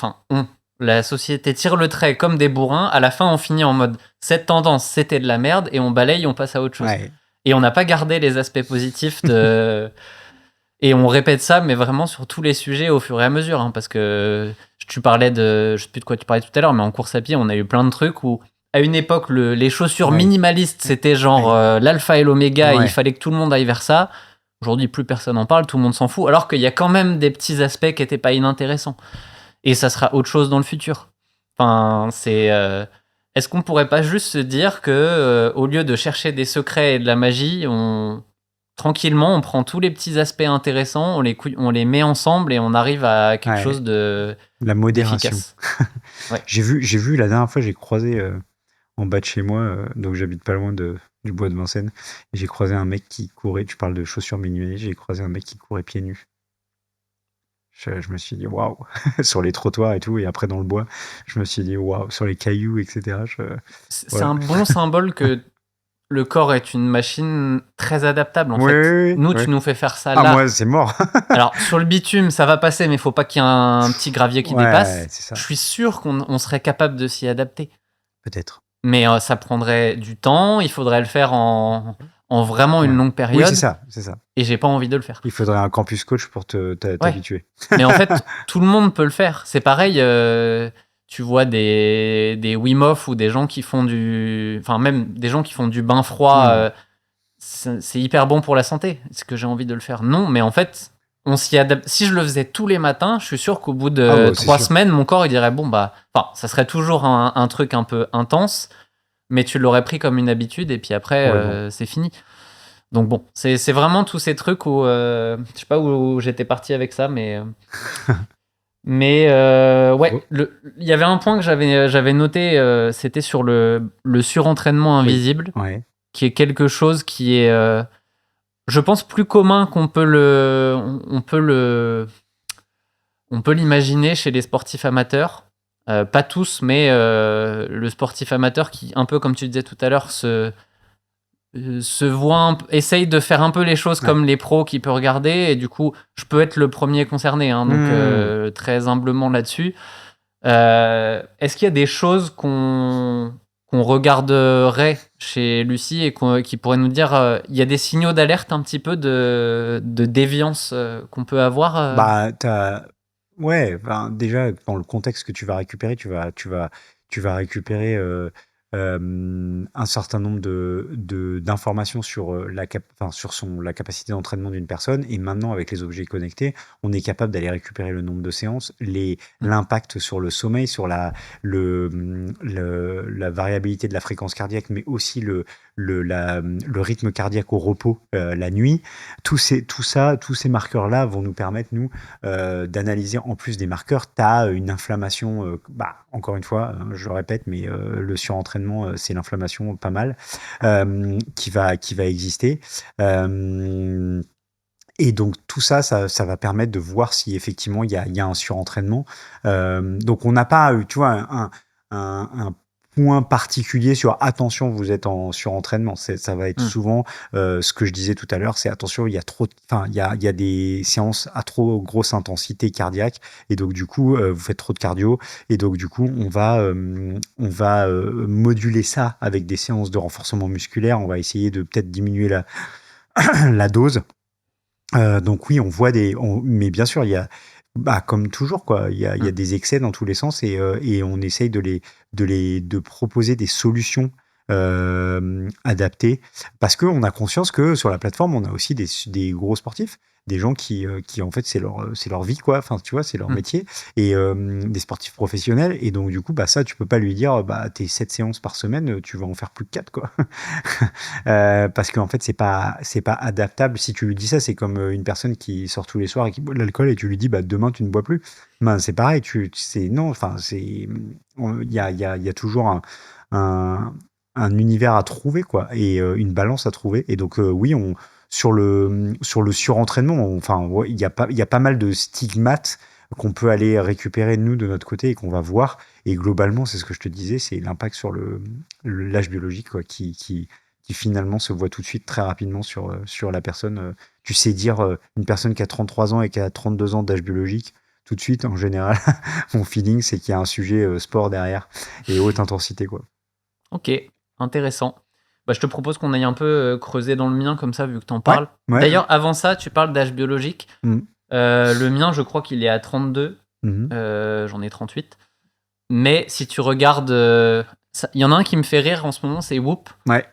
[SPEAKER 2] la société tire le trait comme des bourrins, à la fin on finit en mode cette tendance c'était de la merde et on balaye, on passe à autre chose. Et on n'a pas gardé les aspects positifs et on répète ça, mais vraiment sur tous les sujets au fur et à mesure. Parce que tu parlais je sais plus de quoi tu parlais tout à l'heure, mais en course à pied on a eu plein de trucs où à une époque les chaussures minimalistes c'était genre l'alpha et l'oméga et il fallait que tout le monde aille vers ça. Aujourd'hui, plus personne n'en parle, tout le monde s'en fout, alors qu'il y a quand même des petits aspects qui n'étaient pas inintéressants. Et ça sera autre chose dans le futur. Est-ce qu'on pourrait pas juste se dire que, au lieu de chercher des secrets et de la magie, tranquillement, on prend tous les petits aspects intéressants, on les met ensemble et on arrive à quelque chose de
[SPEAKER 1] la modération. J'ai vu la dernière fois, j'ai croisé en bas de chez moi, donc j'habite pas loin du bois de Vincennes, et j'ai croisé un mec qui courait, tu parles de chaussures minimalistes, j'ai croisé un mec qui courait pieds nus. Je me suis dit waouh, sur les trottoirs et tout, et après dans le bois, je me suis dit waouh, sur les cailloux, etc.
[SPEAKER 2] C'est un bon symbole que le corps est une machine très adaptable en fait. Tu nous fais faire ça là.
[SPEAKER 1] Moi c'est mort.
[SPEAKER 2] Alors sur le bitume ça va passer, mais il faut pas qu'il y ait un petit gravier qui dépasse. Je suis sûr qu'on serait capable de s'y adapter.
[SPEAKER 1] Peut-être.
[SPEAKER 2] Mais ça prendrait du temps, il faudrait le faire en vraiment une longue période.
[SPEAKER 1] Oui, c'est ça.
[SPEAKER 2] Et j'ai pas envie de le faire.
[SPEAKER 1] Il faudrait un campus coach pour t'habituer.
[SPEAKER 2] Mais en fait, tout le monde peut le faire. C'est pareil, tu vois des Wim Hof ou des gens qui font même des gens qui font du bain froid. C'est hyper bon pour la santé. Est-ce que j'ai envie de le faire? Non, mais en fait, on s'y adapte. Si je le faisais tous les matins, je suis sûr qu'au bout de 3 semaines, mon corps il dirait ça serait toujours un truc un peu intense, mais tu l'aurais pris comme une habitude et puis après c'est fini. Donc bon, c'est vraiment tous ces trucs où je sais pas où j'étais parti avec ça, mais il y avait un point que j'avais noté, c'était sur le surentraînement invisible, qui est quelque chose qui est je pense plus commun qu'on peut l'imaginer chez les sportifs amateurs. Pas tous, mais le sportif amateur qui, un peu comme tu disais tout à l'heure, essaye de faire un peu les choses comme les pros qui peuvent regarder, et du coup, je peux être le premier concerné, hein, donc très humblement là-dessus. Est-ce qu'il y a des choses qu'on regarderait chez Lucie et qui pourraient nous dire, il y a des signaux d'alerte un petit peu de déviance qu'on peut avoir
[SPEAKER 1] Bah, ouais, déjà, dans le contexte que tu vas récupérer, tu vas récupérer un certain nombre d'informations sur, la capacité d'entraînement d'une personne. Et maintenant, avec les objets connectés, on est capable d'aller récupérer le nombre de séances, l'impact sur le sommeil, sur la variabilité de la fréquence cardiaque, mais aussi le rythme cardiaque au repos la nuit. Tous ces marqueurs-là vont nous permettre, nous, d'analyser en plus des marqueurs. Tu as une inflammation, encore une fois, je le répète, mais le surentraînement, c'est l'inflammation pas mal, qui va exister. Et donc tout ça va permettre de voir si effectivement il y a un surentraînement. Donc on n'a pas, tu vois, un point particulier sur attention, vous êtes en surentraînement. Ça va être souvent ce que je disais tout à l'heure, c'est attention, il y a des séances à trop grosse intensité cardiaque, et donc du coup vous faites trop de cardio, et donc du coup on va moduler ça avec des séances de renforcement musculaire. On va essayer de peut-être diminuer la dose. Donc oui, on voit mais bien sûr, il y a, comme toujours, quoi, il y a des excès dans tous les sens, et on essaye de proposer des solutions adaptées, parce qu'on a conscience que sur la plateforme, on a aussi des gros sportifs, des gens qui en fait, c'est leur vie, quoi. Enfin, tu vois, c'est leur métier, et des sportifs professionnels. Et donc, du coup, ça, tu peux pas lui dire, tes 7 séances par semaine, tu vas en faire plus que 4, quoi. Parce qu'en fait, c'est pas adaptable. Si tu lui dis ça, c'est comme une personne qui sort tous les soirs et qui boit de l'alcool, et tu lui dis, demain, tu ne bois plus. C'est pareil, non, enfin, il y a toujours un univers à trouver, quoi, et une balance à trouver. Et donc, oui, sur le surentraînement, il y a pas mal de stigmates qu'on peut aller récupérer, nous, de notre côté, et qu'on va voir. Et globalement, c'est ce que je te disais, c'est l'impact sur l'âge biologique, quoi, qui finalement se voit tout de suite très rapidement sur la personne. Tu sais dire une personne qui a 33 ans et qui a 32 ans d'âge biologique, tout de suite, en général, mon feeling, c'est qu'il y a un sujet sport derrière, et haute intensité, quoi.
[SPEAKER 2] Ok, intéressant. Je te propose qu'on aille un peu creuser dans le mien, comme ça, vu que tu en parles. Ouais. D'ailleurs, avant ça, tu parles d'âge biologique. Le mien, je crois qu'il est à 32. J'en ai 38. Mais si tu regardes... Il y en a un qui me fait rire en ce moment, c'est Whoop.
[SPEAKER 1] Ouais.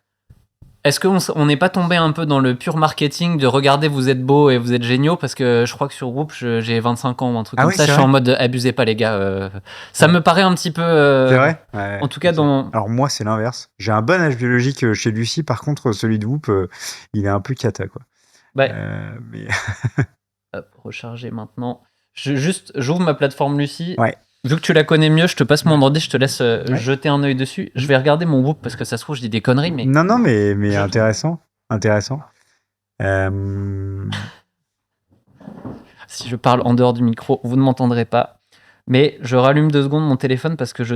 [SPEAKER 2] Est-ce qu'on n'est pas tombé un peu dans le pur marketing de regarder, vous êtes beaux et vous êtes géniaux? Parce que je crois que sur Whoop, j'ai 25 ans ou un truc comme ça. Je suis en mode abusez pas, les gars. Ça me paraît un petit peu.
[SPEAKER 1] C'est vrai? Ouais,
[SPEAKER 2] en tout cas,
[SPEAKER 1] Alors, moi, c'est l'inverse. J'ai un bon âge biologique chez Lucie. Par contre, celui de Whoop, il est un peu cata, quoi.
[SPEAKER 2] Mais...
[SPEAKER 1] Hop,
[SPEAKER 2] recharger maintenant. J'ouvre ma plateforme Lucie.
[SPEAKER 1] Ouais.
[SPEAKER 2] Vu que tu la connais mieux, je te passe mon ordi, je te laisse jeter un œil dessus. Je vais regarder mon Whoop parce que ça se trouve, je dis des conneries. Mais...
[SPEAKER 1] Non, mais intéressant.
[SPEAKER 2] Si je parle en dehors du micro, vous ne m'entendrez pas. Mais je rallume 2 secondes mon téléphone parce que je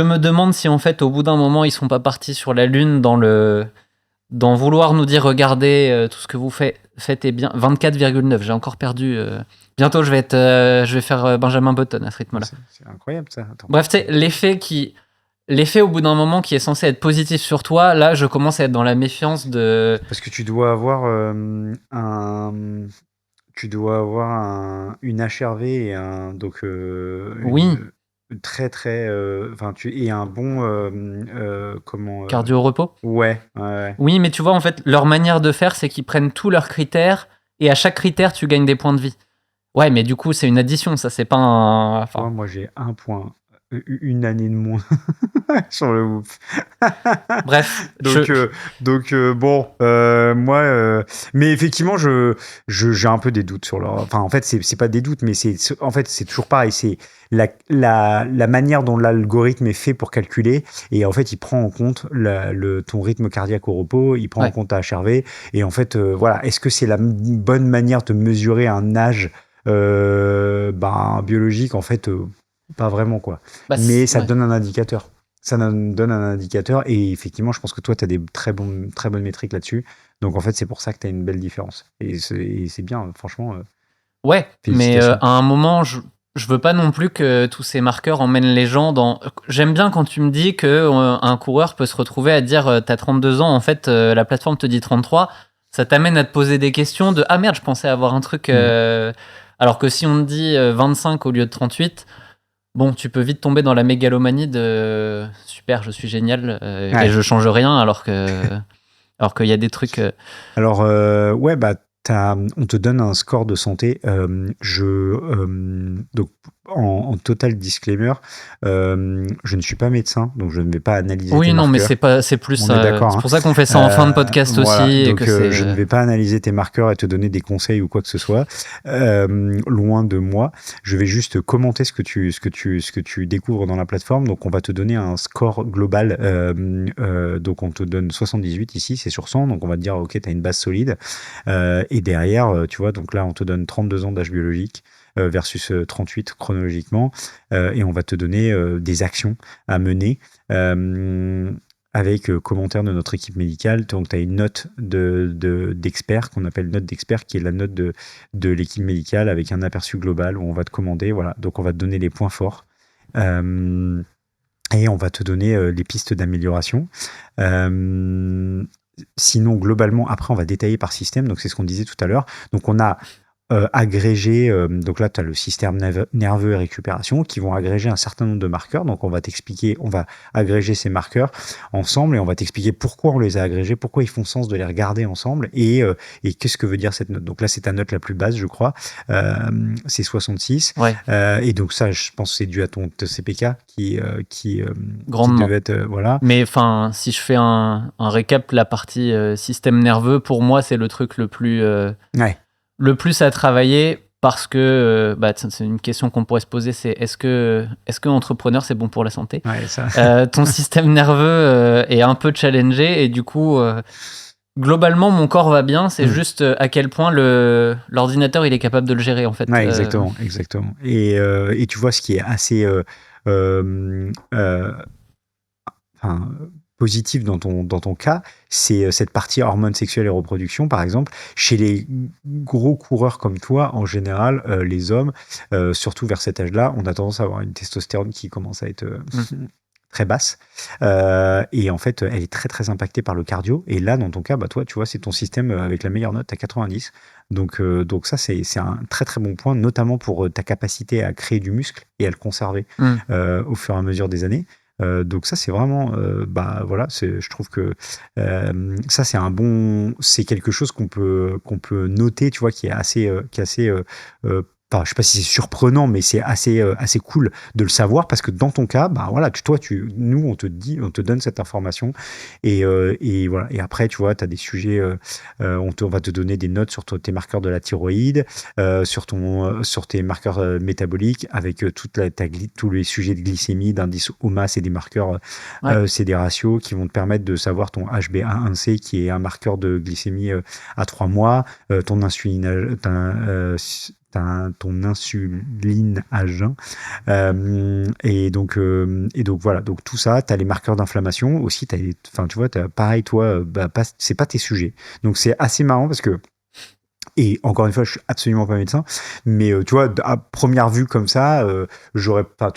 [SPEAKER 2] me demande si en fait, au bout d'un moment, ils sont pas partis sur la Lune dans vouloir nous dire regardez, tout ce que vous faites est bien. 24,9, j'ai encore perdu. Bientôt, je vais faire Benjamin Button à ce rythme-là.
[SPEAKER 1] C'est incroyable, ça. Attends.
[SPEAKER 2] Bref, tu sais, l'effet au bout d'un moment qui est censé être positif sur toi, là, je commence à être dans la méfiance de...
[SPEAKER 1] Parce que tu dois avoir une HRV et un... Donc,
[SPEAKER 2] oui.
[SPEAKER 1] Très, très... et un bon...
[SPEAKER 2] cardio-repos.
[SPEAKER 1] Ouais.
[SPEAKER 2] Oui, mais tu vois, en fait, leur manière de faire, c'est qu'ils prennent tous leurs critères, et à chaque critère, tu gagnes des points de vie. Ouais, mais du coup, c'est une addition, ça, c'est pas un...
[SPEAKER 1] Moi, j'ai 1 point. Une année de moins sur le Whoop.
[SPEAKER 2] Bref.
[SPEAKER 1] Donc bon, moi... mais effectivement, j'ai un peu des doutes sur leur... Enfin, en fait, c'est pas des doutes, mais c'est toujours pareil. C'est la manière dont l'algorithme est fait pour calculer. Et en fait, il prend en compte ton rythme cardiaque au repos, il prend en compte ta HRV. Et en fait, voilà, est-ce que c'est la bonne manière de mesurer un âge biologique? En fait... pas vraiment, quoi. Mais ça te donne un indicateur. ça nous donne un indicateur et effectivement, je pense que toi, tu as des très bonnes métriques là-dessus. Donc, en fait, c'est pour ça que tu as une belle différence. Et c'est bien, franchement.
[SPEAKER 2] Ouais, mais
[SPEAKER 1] félicitations.
[SPEAKER 2] à un moment, je veux pas non plus que tous ces marqueurs emmènent les gens dans. J'aime bien quand tu me dis que un coureur peut se retrouver à dire t'as 32 ans, en fait, la plateforme te dit 33. Ça t'amène à te poser des questions de ah merde, je pensais avoir un truc. Alors que si on te dit 25 au lieu de 38, bon, tu peux vite tomber dans la mégalomanie de super, je suis génial et je change rien alors qu'il y a des trucs.
[SPEAKER 1] Alors, ouais, bah, on te donne un score de santé. Donc, en total disclaimer, je ne suis pas médecin, donc je ne vais pas analyser tes marqueurs.
[SPEAKER 2] Oui, non, mais c'est plus.
[SPEAKER 1] On est d'accord,
[SPEAKER 2] c'est pour ça qu'on fait ça en fin de podcast
[SPEAKER 1] voilà,
[SPEAKER 2] aussi.
[SPEAKER 1] Donc,
[SPEAKER 2] et que
[SPEAKER 1] je ne vais pas analyser tes marqueurs et te donner des conseils ou quoi que ce soit. Loin de moi. Je vais juste commenter ce que tu découvres dans la plateforme. Donc, on va te donner un score global. Donc, on te donne 78 ici, c'est sur 100. Donc, on va te dire, OK, tu as une base solide. Et derrière, tu vois, donc là, on te donne 32 ans d'âge biologique versus 38 chronologiquement. Et on va te donner des actions à mener avec commentaire de notre équipe médicale. Donc, tu as une note d'expert qu'on appelle note d'expert, qui est la note de l'équipe médicale avec un aperçu global où on va te commander. Voilà. Donc, on va te donner les points forts. Et on va te donner les pistes d'amélioration. Sinon, globalement, après, on va détailler par système. Donc, c'est ce qu'on disait tout à l'heure. Donc, on a agrégé, donc là, tu as le système nerveux et récupération qui vont agréger un certain nombre de marqueurs. Donc, on va agréger ces marqueurs ensemble et on va t'expliquer pourquoi on les a agrégés, pourquoi ils font sens de les regarder ensemble et qu'est-ce que veut dire cette note. Donc là, c'est ta note la plus basse, je crois. C'est 66.
[SPEAKER 2] Ouais.
[SPEAKER 1] Et donc, ça, je pense que c'est dû à ton CPK qui
[SPEAKER 2] Grandement.
[SPEAKER 1] devait être. Voilà.
[SPEAKER 2] Mais enfin, si je fais un récap, la partie système nerveux, pour moi, c'est le truc le plus. Le plus à travailler parce que c'est une question qu'on pourrait se poser, c'est est-ce que entrepreneur c'est bon pour la santé?
[SPEAKER 1] Ouais, ça.
[SPEAKER 2] Ton système nerveux est un peu challengé et du coup globalement mon corps va bien, c'est juste à quel point l'ordinateur il est capable de le gérer en fait.
[SPEAKER 1] Ouais, exactement. Et tu vois ce qui est assez positif dans ton cas, c'est cette partie hormones sexuelles et reproduction, par exemple. Chez les gros coureurs comme toi, en général, les hommes, surtout vers cet âge-là, on a tendance à avoir une testostérone qui commence à être très basse. Et en fait, elle est très, très impactée par le cardio. Et là, dans ton cas, toi, tu vois, c'est ton système avec la meilleure note à 90. Donc ça, c'est un très, très bon point, notamment pour ta capacité à créer du muscle et à le conserver au fur et à mesure des années. Donc ça, c'est vraiment, voilà, je trouve que ça, c'est quelque chose qu'on peut noter, tu vois, qui est assez je sais pas si c'est surprenant, mais c'est assez cool de le savoir parce que dans ton cas, voilà, nous, on te donne cette information et voilà. Et après, tu vois, tu as des sujets, on va te donner des notes sur tes marqueurs de la thyroïde, sur tes marqueurs métaboliques avec tous les sujets de glycémie, d'indice OMAS et des marqueurs, c'est des ratios qui vont te permettre de savoir ton HbA1c qui est un marqueur de glycémie à 3 mois, ton insuline, ton insuline à jeun. Et donc voilà, donc tout ça, tu as les marqueurs d'inflammation aussi, tu vois, pareil, toi, c'est pas tes sujets. Donc c'est assez marrant parce que, et encore une fois, je suis absolument pas médecin, mais tu vois, à première vue comme ça, j'aurais pas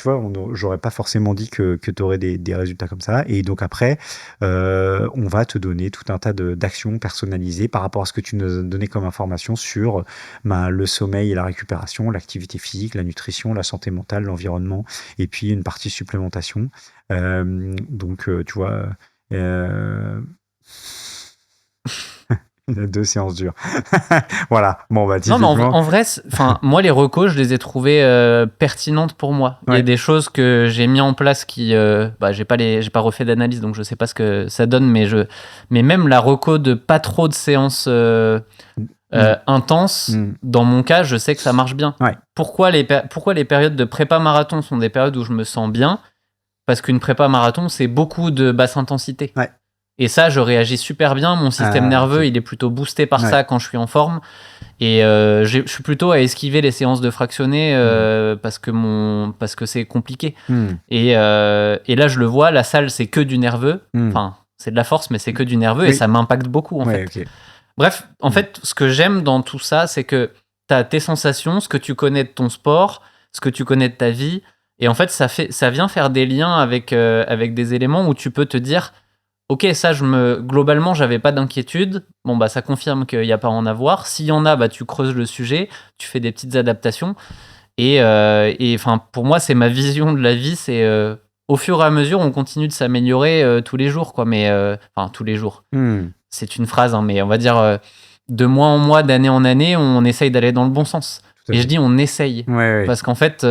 [SPEAKER 1] forcément dit que tu aurais des résultats comme ça. Et donc après, on va te donner tout un tas d'actions personnalisées par rapport à ce que tu nous as donné comme information sur le sommeil et la récupération, l'activité physique, la nutrition, la santé mentale, l'environnement, et puis une partie supplémentation. Donc, tu vois... 2 séances dures. Voilà. Bon, typiquement...
[SPEAKER 2] Non, mais en vrai, moi, les recos, je les ai trouvées pertinentes pour moi. Il y a des choses que j'ai mis en place qui... j'ai pas refait d'analyse, donc je sais pas ce que ça donne, mais même la reco de pas trop de séances intenses, dans mon cas, je sais que ça marche bien.
[SPEAKER 1] Ouais.
[SPEAKER 2] Pourquoi les périodes de prépa marathon sont des périodes où je me sens bien? Parce qu'une prépa marathon, c'est beaucoup de basse intensité.
[SPEAKER 1] Ouais.
[SPEAKER 2] Et ça, je réagis super bien. Mon système nerveux,
[SPEAKER 1] ok.
[SPEAKER 2] il est plutôt boosté par ça quand je suis en forme. Et je suis plutôt à esquiver les séances de fractionné parce que c'est compliqué. Et là, je le vois, la salle, c'est que du nerveux. Enfin, c'est de la force, mais c'est que du nerveux et ça m'impacte beaucoup, en fait.
[SPEAKER 1] Okay.
[SPEAKER 2] Bref, en fait, ce que j'aime dans tout ça, c'est que tu as tes sensations, ce que tu connais de ton sport, ce que tu connais de ta vie. Et en fait, ça vient faire des liens avec des éléments où tu peux te dire ok, ça, globalement, j'avais pas d'inquiétude. Bon, bah, ça confirme qu'il n'y a pas à en avoir. S'il y en a, bah, tu creuses le sujet, tu fais des petites adaptations. Et pour moi, c'est ma vision de la vie. C'est au fur et à mesure, on continue de s'améliorer tous les jours, quoi. Mais tous les jours. C'est une phrase, hein, mais on va dire de mois en mois, d'année en année, on essaye d'aller dans le bon sens. Et je dis on essaye. Parce qu'en fait,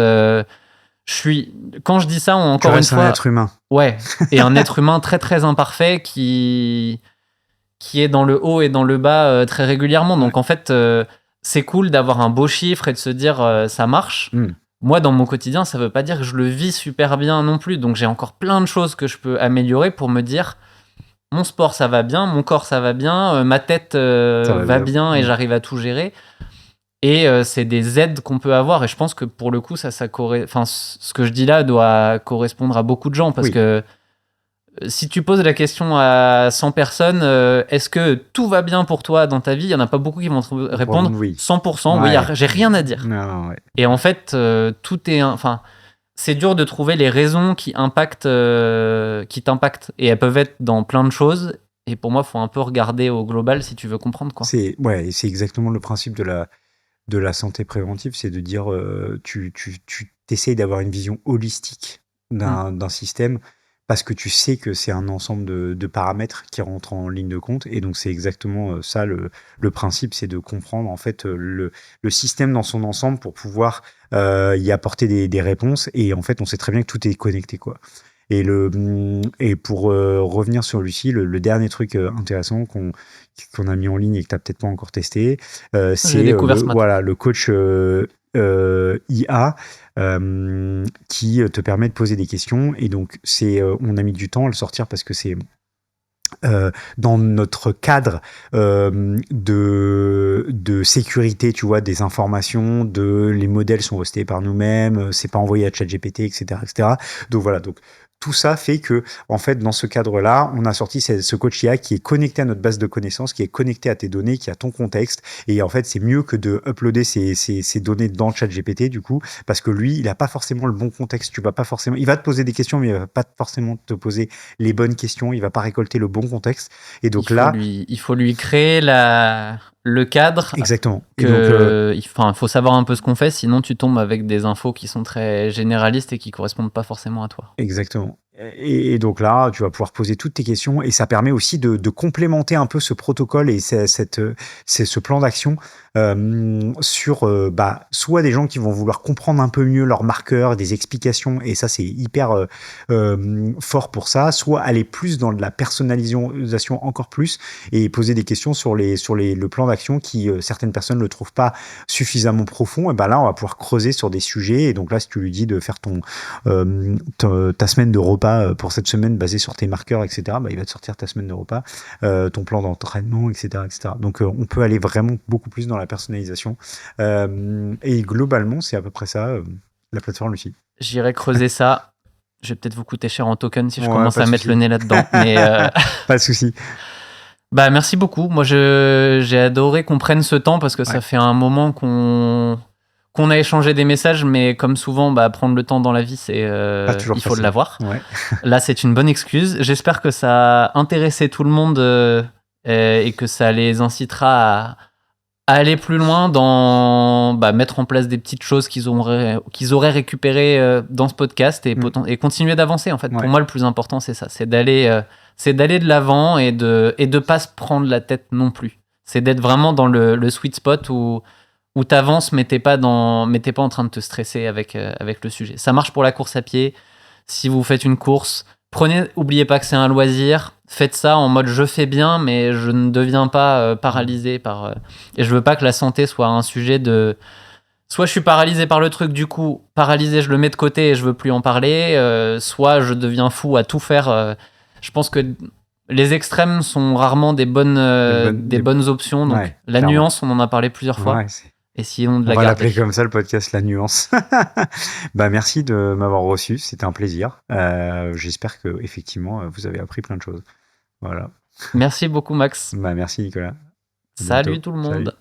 [SPEAKER 2] quand je dis ça, encore une fois,
[SPEAKER 1] un être humain.
[SPEAKER 2] Ouais, et un être humain très très imparfait qui est dans le haut et dans le bas très régulièrement. Donc en fait, c'est cool d'avoir un beau chiffre et de se dire ça marche. Moi, dans mon quotidien, ça veut pas dire que je le vis super bien non plus. Donc j'ai encore plein de choses que je peux améliorer pour me dire mon sport ça va bien, mon corps ça va bien, ma tête va bien et j'arrive à tout gérer. Et c'est des aides qu'on peut avoir. Et je pense que pour le coup, ce que je dis là doit correspondre à beaucoup de gens. Parce que si tu poses la question à 100 personnes, est-ce que tout va bien pour toi dans ta vie ? Il n'y en a pas beaucoup qui vont te répondre 100%. Oui, j'ai rien à dire. Et en fait, tout est... c'est dur de trouver les raisons qui t'impactent. Et elles peuvent être dans plein de choses. Et pour moi, il faut un peu regarder au global si tu veux comprendre, quoi.
[SPEAKER 1] C'est exactement le principe de la santé préventive, c'est de dire tu essayes d'avoir une vision holistique d'un système parce que tu sais que c'est un ensemble de paramètres qui rentrent en ligne de compte. Et donc, c'est exactement ça le principe, c'est de comprendre en fait le système dans son ensemble pour pouvoir y apporter des réponses. Et en fait, on sait très bien que tout est connecté, quoi. Et pour revenir sur Lucie, le dernier truc intéressant qu'on a mis en ligne et que tu n'as peut-être pas encore testé, c'est le coach IA qui te permet de poser des questions. Et donc, on a mis du temps à le sortir parce que c'est dans notre cadre de sécurité, tu vois, des informations, les modèles sont hostés par nous-mêmes, c'est pas envoyé à ChatGPT, etc., etc. Donc voilà, tout ça fait que, en fait, dans ce cadre-là, on a sorti ce coach IA qui est connecté à notre base de connaissances, qui est connecté à tes données, qui a ton contexte. Et en fait, c'est mieux que de uploader ces données dans ChatGPT, du coup, parce que lui, il n'a pas forcément le bon contexte. Il va te poser des questions, mais il va pas forcément te poser les bonnes questions. Il va pas récolter le bon contexte. Et donc
[SPEAKER 2] il faut lui créer le cadre.
[SPEAKER 1] Exactement.
[SPEAKER 2] Il faut savoir un peu ce qu'on fait, sinon tu tombes avec des infos qui sont très généralistes et qui correspondent pas forcément à toi.
[SPEAKER 1] Exactement. Et donc là, tu vas pouvoir poser toutes tes questions et ça permet aussi de complémenter un peu ce protocole et ce plan d'action sur soit des gens qui vont vouloir comprendre un peu mieux leurs marqueurs, des explications, et ça c'est hyper fort pour ça, soit aller plus dans de la personnalisation encore plus et poser des questions sur le plan d'action qui certaines personnes ne le trouvent pas suffisamment profond. Et là on va pouvoir creuser sur des sujets. Et donc là, si tu lui dis de faire ta semaine de repas pour cette semaine basée sur tes marqueurs, etc., il va te sortir ta semaine de repas, ton plan d'entraînement, etc., etc. Donc on peut aller vraiment beaucoup plus dans la personnalisation. Et globalement, c'est à peu près ça, la plateforme Lucie.
[SPEAKER 2] J'irai creuser ça. Je vais peut-être vous coûter cher en token si je commence à mettre le nez là-dedans. Mais
[SPEAKER 1] pas de souci.
[SPEAKER 2] Merci beaucoup. Moi, j'ai adoré qu'on prenne ce temps parce que ça fait un moment qu'on a échangé des messages, mais comme souvent, prendre le temps dans la vie, il faut l'avoir. Là, c'est une bonne excuse. J'espère que ça a intéressé tout le monde et que ça les incitera à aller plus loin dans mettre en place des petites choses qu'ils auraient récupérées dans ce podcast et continuer d'avancer. En fait, pour moi, le plus important, c'est ça, c'est d'aller de l'avant et de pas se prendre la tête non plus. C'est d'être vraiment dans le sweet spot où t'avances, mais t'es pas en train de te stresser avec le sujet. Ça marche pour la course à pied. Si vous faites une course, oubliez pas que c'est un loisir. Faites ça en mode je fais bien, mais je ne deviens pas paralysé par. Et je veux pas que la santé soit un sujet de. Soit je suis paralysé par le truc, du coup, paralysé, je le mets de côté et je veux plus en parler. Soit je deviens fou à tout faire. Je pense que les extrêmes sont rarement des bonnes options. Donc
[SPEAKER 1] Ouais,
[SPEAKER 2] la
[SPEAKER 1] clairement.
[SPEAKER 2] nuance, on en a parlé plusieurs fois.
[SPEAKER 1] Ouais,
[SPEAKER 2] Essayons de
[SPEAKER 1] on
[SPEAKER 2] la
[SPEAKER 1] va
[SPEAKER 2] garder.
[SPEAKER 1] l'appeler comme ça le podcast, la nuance. Bah merci de m'avoir reçu, c'était un plaisir. J'espère que effectivement vous avez appris plein de choses. Voilà.
[SPEAKER 2] Merci beaucoup, Max.
[SPEAKER 1] Bah merci Nicolas. À
[SPEAKER 2] Salut
[SPEAKER 1] bientôt.
[SPEAKER 2] tout le
[SPEAKER 1] Salut.
[SPEAKER 2] monde.